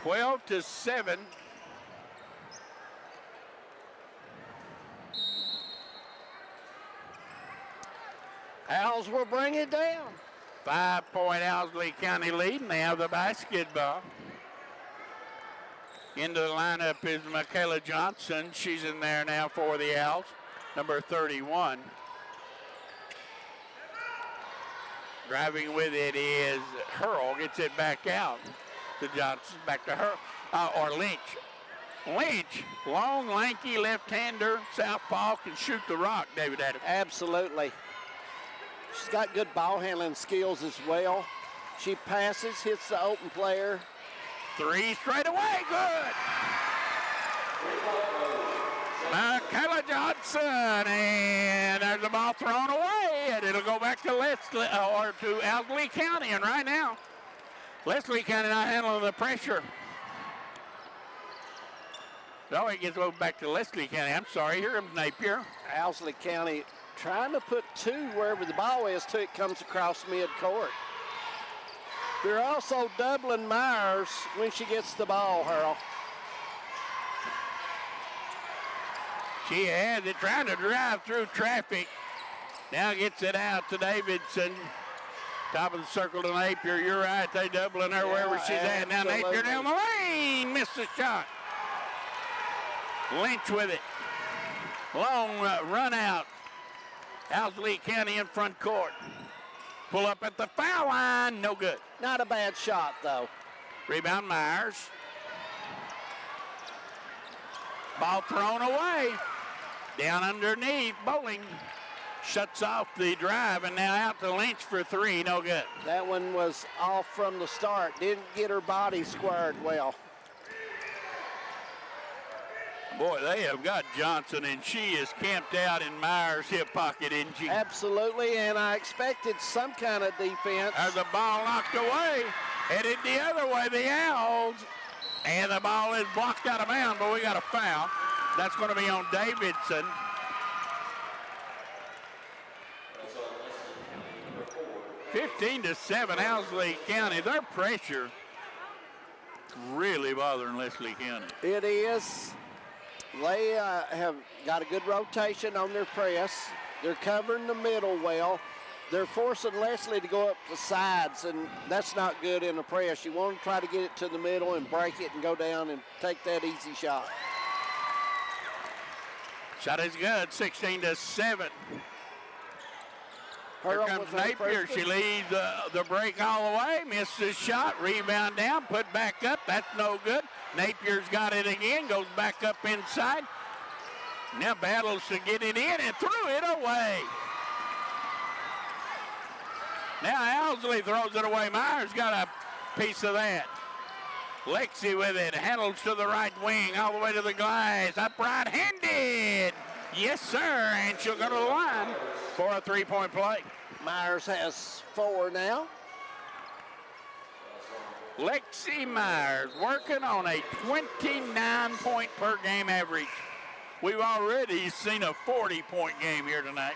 12 to 7. Owls will bring it down. 5-point Owsley County lead, and they have the basketball. Into the lineup is Michaela Johnson. She's in there now for the Owls, number 31. Driving with it is Hurl, gets it back out to Johnson, back to her, or Lynch. Lynch, long, lanky left-hander, southpaw, can shoot the rock, David Adams. Absolutely. She's got good ball handling skills as well. She passes, hits the open player. 3 straight away, good. Michaela Johnson, and there's the ball thrown away, and it'll go back to Leslie, or to Owsley County, and right now, Leslie County not handling the pressure. No, it gets moved back to Leslie County. I'm sorry, here comes Napier. Owsley County trying to put 2 wherever the ball is till it comes across midcourt. They're also doubling Myers when she gets the ball, Harold. She has it, trying to drive through traffic. Now gets it out to Davidson. Top of the circle to Napier. You're right, they doubling her wherever she's at. Now Napier down the lane, missed the shot. Lynch with it. Long run out. Owsley County in front court. Pull up at the foul line, no good. Not a bad shot, though. Rebound Myers. Ball thrown away. Down underneath, Bowling shuts off the drive, and now out to Lynch for 3, no good. That one was off from the start. Didn't get her body squared well. Boy, they have got Johnson, and she is camped out in Myers' hip pocket, isn't she? Absolutely, and I expected some kind of defense. There's the ball knocked away, headed the other way, the Owls, and the ball is blocked out of bounds, but we got a foul. That's going to be on Davidson. (15-7), Owsley County. Their pressure really bothering Leslie County. It is. They have got a good rotation on their press. They're covering the middle well. They're forcing Leslie to go up the sides, and that's not good in the press. You want to try to get it to the middle and break it and go down and take that easy shot. Shot is good, 16-7. Here comes Napier. She leads the break all the way. Missed the shot. Rebound down. Put back up. That's no good. Napier's got it again. Goes back up inside. Now battles to get it in and threw it away. Now Owsley throws it away. Myers got a piece of that. Lexi with it. Handles to the right wing. All the way to the glass. Up right-handed. Yes, sir. And she'll go to the line for a 3-point play. Myers has 4 now. Lexi Myers working on a 29-point per game average. We've already seen a 40-point game here tonight.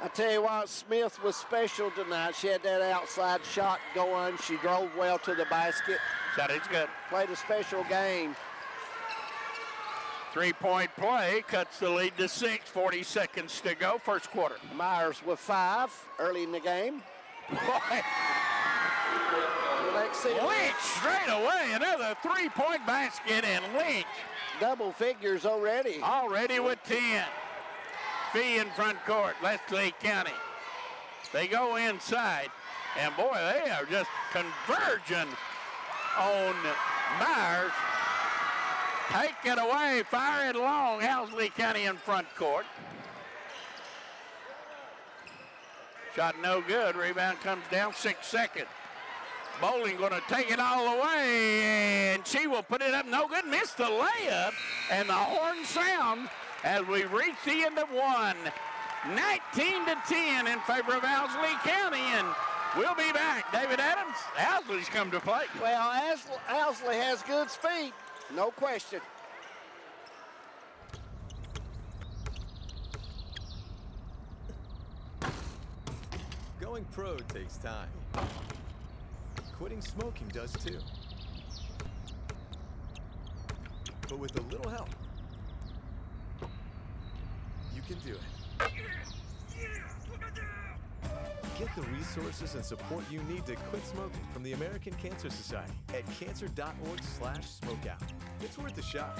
I tell you what, Smith was special tonight. She had that outside shot going. She drove well to the basket. Shot is good. Played a special game. 3-point play cuts the lead to 6. 40 seconds to go, first quarter. Myers with 5 early in the game. Lynch straight away, another 3-point basket, and Lynch. Double figures already. Already with 10. Fee in front court, Leslie County. They go inside, and boy, they are just converging on Myers. Take it away, fire it long, Owsley County in front court. Shot no good, rebound comes down, 6 seconds. Bowling going to take it all the way, and she will put it up, no good, missed the layup, and the horn sounds as we reach the end of one. 19-10 in favor of Owsley County, and we'll be back. David Adams, Owsley's come to play. Well, Owsley has good speed, no question. Going pro takes time. Quitting smoking does too. But with a little help, you can do it. Get the resources and support you need to quit smoking from the American Cancer Society at cancer.org/smokeout. It's worth a shot.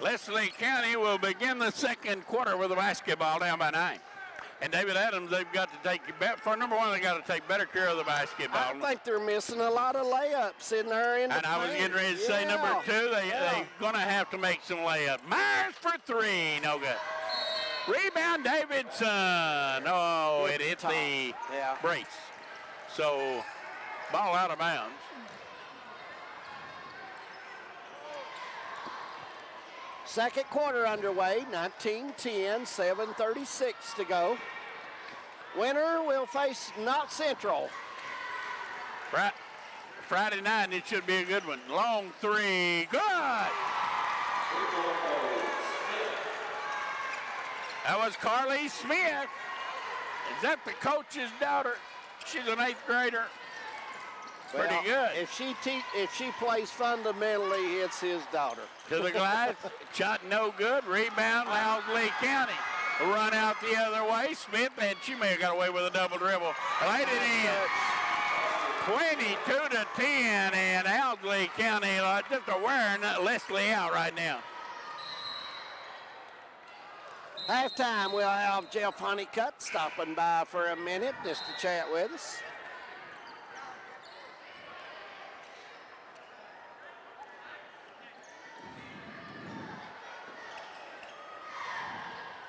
Leslie County will begin the second quarter with the basketball down by 9. And David Adams, they've got to take, for number one, they got to take better care of the basketball. I think they're missing a lot of layups in there. And I was getting ready to say number 2, they're going to have to make some layups. Myers for 3, no good. Rebound Davidson. Oh, it hit the brace. So, ball out of bounds. Second quarter underway, 19-10, 7:36 to go. Winner will face Knott Central. Friday night, it should be a good one. Long 3, good! That was Carly Smith. Is that the coach's daughter? She's an 8th grader. Pretty good. If she plays fundamentally, it's his daughter. To the glass, shot no good. Rebound, Owsley County. Run out the other way. Smith, and she may have got away with a double dribble. Laid it in. 22-10, and Owsley County just wearing Leslie out right now. Halftime, we'll have Jeff Honeycutt stopping by for a minute just to chat with us.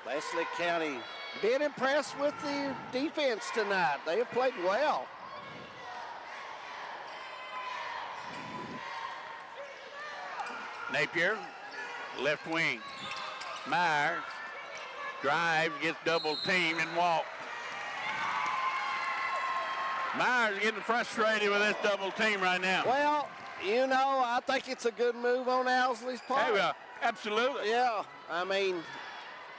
Leslie County been impressed with the defense tonight. They have played well. Napier, left wing. Myers, drives, gets double teamed and walked. Myers getting frustrated with this double team right now. Well, you know, I think it's a good move on Owsley's part. Hey, well, absolutely. Yeah, I mean,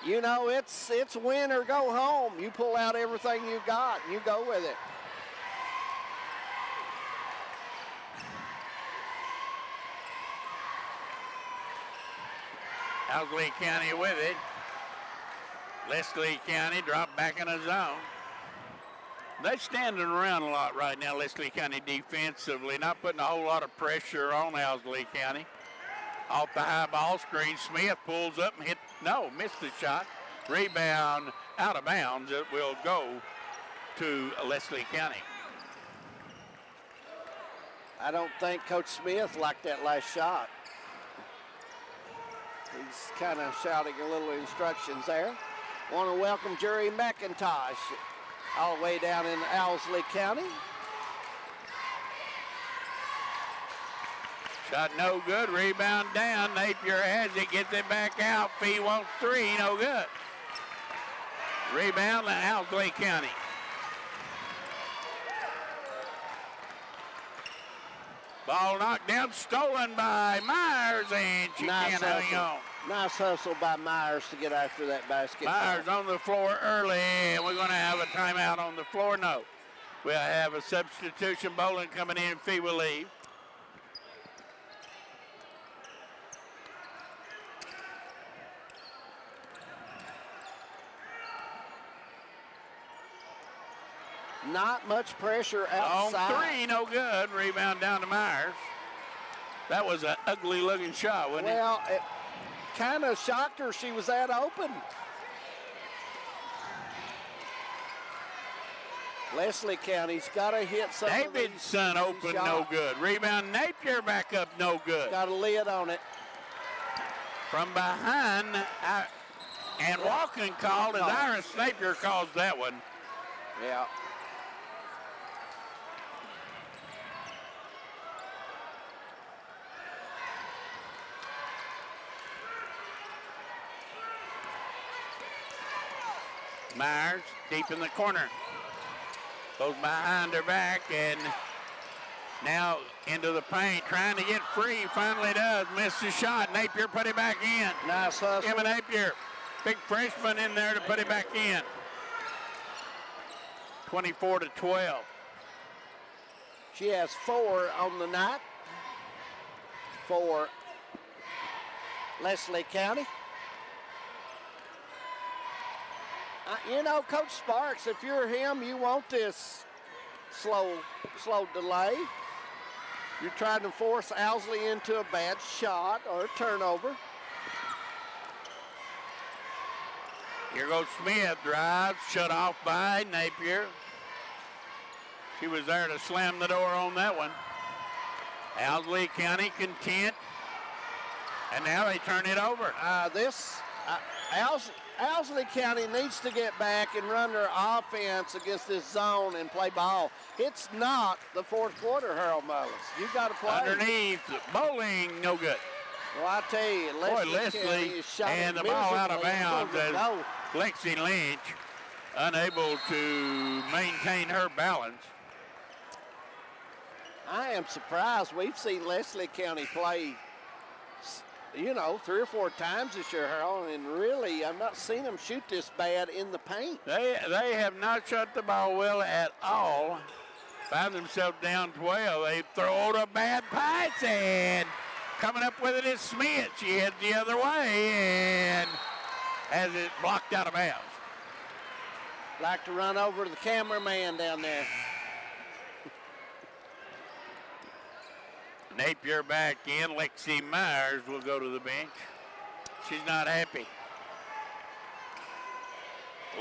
you know, it's win or go home. You pull out everything you got and you go with it. Owsley County with it. Leslie County dropped back in the zone. They're standing around a lot right now, Leslie County defensively, not putting a whole lot of pressure on Owsley County. Off the high ball screen, Smith pulls up and missed the shot. Rebound out of bounds. It will go to Leslie County. I don't think Coach Smith liked that last shot. He's kind of shouting a little instructions there. Want to welcome Jerry McIntosh all the way down in Owsley County. Shot no good, rebound down. Napier has it, gets it back out. Fee wants 3, no good. Rebound to Owsley County. Ball knocked down, stolen by Myers, and she can't hang on. Nice hustle by Myers to get after that basketball. Myers on the floor early, and we're going to have a timeout on the floor. No. We'll have a substitution. Bowling coming in, Fee will leave. Not much pressure outside. On 3, no good. Rebound down to Myers. That was an ugly looking shot, wasn't it? Well, it kind of shocked her she was that open. Leslie County's got to hit something. Davidson open, no good. Rebound, Napier back up, no good. Got a lid on it. From behind, and walking called, as Iris Napier calls that one. Yeah. Myers deep in the corner. Goes behind her back and now into the paint, trying to get free. Finally does. Missed the shot. Napier put it back in. Nice hustle. Emma Napier, big freshman in there to put it back in. 24-12. She has 4 on the night for Leslie County. You know, Coach Sparks, if you're him, you want this slow delay. You're trying to force Owsley into a bad shot or a turnover. Here goes Smith, drives, shut off by Napier. She was there to slam the door on that one. Owsley County content. And now they turn it over. Owsley County needs to get back and run their offense against this zone and play ball. It's not the fourth quarter, Harold Mullins. You got to play. Underneath, bowling, no good. Well, I tell you, Leslie and the ball out of bounds as Lexi Lynch unable to maintain her balance. I am surprised. We've seen Leslie County play, 3 or 4 times this year, Harold, and really I've not seen them shoot this bad in the paint. They have not shot the ball well at all. Found themselves down 12. They throw a bad pass, and coming up with it is Smith. She heads the other way and has it blocked out of bounds. Like to run over to the cameraman down there. Napier back in. Lexi Myers will go to the bench. She's not happy.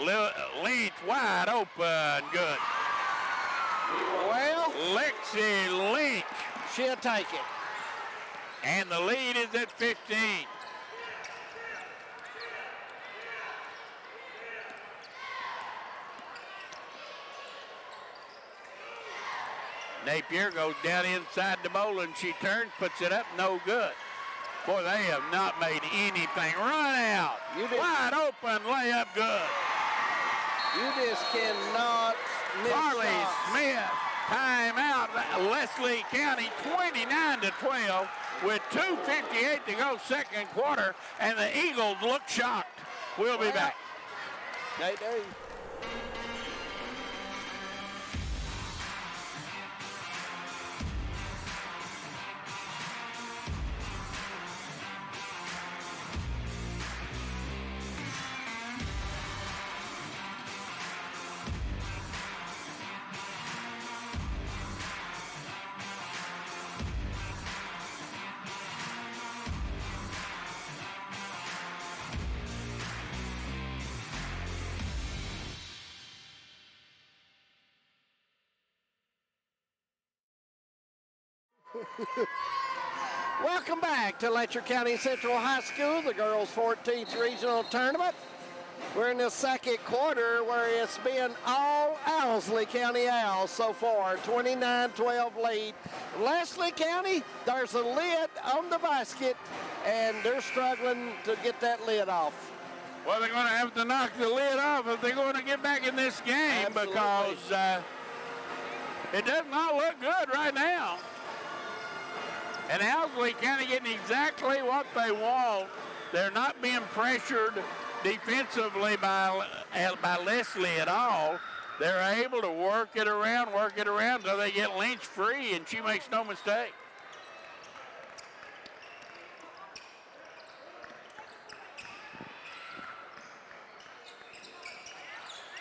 Lynch wide open. Good. Well, Lexi Lynch. She'll take it. And the lead is at 15. Napier goes down inside the bowl and she turns, puts it up, no good. Boy, they have not made anything. Run out. Wide open, layup, good. You just cannot miss Carly shots. Smith, timeout. Leslie County 29-12 with 2:58 to go second quarter, and the Eagles look shocked. We'll be back. They do. Welcome back to Letcher County Central High School, the girls' 14th regional tournament. We're in the second quarter where it's been all Owsley County Owls so far, 29-12 lead. Leslie County, there's a lid on the basket, and they're struggling to get that lid off. Well, they're going to have to knock the lid off if they're going to get back in this game. Absolutely. Because it does not look good right now. And Owsley County getting exactly what they want. They're not being pressured defensively by Leslie at all. They're able to work it around until they get Lynch free, and she makes no mistake.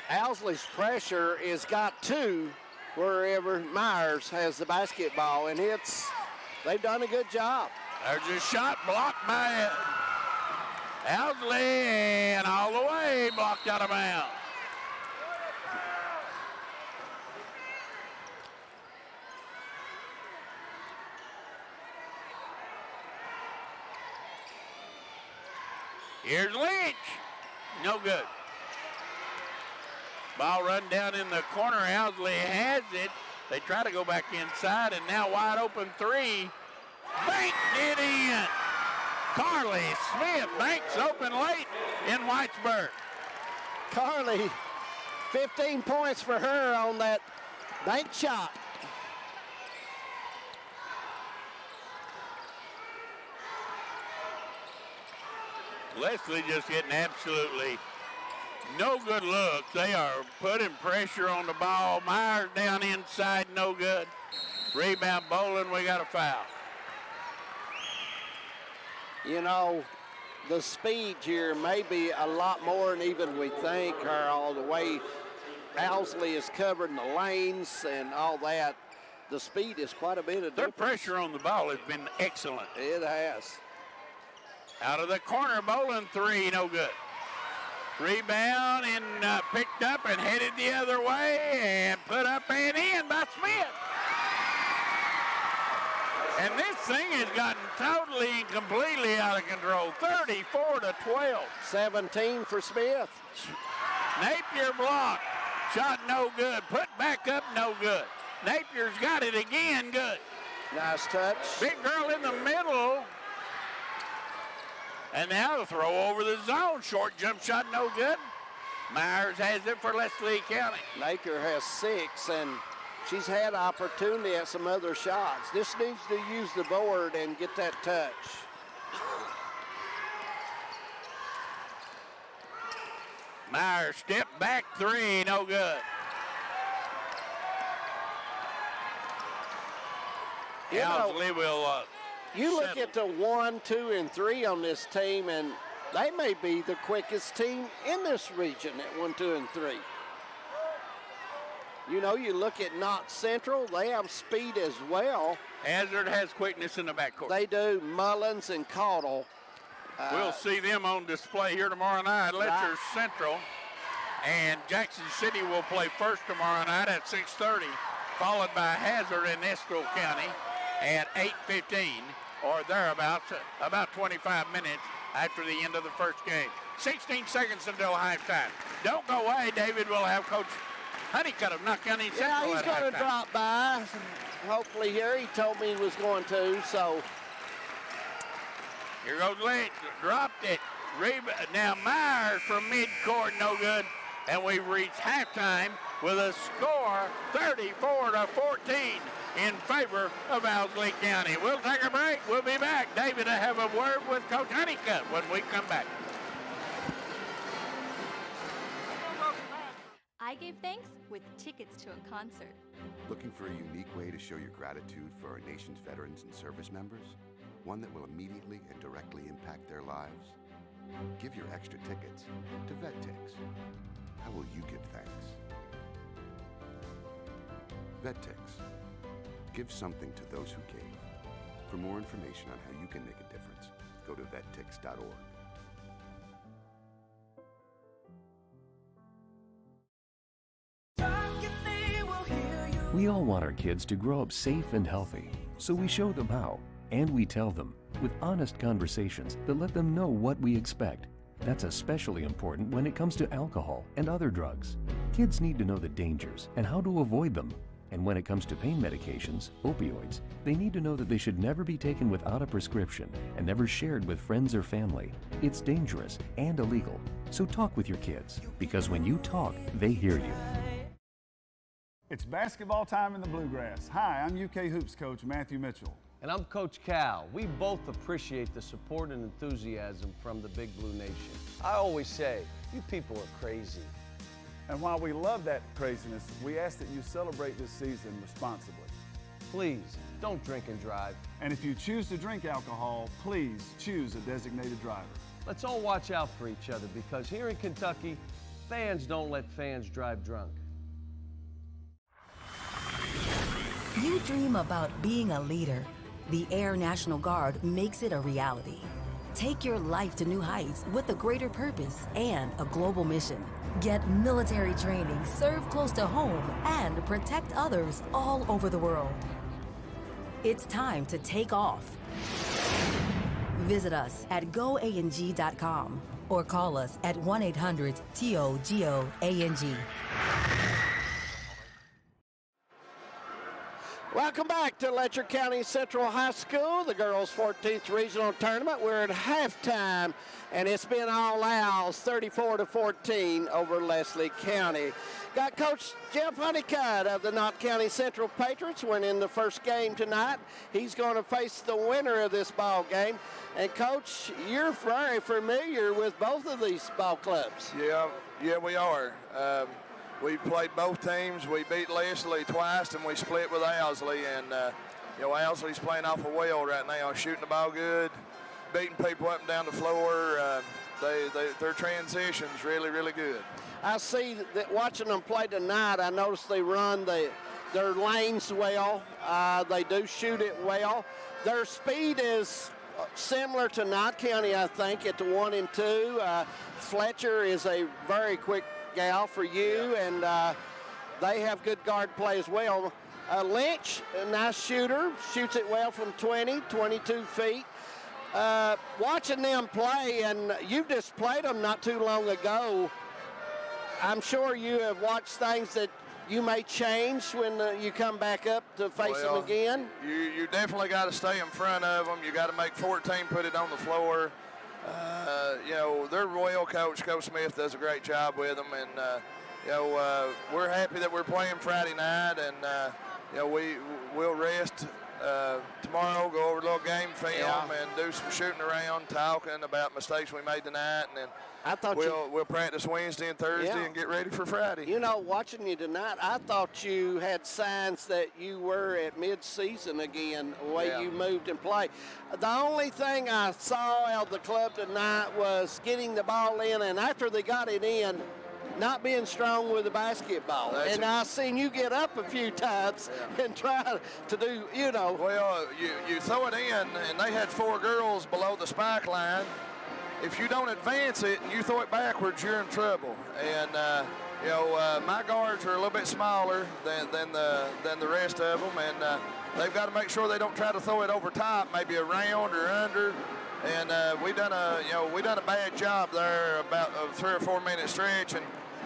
Owsley's pressure is got 2 wherever Myers has the basketball, and they've done a good job. There's a shot blocked by Owsley, and all the way blocked out of bounds. Here's Lynch. No good. Ball run down in the corner. Owsley has it. They try to go back inside, and now wide open 3. Banked it in. Carly Smith banks open late in Whitesburg. Carly, 15 points for her on that bank shot. Leslie just getting absolutely no good looks. They are putting pressure on the ball. Myers down inside, no good. Rebound Bolin, we got a foul. You know, the speed here may be a lot more than even we think, Carl. The way Owsley is covering the lanes and all that, the speed is quite a bit of difference. Their pressure on the ball has been excellent. It has. Out of the corner, Bolin, three, no good. Rebound and picked up and headed the other way and put up and in by Smith. And this thing has gotten totally and completely out of control. 34-12. 17 for Smith. Napier blocked. Shot no good. Put back up, no good. Napier's got it again, good. Nice touch. Big girl in the middle. And now the throw over the zone. Short jump shot, no good. Myers has it for Leslie County. Napier has 6, and she's had opportunity at some other shots. This needs to use the board and get that touch. Myers step back three, no good. Owsley will you look at the 1, 2, and 3 on this team, and they may be the quickest team in this region at 1, 2, and 3. You know, you look at Knott Central, they have speed as well. Hazard has quickness in the backcourt. They do. Mullins and Caudle. We'll see them on display here tomorrow night. Letcher Central and Jackson City will play first tomorrow night at 6:30, followed by Hazard and Estill County at 8:15 or thereabouts, about 25 minutes after the end of the first game. 16 seconds until halftime. Don't go away, David. We'll have Coach Honeycutt of Knott County Central. Yeah, he's going to drop by. Hopefully here. He told me he was going to, so. Here goes Lynch. Dropped it. Now Myers from midcourt, no good. And we've reached halftime with a score 34-14 in favor of Owsley County. We'll take a break. We'll be back. David, I have a word with Coach Honeycutt when we come back. I gave thanks with tickets to a concert. Looking for a unique way to show your gratitude for our nation's veterans and service members? One that will immediately and directly impact their lives? Give your extra tickets to VetTix. How will you give thanks? VetTix. Give something to those who gave. For more information on how you can make a difference, go to vettix.org. We all want our kids to grow up safe and healthy, so we show them how, and we tell them with honest conversations that let them know what we expect. That's especially important when it comes to alcohol and other drugs. Kids need to know the dangers and how to avoid them. And when it comes to pain medications, opioids, they need to know that they should never be taken without a prescription and never shared with friends or family. It's dangerous and illegal. So talk with your kids, because when you talk, they hear you. It's basketball time in the Bluegrass. Hi, I'm UK Hoops coach Matthew Mitchell. And I'm Coach Cal. We both appreciate the support and enthusiasm from the Big Blue Nation. I always say, you people are crazy. And while we love that craziness, we ask that you celebrate this season responsibly. Please, don't drink and drive. And if you choose to drink alcohol, please choose a designated driver. Let's all watch out for each other, because here in Kentucky, fans don't let fans drive drunk. You dream about being a leader. The Air National Guard makes it a reality. Take your life to new heights with a greater purpose and a global mission. Get military training, serve close to home, and protect others all over the world. It's time to take off. Visit us at goang.com or call us at 1-800-TOGOANG. Welcome back to Letcher County Central High School, the girls' 14th regional tournament. We're at halftime, and it's been all Owls, 34-14 over Leslie County. Got Coach Jeff Honeycutt of the Knott County Central Patriots winning the first game tonight. He's going to face the winner of this ball game. And Coach, you're very familiar with both of these ball clubs. Yeah, we are. We've played both teams. We beat Leslie twice, and we split with Owsley. And Owsley's playing off a well right now, shooting the ball good, beating people up and down the floor. Their transition's really, really good. I see that watching them play tonight, I noticed they run their lanes well. They do shoot it well. Their speed is similar to Knott County, I think, at the 1 and 2. Fletcher is a very quick gal for you, and they have good guard play as well. Lynch, a nice shooter, shoots it well from 20, 22 feet. Watching them play, and you've just played them not too long ago, I'm sure you have watched things that you may change when you come back up to face them again. You definitely got to stay in front of them. You got to make 14 put it on the floor. They're well coached. Coach Smith does a great job with them, and we're happy that we're playing Friday night, and we'll rest tomorrow, go over a little game film, and do some shooting around, talking about mistakes we made tonight, and then we'll practice Wednesday and Thursday and get ready for Friday. You know, watching you tonight, I thought you had signs that you were at mid-season again, the way you moved and played. The only thing I saw out of the club tonight was getting the ball in, and after they got it in, not being strong with the basketball. I seen you get up a few times and try to do, Well, you throw it in, and they had 4 girls below the spike line. If you don't advance it and you throw it backwards, you're in trouble. And my guards are a little bit smaller than the rest of them, and they've got to make sure they don't try to throw it over top, maybe around or under. And we done a bad job there about a 3 or 4 minute stretch. And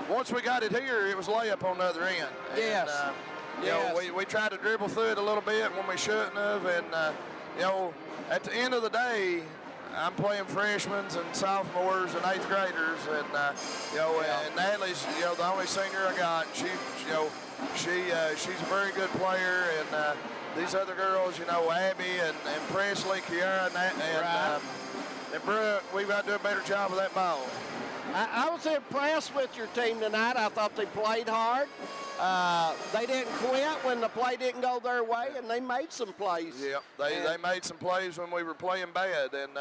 once we got it here, it was layup on the other end. Yes. And, we tried to dribble through it a little bit when we shouldn't have. And at the end of the day, I'm playing freshmen and sophomores and 8th graders, and Natalie's the only senior I got. She's a very good player, and these other girls, Abby and Presley, Kiara, and Brooke, we've got to do a better job of that ball. I was impressed with your team tonight. I thought they played hard. They didn't quit when the play didn't go their way, and they made some plays. Yeah, they made some plays when we were playing bad, and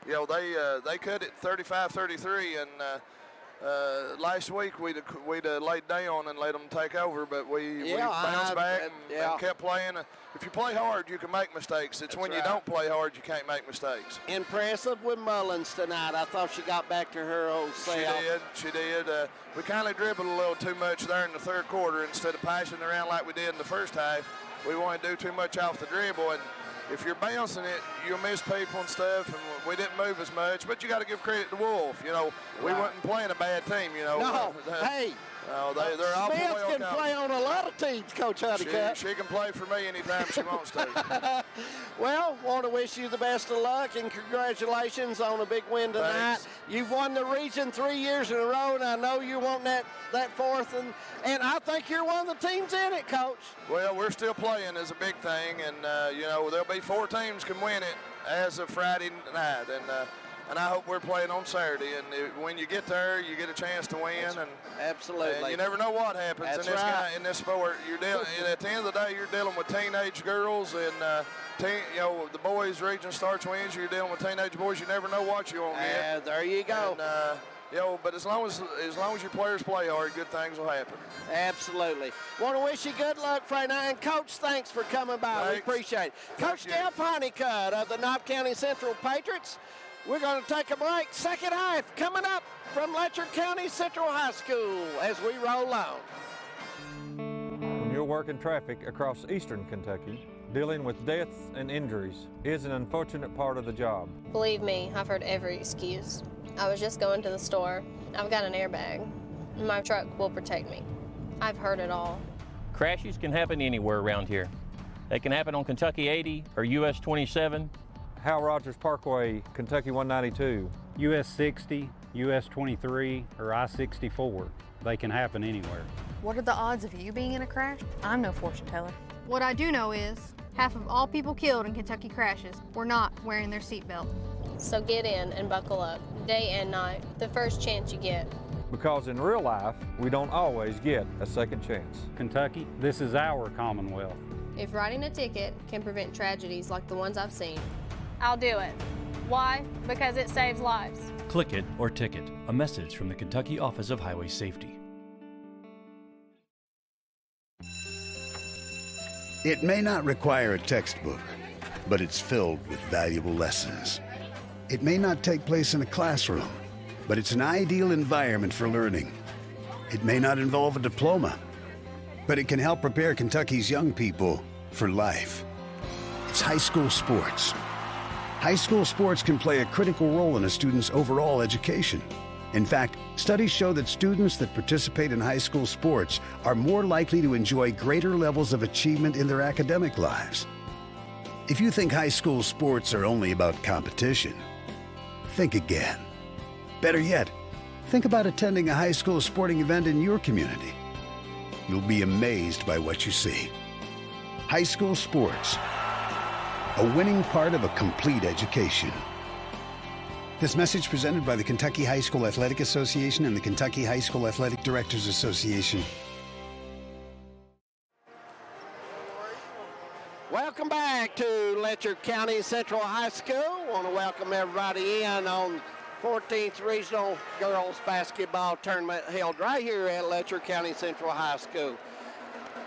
they cut it 35-33, and last week we'd laid down and let them take over, but we bounced back and kept playing. If you play hard, you can make mistakes. It's when you don't play hard you can't make mistakes. Impressive with Mullins tonight. I thought she got back to her old self. She did. We kind of dribbled a little too much there in the third quarter instead of passing around like we did in the first half. We wanted to do too much off the dribble, and if you're bouncing it, you'll miss people and stuff, and we didn't move as much. But you got to give credit to Wolfe. We wasn't playing a bad team. No, they're all Smith well can play on a lot of teams, Coach Honeycutt. She can play for me anytime she wants to. Well, want to wish you the best of luck and congratulations on a big win tonight. Thanks. You've won the region 3 years in a row, and I know you want that fourth, and I think you're one of the teams in it, Coach. Well, we're still playing is a big thing, and there'll be 4 teams can win it as of Friday night, and I hope we're playing on Saturday. And when you get there, you get a chance to win. Absolutely. And you never know what happens in this sport. At the end of the day, you're dealing with teenage girls, and the boys' region starts Wednesday. You're dealing with teenage boys. You never know what you're going to get. There you go. And, but as long as your players play hard, good things will happen. Absolutely. Want to wish you good luck Friday night. And, Coach, thanks for coming by. Thanks. We appreciate it. Coach Jeff Honeycutt of the Knott County Central Patriots. We're going to take a break. Second half coming up from Letcher County Central High School as we roll on. When you're working traffic across eastern Kentucky, dealing with deaths and injuries is an unfortunate part of the job. Believe me, I've heard every excuse. I was just going to the store. I've got an airbag. My truck will protect me. I've heard it all. Crashes can happen anywhere around here. They can happen on Kentucky 80 or US 27. Hal Rogers Parkway, Kentucky 192. US 60, US 23, or I-64. They can happen anywhere. What are the odds of you being in a crash? I'm no fortune teller. What I do know is half of all people killed in Kentucky crashes were not wearing their seatbelt. So get in and buckle up, day and night, the first chance you get. Because in real life, we don't always get a second chance. Kentucky, this is our Commonwealth. If writing a ticket can prevent tragedies like the ones I've seen, I'll do it. Why? Because it saves lives. Click it or ticket. A message from the Kentucky Office of Highway Safety. It may not require a textbook, but it's filled with valuable lessons. It may not take place in a classroom, but it's an ideal environment for learning. It may not involve a diploma, but it can help prepare Kentucky's young people for life. It's high school sports. High school sports can play a critical role in a student's overall education. In fact, studies show that students that participate in high school sports are more likely to enjoy greater levels of achievement in their academic lives. If you think high school sports are only about competition, think again. Better yet, think about attending a high school sporting event in your community. You'll be amazed by what you see. High school sports, a winning part of a complete education. This message presented by the Kentucky High School Athletic Association and the Kentucky High School Athletic Directors Association. Welcome back to Letcher County Central High School. Want to welcome everybody in on 14th Regional Girls Basketball Tournament held right here at Letcher County Central High School.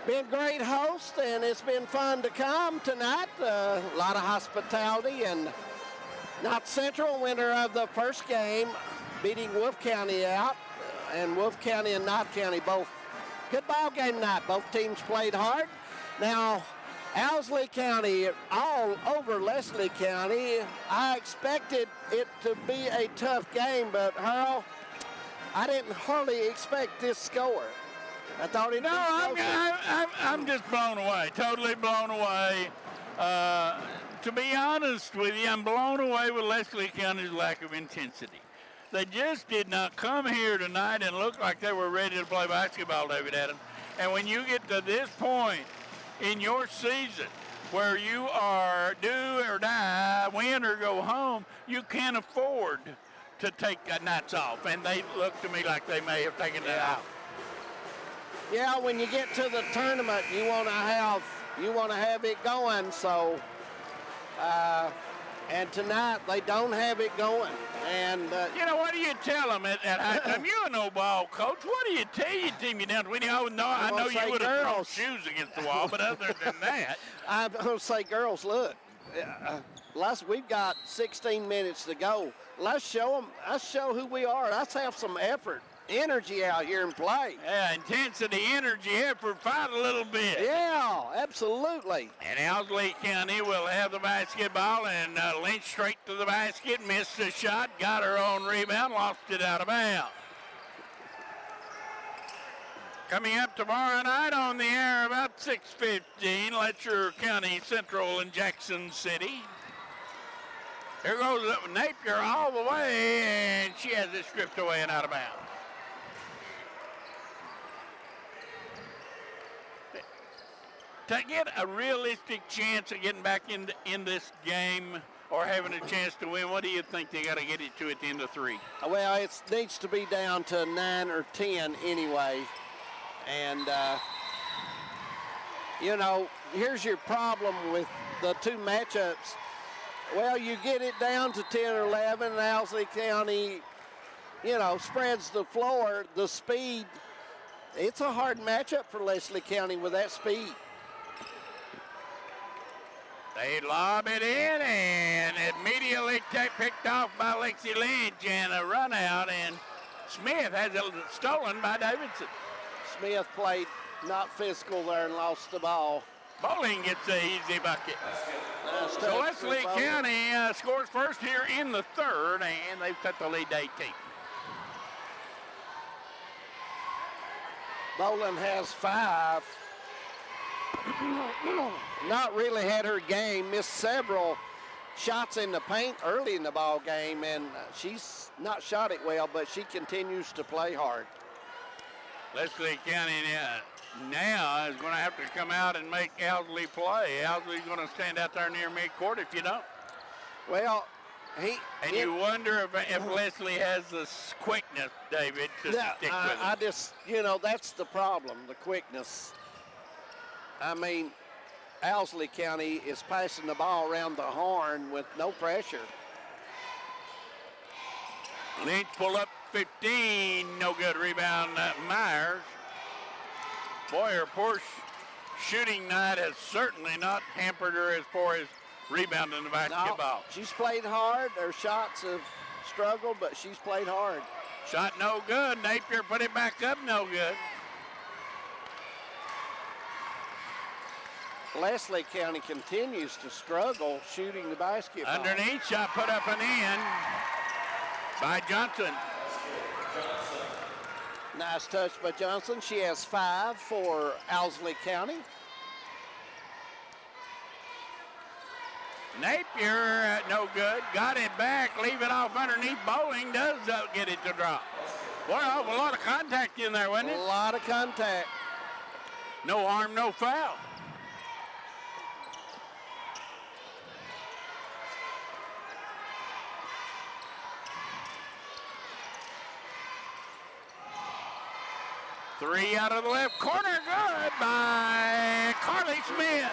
Been great host, and it's been fun to come tonight. A lot of hospitality, and Knott Central, winner of the first game, beating Wolfe County out, and Wolfe County and Knott County both good ball game tonight. Both teams played hard. Now, Owsley County all over Leslie County. I expected it to be a tough game, but Earl, I didn't hardly expect this score. I thought it. No, I'm just blown away, totally blown away. To be honest with you, I'm blown away with Leslie County's lack of intensity. They just did not come here tonight and look like they were ready to play basketball, David Adams. And when you get to this point in your season where you are do or die, win or go home, you can't afford to take nights off. And they look to me like they may have taken it out. Yeah, when you get to the tournament, you want to have it going. So, and tonight they don't have it going. And you know, what do you tell them at high time? You're an old ball coach. What do you tell your team you down to win? I know you would have thrown shoes against the wall, but other than that, I'm going to say, girls, look, we've got 16 minutes to go. Let's show them. Let's show who we are. Let's have some effort, energy out here and play. Yeah, intensity, energy, effort, fight a little bit. Yeah, absolutely. And Owsley County will have the basketball, and Lynch straight to the basket, missed the shot, got her own rebound, lost it out of bounds. Coming up tomorrow night on the air about 6:15, Letcher County Central in Jackson City. Here goes Napier all the way, and she has it stripped away and out of bounds. To get a realistic chance of getting back in this game or having a chance to win, what do you think they got to get it to at the end of 3? Well, it needs to be down to 9 or 10 anyway. And, you know, here's your problem with the two matchups. Well, you get it down to 10 or 11, and Owsley County, you know, spreads the floor, the speed. It's a hard matchup for Leslie County with that speed. They lob it in, and immediately picked off by Lexi Lynch, and a run out, and Smith has it stolen by Davidson. Smith played not physical there and lost the ball. Bowling gets the easy bucket. So Leslie County scores first here in the third, and they've cut the lead to 18. Bowling has 5. Not really had her game, missed several shots in the paint early in the ball game, and she's not shot it well, but she continues to play hard. Leslie County now is going to have to come out and make Owsley play. Owsley's going to stand out there near midcourt if you don't. Well, you wonder if Leslie has the quickness, David, to stick with it. I just, you know, that's the problem, the quickness. I mean, Owsley County is passing the ball around the horn with no pressure. Lynch pull up 15, no good. Rebound, Myers. Boy, her poor shooting night has certainly not hampered her as far as rebounding the basketball. No, she's played hard. Her shots have struggled, but she's played hard. Shot no good. Napier put it back up, no good. Leslie County continues to struggle shooting the basketball. Underneath shot put up and in by Johnson. Nice touch by Johnson. She has 5 for Owsley County. Napier, no good. Got it back, leave it off underneath. Bowling does get it to drop. Boy, a lot of contact in there, wasn't it? A lot of contact. No harm, no foul. Three out of the left corner, good by Carly Smith.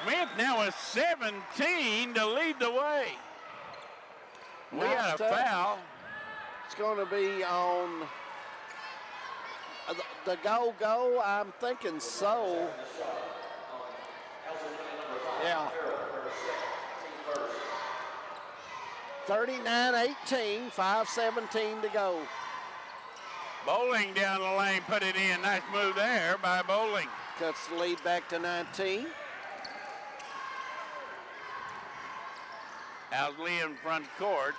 Smith now with 17 to lead the way. We got a foul. It's going to be on the go. I'm thinking so. Yeah. 39-18, 5:17 to go. Bowling down the lane, put it in. Nice move there by Bowling. Cuts the lead back to 19. Owsley in front court.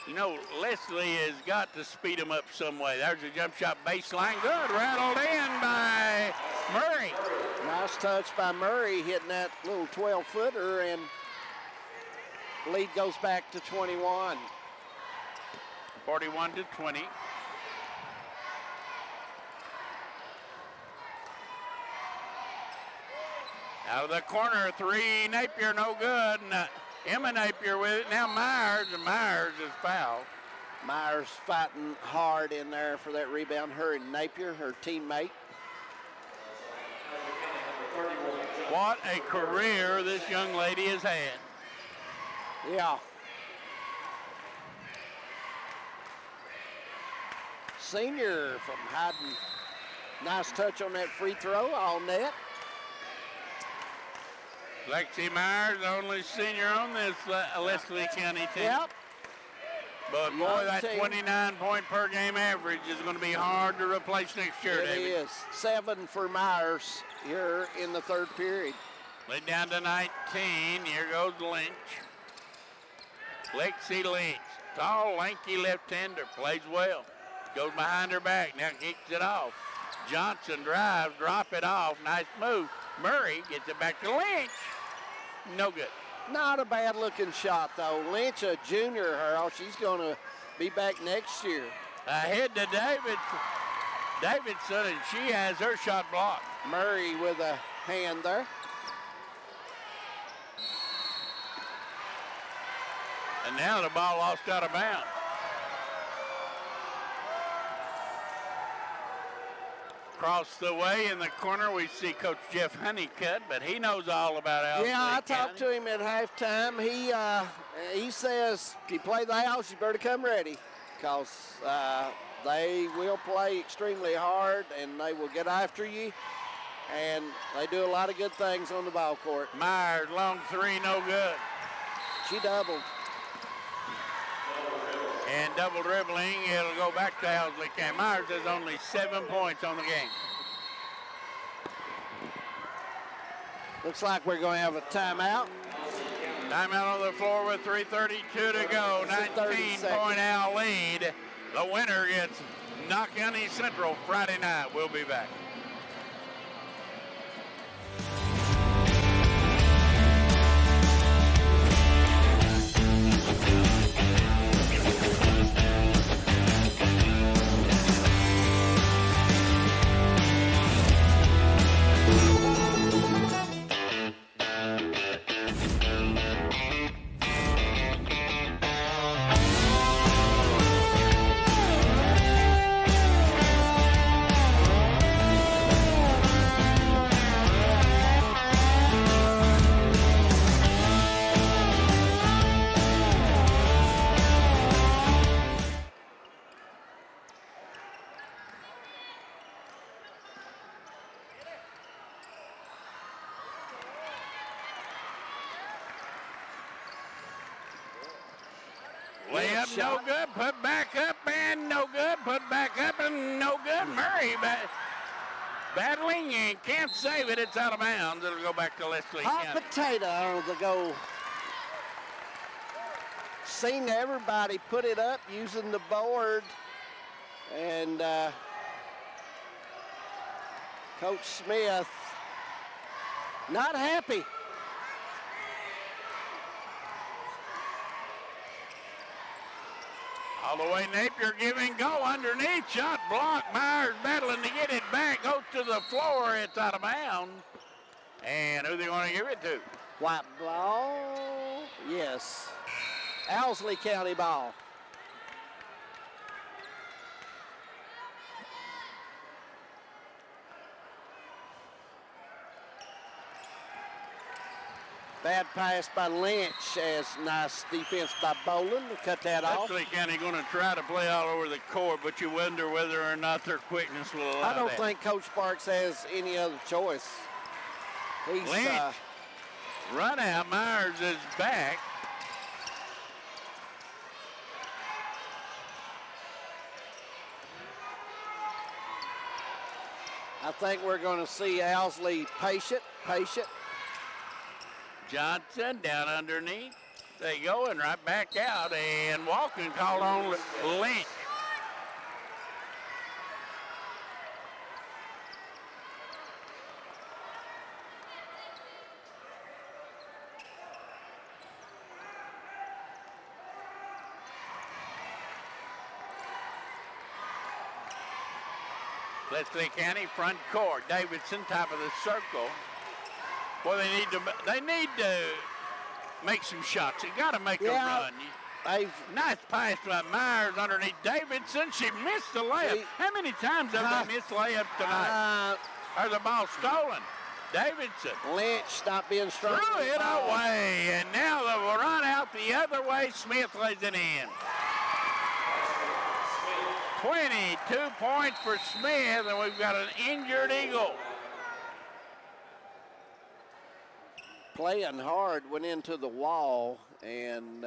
You know, Leslie has got to speed him up some way. There's a jump shot baseline. Good, rattled in by Murray. Nice touch by Murray, hitting that little 12-footer, and lead goes back to 21. 41-20. Out of the corner, 3, Napier, no good. And, Emma Napier with it. Now Myers, and Myers is fouled. Myers fighting hard in there for that rebound. Her and Napier, her teammate. What a career this young lady has had. Yeah. Senior from Haddon. Nice touch on that free throw, all net. Lexi Myers, only senior on this Leslie County team. Yep. But boy, that 29-point per game average is going to be hard to replace next year, It David. is. 7 for Myers here in the third period. Lead down to 19. Here goes Lynch. Lexi Lynch, tall, lanky left-hander, plays well. Goes behind her back, now kicks it off. Johnson drives, drop it off, nice move. Murray gets it back to Lynch. No good. Not a bad-looking shot, though. Lynch, a junior, Harold. She's going to be back next year. Ahead to Davidson, and she has her shot blocked. Murray with a hand there. And now the ball lost out of bounds. Across the way in the corner, we see Coach Jeff Honeycutt, but he knows all about Owsley Yeah, I County. talked to him at halftime. He says, if you play the house, you better come ready, because they will play extremely hard, and they will get after you, and they do a lot of good things on the ball court. Myers, long 3, no good. She doubled. And double dribbling, it'll go back to Owsley County. Myers has only 7 points on the game. Looks like we're going to have a timeout. Timeout on the floor with 3:32 to go. 19-point Owl lead. The winner gets Knott County Central Friday night. We'll be back. Layup, no good. Put back up and no good. Put back up and no good. Murray battling and can't save it. It's out of bounds. It'll go back to Leslie Hot County. potato on the goal. Seen everybody put it up using the board, and Coach Smith not happy. All the way Napier giving go underneath. Shot blocked. Myers battling to get it back. Goes to the floor. It's out of bounds. And who they going to give it to? White ball. Yes. Owsley County ball. Bad pass by Lynch as nice defense by Boland to cut that off. Owsley County going to try to play all over the court, but you wonder whether or not their quickness will allow I don't that. think Coach Sparks has any other choice. He's Lynch. Run out. Myers is back. I think we're going to see Owsley patient. Johnson down underneath. They go and right back out, and Walken called on Lynch. Leslie County front court. Davidson top of the circle. Well, they need to make some shots. You got to make a run. Nice pass by Myers underneath Davidson. She missed the layup. How many times have they missed layup tonight? Or the ball stolen? Davidson. Lynch not being strong. Threw it away, and now they will run out the other way. Smith lays it in. 22 points for Smith, and we've got an injured Eagle. Playing hard, went into the wall and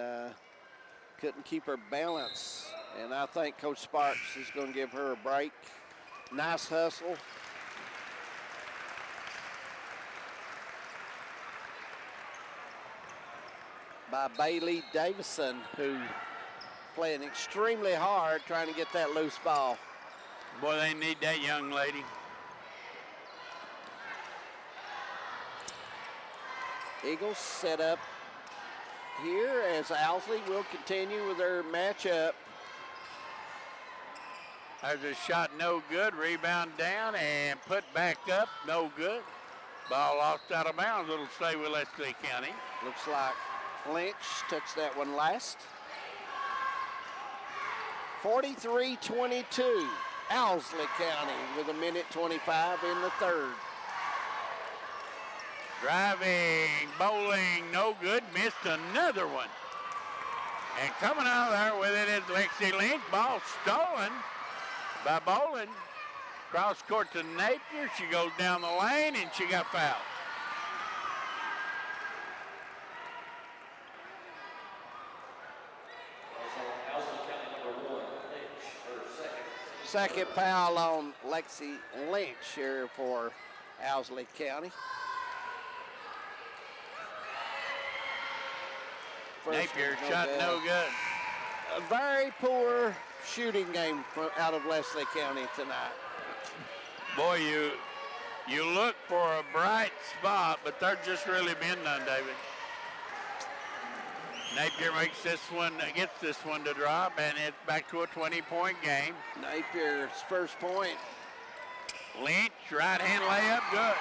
couldn't keep her balance. And I think Coach Sparks is going to give her a break. Nice hustle. By Bailey Davison, who playing extremely hard trying to get that loose ball. Boy, they need that young lady. Eagles set up here as Owsley will continue with their matchup. There's a shot, no good. Rebound down and put back up, no good. Ball lost out of bounds. It'll stay with Leslie County. Looks like Lynch touched that one last. 43-22, Owsley County with 1:25 in the third. Driving, bowling, no good, missed another one. And coming out of there with it is Lexi Lynch. Ball stolen by Bowling. Cross court to Napier. She goes down the lane and she got fouled. Second foul on Lexi Lynch here for Owsley County. Napier shot no good. A very poor shooting game out of Leslie County tonight. Boy, you look for a bright spot, but there's just really been none, David. Napier makes this one, gets this one to drop, and it's back to a 20-point game. Napier's first point. Lynch, right-hand layup, good.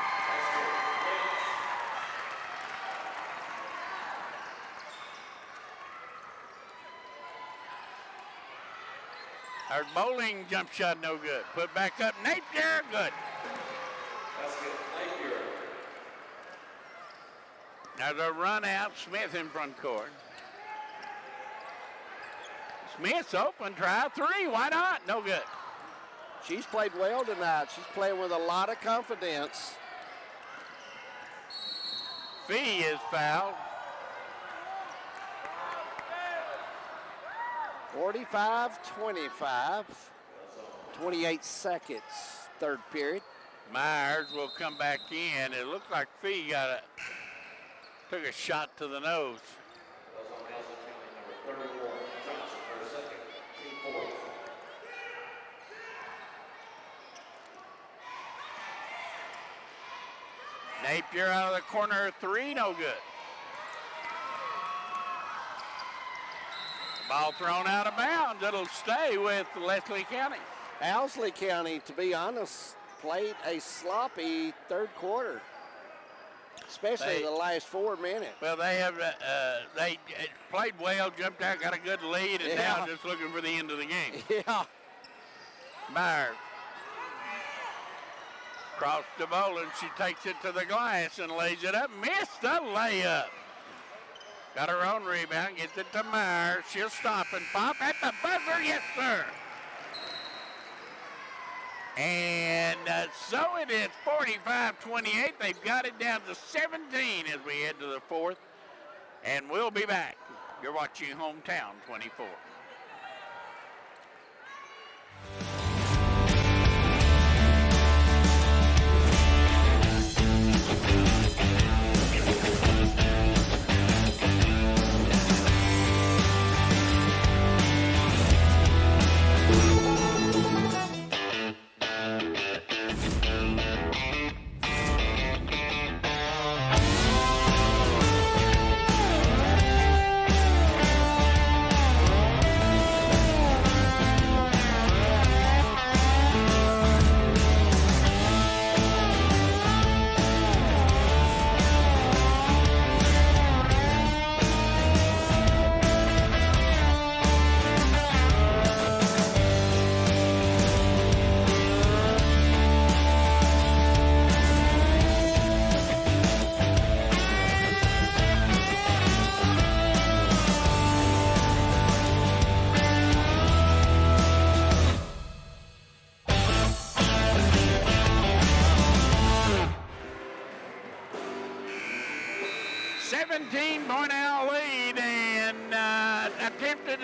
Our bowling jump shot, no good. Put back up, Napier, good. There's a run out, Smith in front court. Smith's open, try three, why not? No good. She's played well tonight. She's playing with a lot of confidence. Fee is fouled. 45-25, 28 seconds, third period. Myers will come back in. It looks like Fee took a shot to the nose. Napier out of the corner, three, no good. Ball thrown out of bounds. It'll stay with Leslie County. Owsley County, to be honest, played a sloppy third quarter, especially the last 4 minutes. Well, they played well, jumped out, got a good lead, and now just looking for the end of the game. Yeah. Myers. Cross to Boland. She takes it to the glass and lays it up. Missed the layup. Got her own rebound. Gets it to Myers. She'll stop and pop at the buzzer. Yes, sir. And so it is 45-28. They've got it down to 17 as we head to the fourth. And we'll be back. You're watching Hometown 24.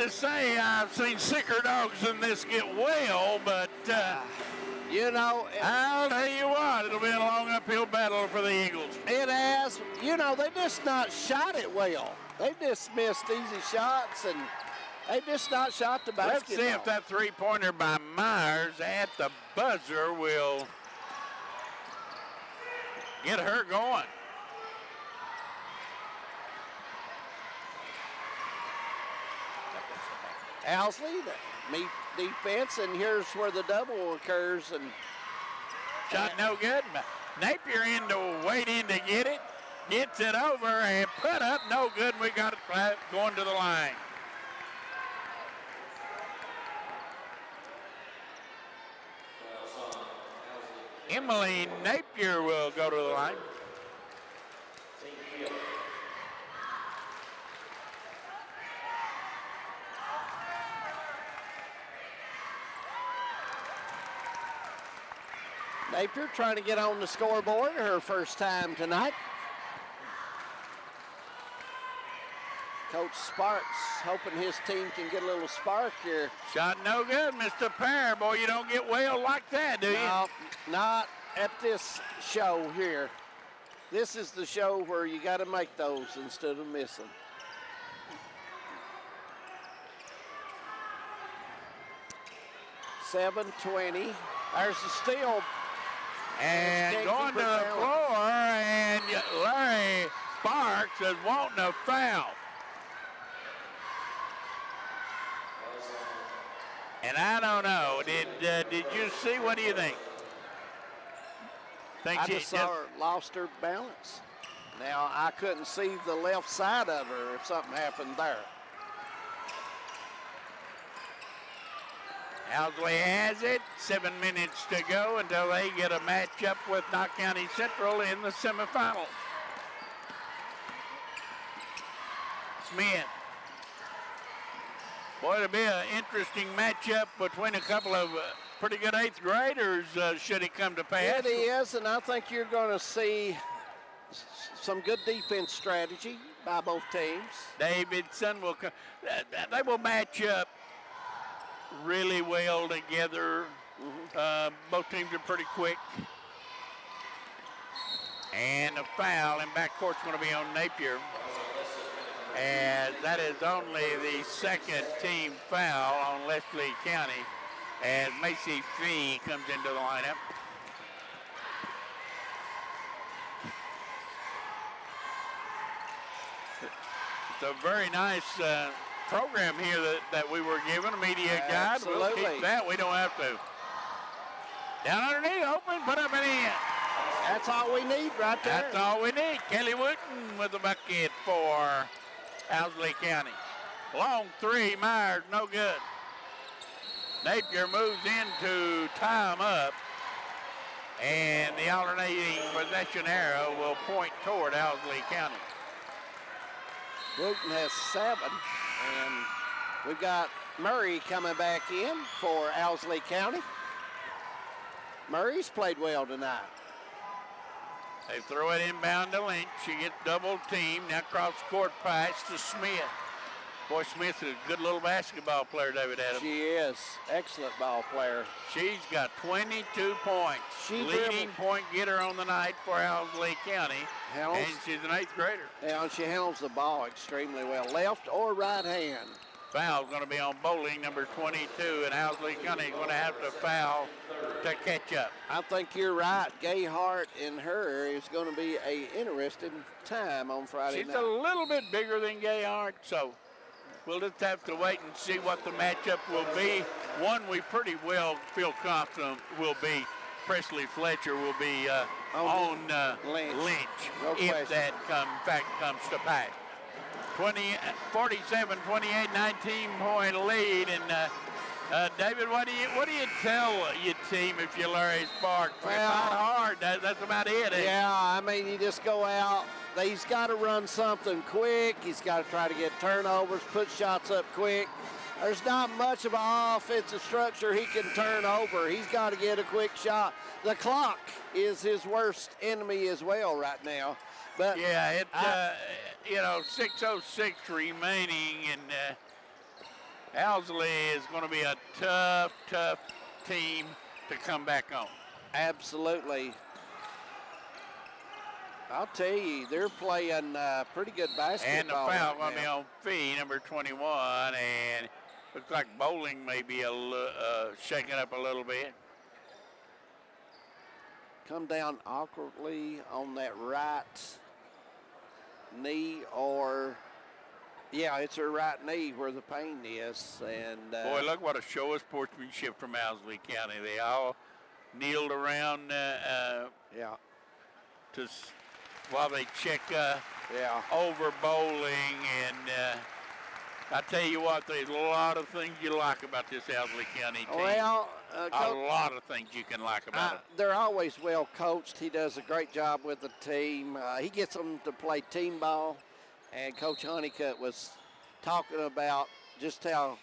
Say I've seen sicker dogs than this get well, but you know, I'll tell you what, it'll be a long uphill battle for the Eagles. It has. You know, they just not shot it well. They just missed easy shots, and they just not shot the basketball. Let's see if that three-pointer by Myers at the buzzer will get her going. Owsley, meet defense, and here's where the double occurs. And shot no good. Napier in to wait in to get it. Gets it over and put up no good. We got it going to the line. Emily Napier will go to the line. Napier trying to get on the scoreboard her first time tonight. Coach Sparks hoping his team can get a little spark here. Shot no good, Mr. Pear. Boy, you don't get well like that, do you? No, not at this show here. This is the show where you got to make those instead of missing. 7:20. There's the steal. And going to the floor, and Larry Sparks is wanting a foul. And I don't know. Did you see? What do you think? I just saw her lost her balance. Now, I couldn't see the left side of her if something happened there. Owsley has it. 7 minutes to go until they get a matchup with Knott County Central in the semifinals. Smith. Boy, it'll be an interesting matchup between a couple of pretty good 8th graders should it come to pass. It is, and I think you're going to see some good defense strategy by both teams. Davidson will come. They will match up really well together. Both teams are pretty quick. And a foul, and backcourt's going to be on Napier. And that is only the second team foul on Leslie County as Macy Fee comes into the lineup. It's a very nice program here that we were given, a media guide. We'll keep that. We don't have to. Down underneath, open, put up and in. That's all we need right there. That's all we need. Kelly Wooten with the bucket for Owsley County. Long three, Myers, no good. Napier moves in to tie him up. And the alternating possession arrow will point toward Owsley County. Wooten has 7. And we've got Murray coming back in for Owsley County. Murray's played well tonight. They throw it inbound to Lynch. She gets double teamed. Now cross court pass to Smith. Boy, Smith is a good little basketball player, David Adams. She is. Excellent ball player. She's got 22 points. Leading point getter on the night for Owsley County. And she's an 8th grader. Yeah, and she handles the ball extremely well. Left or right hand. Foul's going to be on Bowling, number 22, and Owsley County is going to have to foul to catch up. I think you're right. Gayhart and her is going to be an interesting time on Friday night. She's a little bit bigger than Gayhart, so we'll just have to wait and see what the matchup will be. One we pretty well feel confident will be Presley Fletcher will be on Lynch no if that fact comes to pass. 47, 28, 19-point lead. And David, what do you tell your team if you're Larry Sparks? Well, not hard. That's about it. Yeah, I mean, you just go out. He's got to run something quick. He's got to try to get turnovers, put shots up quick. There's not much of an offensive structure he can turn over. He's got to get a quick shot. The clock is his worst enemy as well right now. But yeah, 6:06 remaining, and Owsley is going to be a tough team to come back on. Absolutely. I'll tell you, they're playing pretty good basketball. And the foul going to be on Fee, number 21, and looks like Bowling may be shaking up a little bit. Come down awkwardly on that right knee, or it's her right knee where the pain is. And boy, look what a show of sportsmanship from Owsley County. They all kneeled around while they check over Bowling, and I tell you what, there's a lot of things you like about this Owsley County team. Well, a lot of things you can like about it. They're always well coached. He does a great job with the team. He gets them to play team ball, and Coach Honeycutt was talking about just how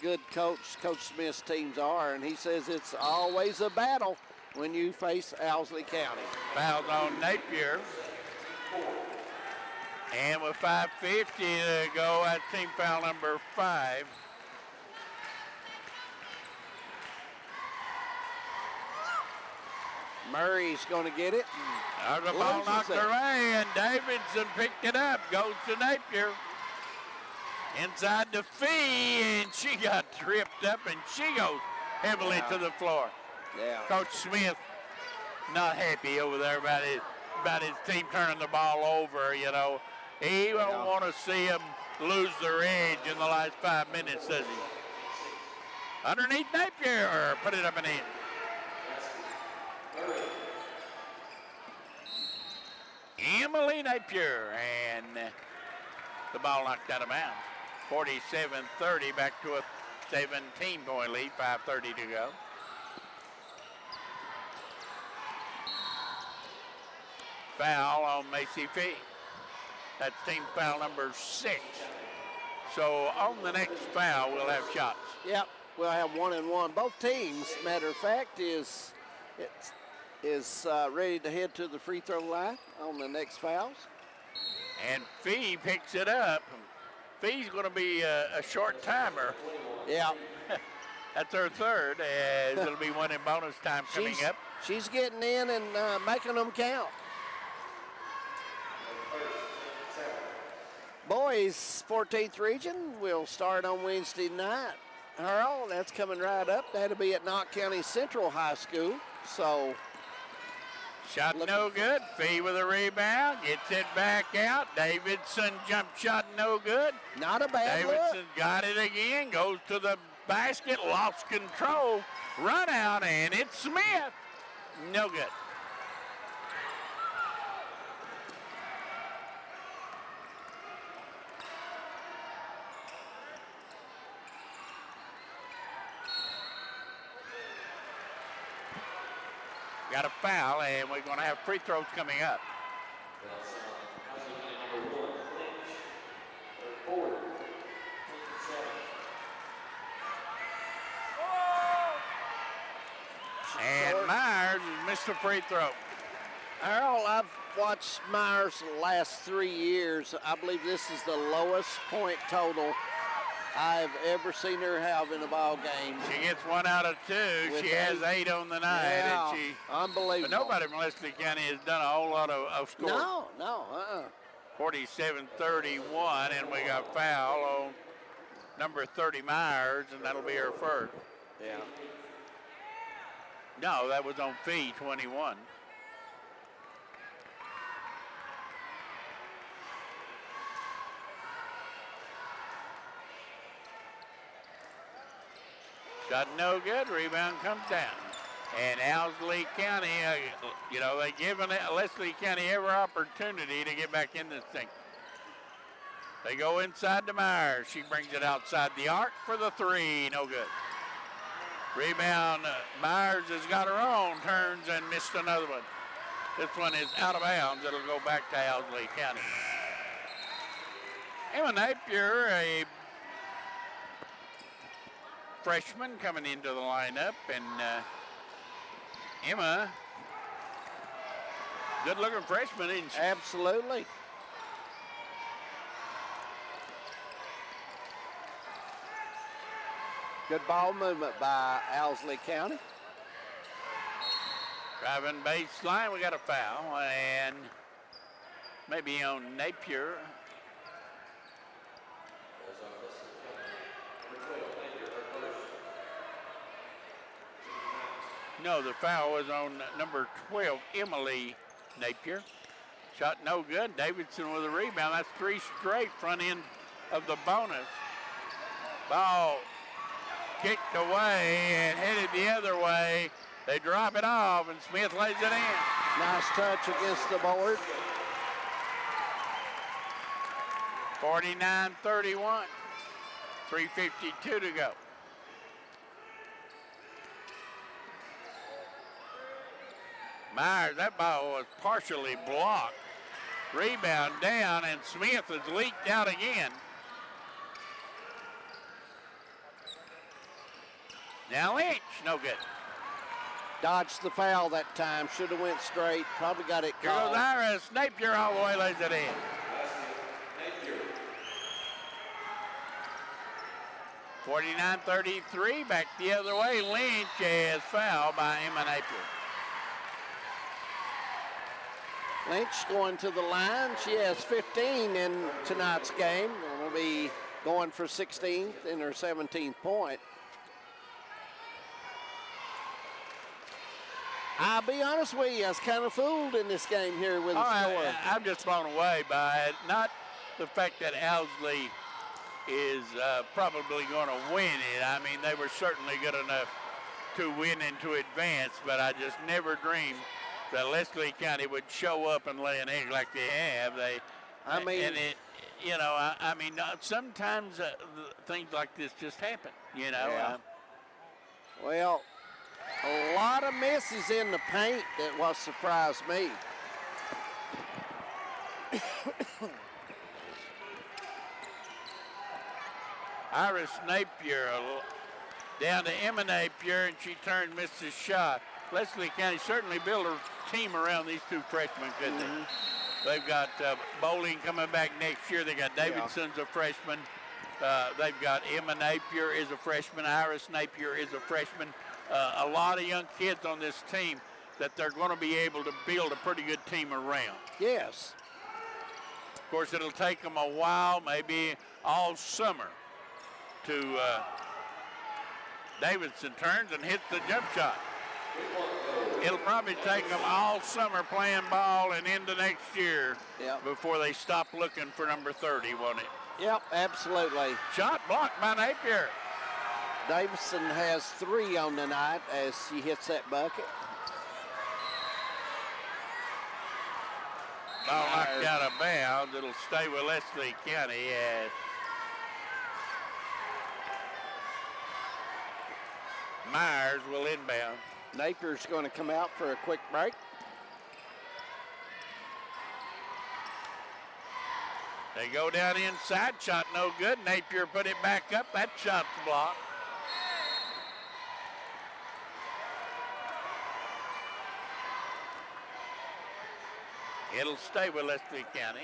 good Coach Smith's teams are, and he says it's always a battle when you face Owsley County. Foul's on Napier. And with 5:50 to go, that's team foul number 5. Murray's going to get it. The ball knocked away, and Davidson picked it up. Goes to Napier. Inside to Fee, and she got tripped up, and she goes heavily to the floor. Yeah. Coach Smith not happy over there about his team turning the ball over, you know. He don't want to see them lose their edge in the last 5 minutes, does he? Underneath Napier, put it up and in. Emily Napier, and the ball knocked out of bounds. 47-30, back to a 17-point lead, 5:30 to go. Foul on Macy Fee. That's team foul number 6. So on the next foul, we'll have shots. Yep, we'll have 1-1. Both teams, matter of fact, is ready to head to the free throw line on the next fouls. And Fee picks it up. Fee's going to be a short timer. Yeah. That's her third, as it'll be one in bonus time coming up. She's getting in and making them count. Boys 14th region will start on Wednesday night. Earl, that's coming right up. That'll be at Knott County Central High School. So, shot no good. Fee with a rebound, gets it back out. Davidson jump shot no good. Not a bad Davidson look. got it again, goes to the basket, lost control, run out, and it's Smith. No good. Got a foul, and we're going to have free throws coming up. And Myers has missed a free throw. Earl, I've watched Myers the last 3 years. I believe this is the lowest point total I've ever seen her have in a ball game. She gets 1 out of 2. She has 8 on the night. Yeah, and unbelievable. But nobody from Leslie County has done a whole lot of scoring. No. 47-31, and we got foul on number 30 Myers, and that'll be her first. Yeah. No, that was on Fee, 21. Shot no good. Rebound comes down. And Owsley County, they're giving Leslie County every opportunity to get back in this thing. They go inside to Myers. She brings it outside the arc for the 3. No good. Rebound. Myers has got her own. Turns and missed another one. This one is out of bounds. It'll go back to Owsley County. Emma Napier, a freshman coming into the lineup, and Emma, good-looking freshman, isn't she? Absolutely. Good ball movement by Owsley County. Driving baseline, we got a foul, and maybe on Napier. No, the foul was on number 12, Emily Napier. Shot no good. Davidson with a rebound. That's 3 straight front end of the bonus. Ball kicked away and headed the other way. They drop it off, and Smith lays it in. Nice touch against the board. 49-31. 3:52 to go. Myers, that ball was partially blocked. Rebound down, and Smith has leaked out again. Now Lynch, no good. Dodged the foul that time. Should have went straight. Probably got it Here called. goes Iris. Napier all the way, lays it in. (49-33), back the other way. Lynch is fouled by Emma Napier. Lynch going to the line. She has 15 in tonight's game. And will be going for 16th in her 17th point. I'll be honest with you, I was kind of fooled in this game here with the score. I'm just blown away by it. Not the fact that Owsley is probably going to win it. I mean, they were certainly good enough to win and to advance, but I just never dreamed that Leslie County would show up and lay an egg like they have. Sometimes things like this just happen, you know. Yeah. Well, a lot of misses in the paint that was surprised me. Iris Napier down to Emma Napier, and she turned, missed his shot. Leslie County certainly built a team around these two freshmen, couldn't they? They've got Bowling coming back next year. They got Davidson's a freshman. They've got Emma Napier is a freshman. Iris Napier is a freshman. A lot of young kids on this team that they're going to be able to build a pretty good team around. Yes. Of course, it'll take them a while, maybe all summer, to Davidson turns and hits the jump shot. It'll probably take them all summer playing ball and into next year before they stop looking for number 30, won't it? Yep, absolutely. Shot blocked by Napier. Davidson has 3 on the night as she hits that bucket. Ball knocked out of bounds. It'll stay with Leslie County as Myers will inbound. Napier's going to come out for a quick break. They go down inside, shot no good. Napier put it back up. That shot's blocked. It'll stay with Leslie County.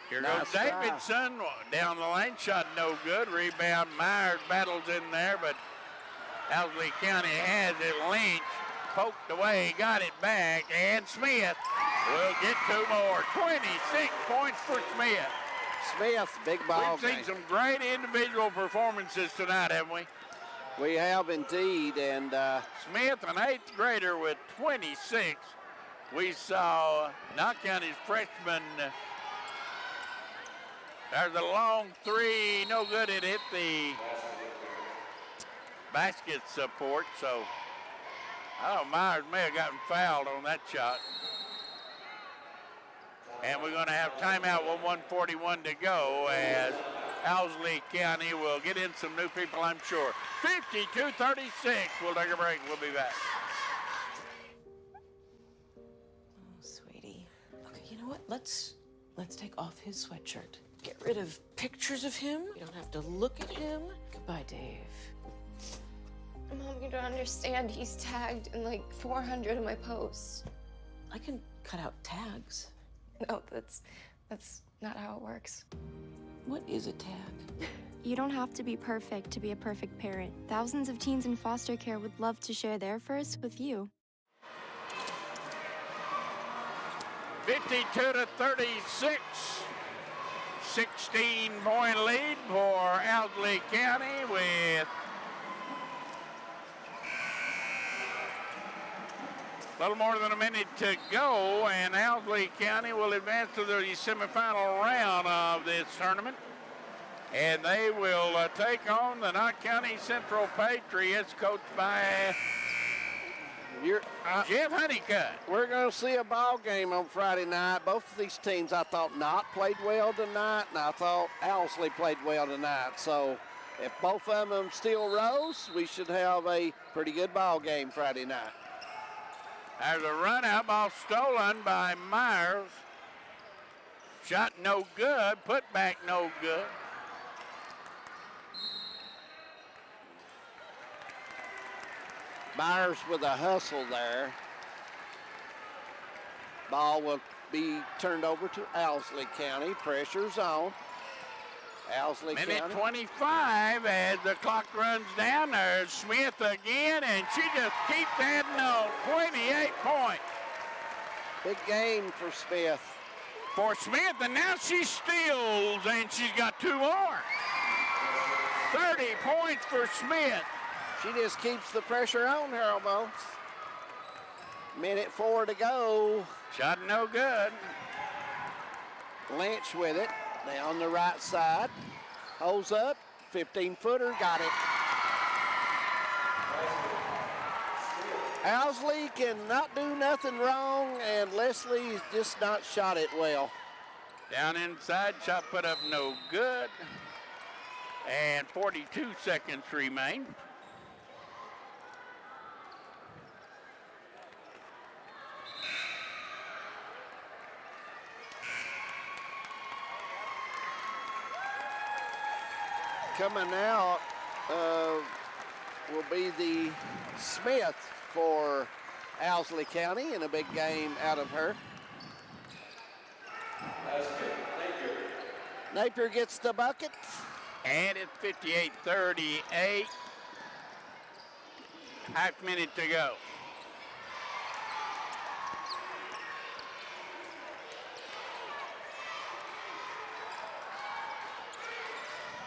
Here goes Davidson down the lane, shot no good. Rebound, Myers battles in there, but Owsley County has it. Lynch poked away, got it back, and Smith will get 2 more. 26 points for Smith. Smith, big ball We've seen some great individual performances tonight, haven't we? We have indeed, and Smith, an 8th grader with 26. We saw Knott County's freshman. There's a long 3, no good. It hit the basket support, so Myers may have gotten fouled on that shot. And we're going to have timeout with 1:41 to go as Owsley County will get in some new people, I'm sure. 52-36. We'll take a break. We'll be back. Oh, sweetie. Okay, you know what? Let's take off his sweatshirt. Get rid of pictures of him. You don't have to look at him. Goodbye, Dave. Mom, you don't understand. He's tagged in like 400 of my posts. I can cut out tags. No, that's not how it works. What is a tag? You don't have to be perfect to be a perfect parent. Thousands of teens in foster care would love to share their first with you. 52-36. 16-point lead for Owsley County with a little more than a minute to go, and Owsley County will advance to the semifinal round of this tournament. And they will take on the Knott County Central Patriots, coached by Jeff Honeycutt. We're going to see a ball game on Friday night. Both of these teams, I thought Knott played well tonight, and I thought Owsley played well tonight. So if both of them still rose, we should have a pretty good ball game Friday night. There's a run out, ball stolen by Myers. Shot no good, put back no good. Myers with a hustle there. Ball will be turned over to Owsley County. Pressure's on. Owsley County. Minute 25 as the clock runs down. There's Smith again, and she just keeps adding on. 28 points. Big game for Smith. For Smith, and now she steals, and she's got 2 more. 30 points for Smith. She just keeps the pressure on her almost. Minute 4 to go. Shot no good. Lynch with it, down the right side. Holds up, 15-footer, got it. Owsley cannot do nothing wrong, and Leslie's just not shot it well. Down inside, shot put up no good. And 42 seconds remain. Coming out will be the Smith for Owsley County, in a big game out of her. Napier gets the bucket. And it's 58-38. Half minute to go.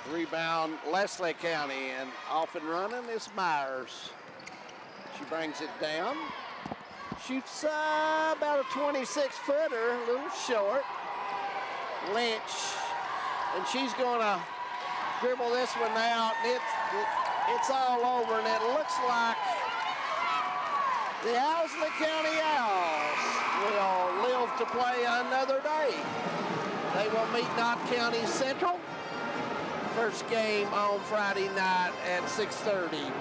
Rebound, Leslie County, and off and running is Myers. She brings it down. Shoots about a 26-footer, a little short. Lynch, and she's going to dribble this one out, and it's all over, and it looks like the Owsley County Owls will live to play another day. They will meet Knott County Central. First game on Friday night at 6:30,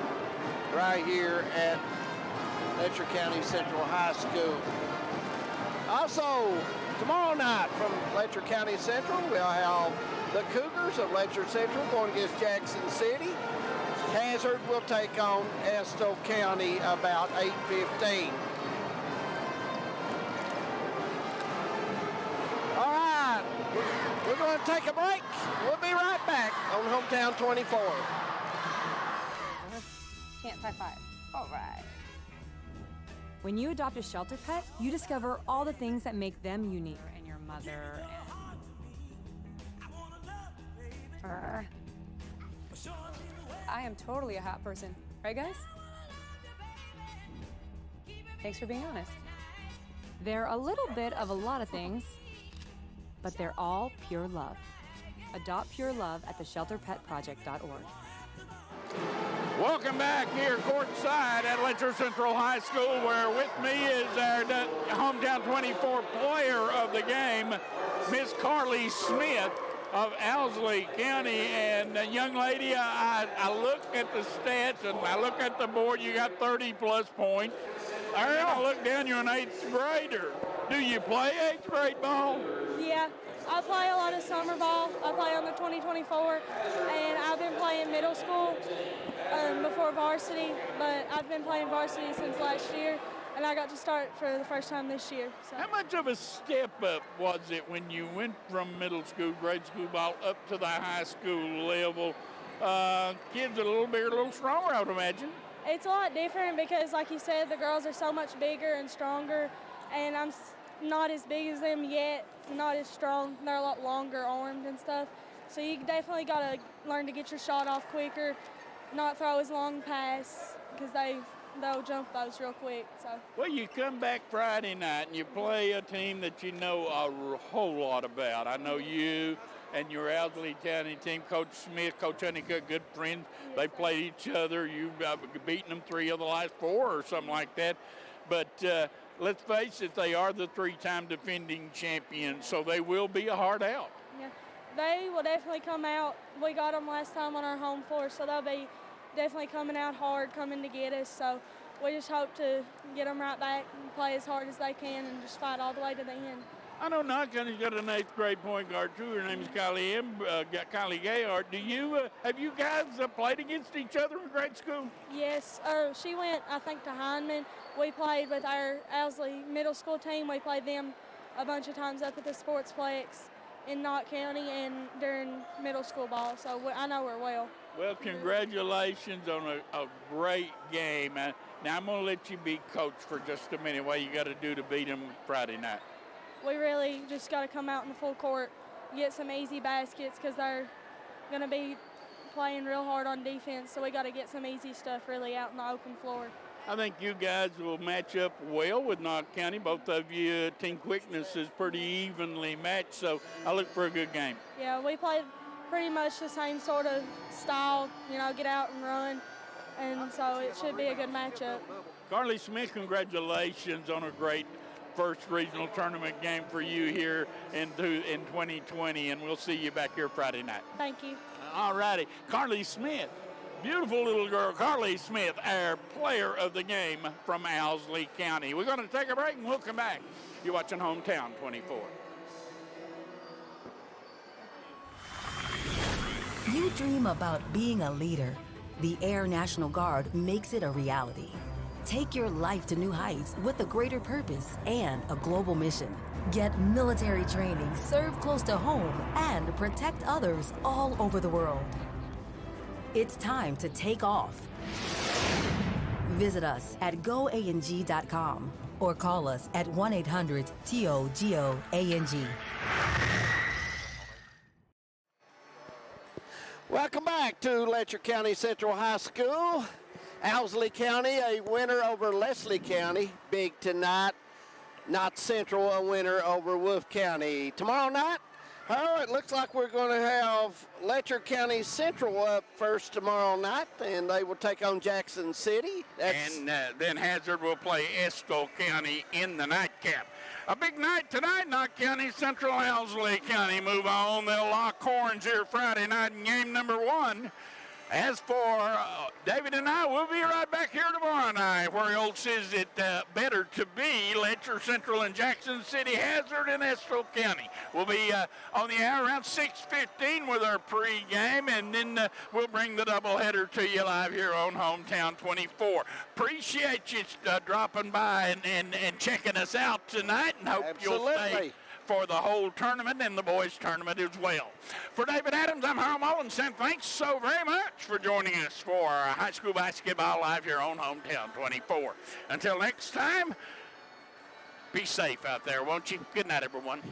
right here at Letcher County Central High School. Also, tomorrow night from Letcher County Central, we'll have the Cougars of Letcher Central going against Jackson City. Hazard will take on Estill County about 8:15. All right, we're going to take a break. We'll be right back on Hometown 24. Can't high five. All right. When you adopt a shelter pet, you discover all the things that make them unique. And your mother and... I am totally a hot person. Right, guys? Thanks for being honest. They're a little bit of a lot of things, but they're all pure love. Adopt pure love at theshelterpetproject.org. Welcome back here courtside at Letcher Central High School, where with me is our Hometown 24 player of the game, Miss Carly Smith of Owsley County. And young lady, I look at the stats and I look at the board, you got 30-plus points. I look down, you're an 8th grader. Do you play 8th grade ball? Yeah, I play a lot of summer ball. I play on the 2024, and I've been playing middle school before varsity, but I've been playing varsity since last year, and I got to start for the first time this year. So. How much of a step up was it when you went from middle school, grade school ball, up to the high school level? Kids are a little bigger, a little stronger, I would imagine. It's a lot different because, like you said, the girls are so much bigger and stronger, and I'm not as big as them yet, not as strong. They're a lot longer armed and stuff. So you definitely got to learn to get your shot off quicker, not throw as long pass, because they'll jump those real quick. So. Well, you come back Friday night and you play a team that you know a whole lot about. I know you and your Owsley County team, Coach Smith, Coach Honeycutt, good friends. They played each other. You've beaten them 3 of the last 4 or something like that. But let's face it, they are the 3-time defending champions, so they will be a hard out. Yeah, they will definitely come out. We got them last time on our home floor, so they'll be definitely coming out hard, coming to get us. So we just hope to get them right back and play as hard as they can and just fight all the way to the end. I know Knott County's got an 8th grade point guard too. Her name is Kylie Gayard. Have you guys played against each other in grade school? Yes. She went, I think, to Hindman. We played with our Owsley middle school team. We played them a bunch of times up at the Sportsplex in Knott County and during middle school ball. So I know her well. Well, congratulations on a great game. Now I'm going to let you be coach for just a minute. What you got to do to beat them Friday night? We really just got to come out in the full court, get some easy baskets, because they're going to be playing real hard on defense, so we got to get some easy stuff really out in the open floor. I think you guys will match up well with Knott County. Both of you, team quickness is pretty evenly matched, so I look for a good game. Yeah, we play pretty much the same sort of style, you know, get out and run, and so it should be a good matchup. Carly Smith, congratulations on a great first regional tournament game for you here in 2020, and we'll see you back here Friday night. Thank you. All righty. Carly Smith, beautiful little girl. Carly Smith, our player of the game from Owsley County. We're going to take a break and we'll come back. You're watching Hometown 24. You dream about being a leader. The Air National Guard makes it a reality. Take your life to new heights with a greater purpose and a global mission. Get military training, serve close to home, and protect others all over the world. It's time to take off. Visit us at goang.com or call us at 1-800-TOGOANG. Welcome back to Letcher County Central High School. Owsley County, a winner over Leslie County. Big tonight. Knott Central, a winner over Wolfe County. Tomorrow night, it looks like we're going to have Letcher County Central up first tomorrow night, and they will take on Jackson City. And then Hazard will play Estill County in the nightcap. A big night tonight, Knott County Central, Owsley County move on. They'll lock horns here Friday night in game number 1. As for David and I, we'll be right back here tomorrow night where he says it better to be Letcher Central and Jackson City, Hazard, and Estill County. We'll be on the hour around 6:15 with our pregame, and then we'll bring the doubleheader to you live here on Hometown 24. Appreciate you dropping by and checking us out tonight, and hope you'll stay for the whole tournament and the boys tournament as well. For David Adams, I'm Harold Mullins, saying thanks so very much for joining us for high school basketball live here on Hometown 24. Until next time, be safe out there, won't you? Good night, everyone.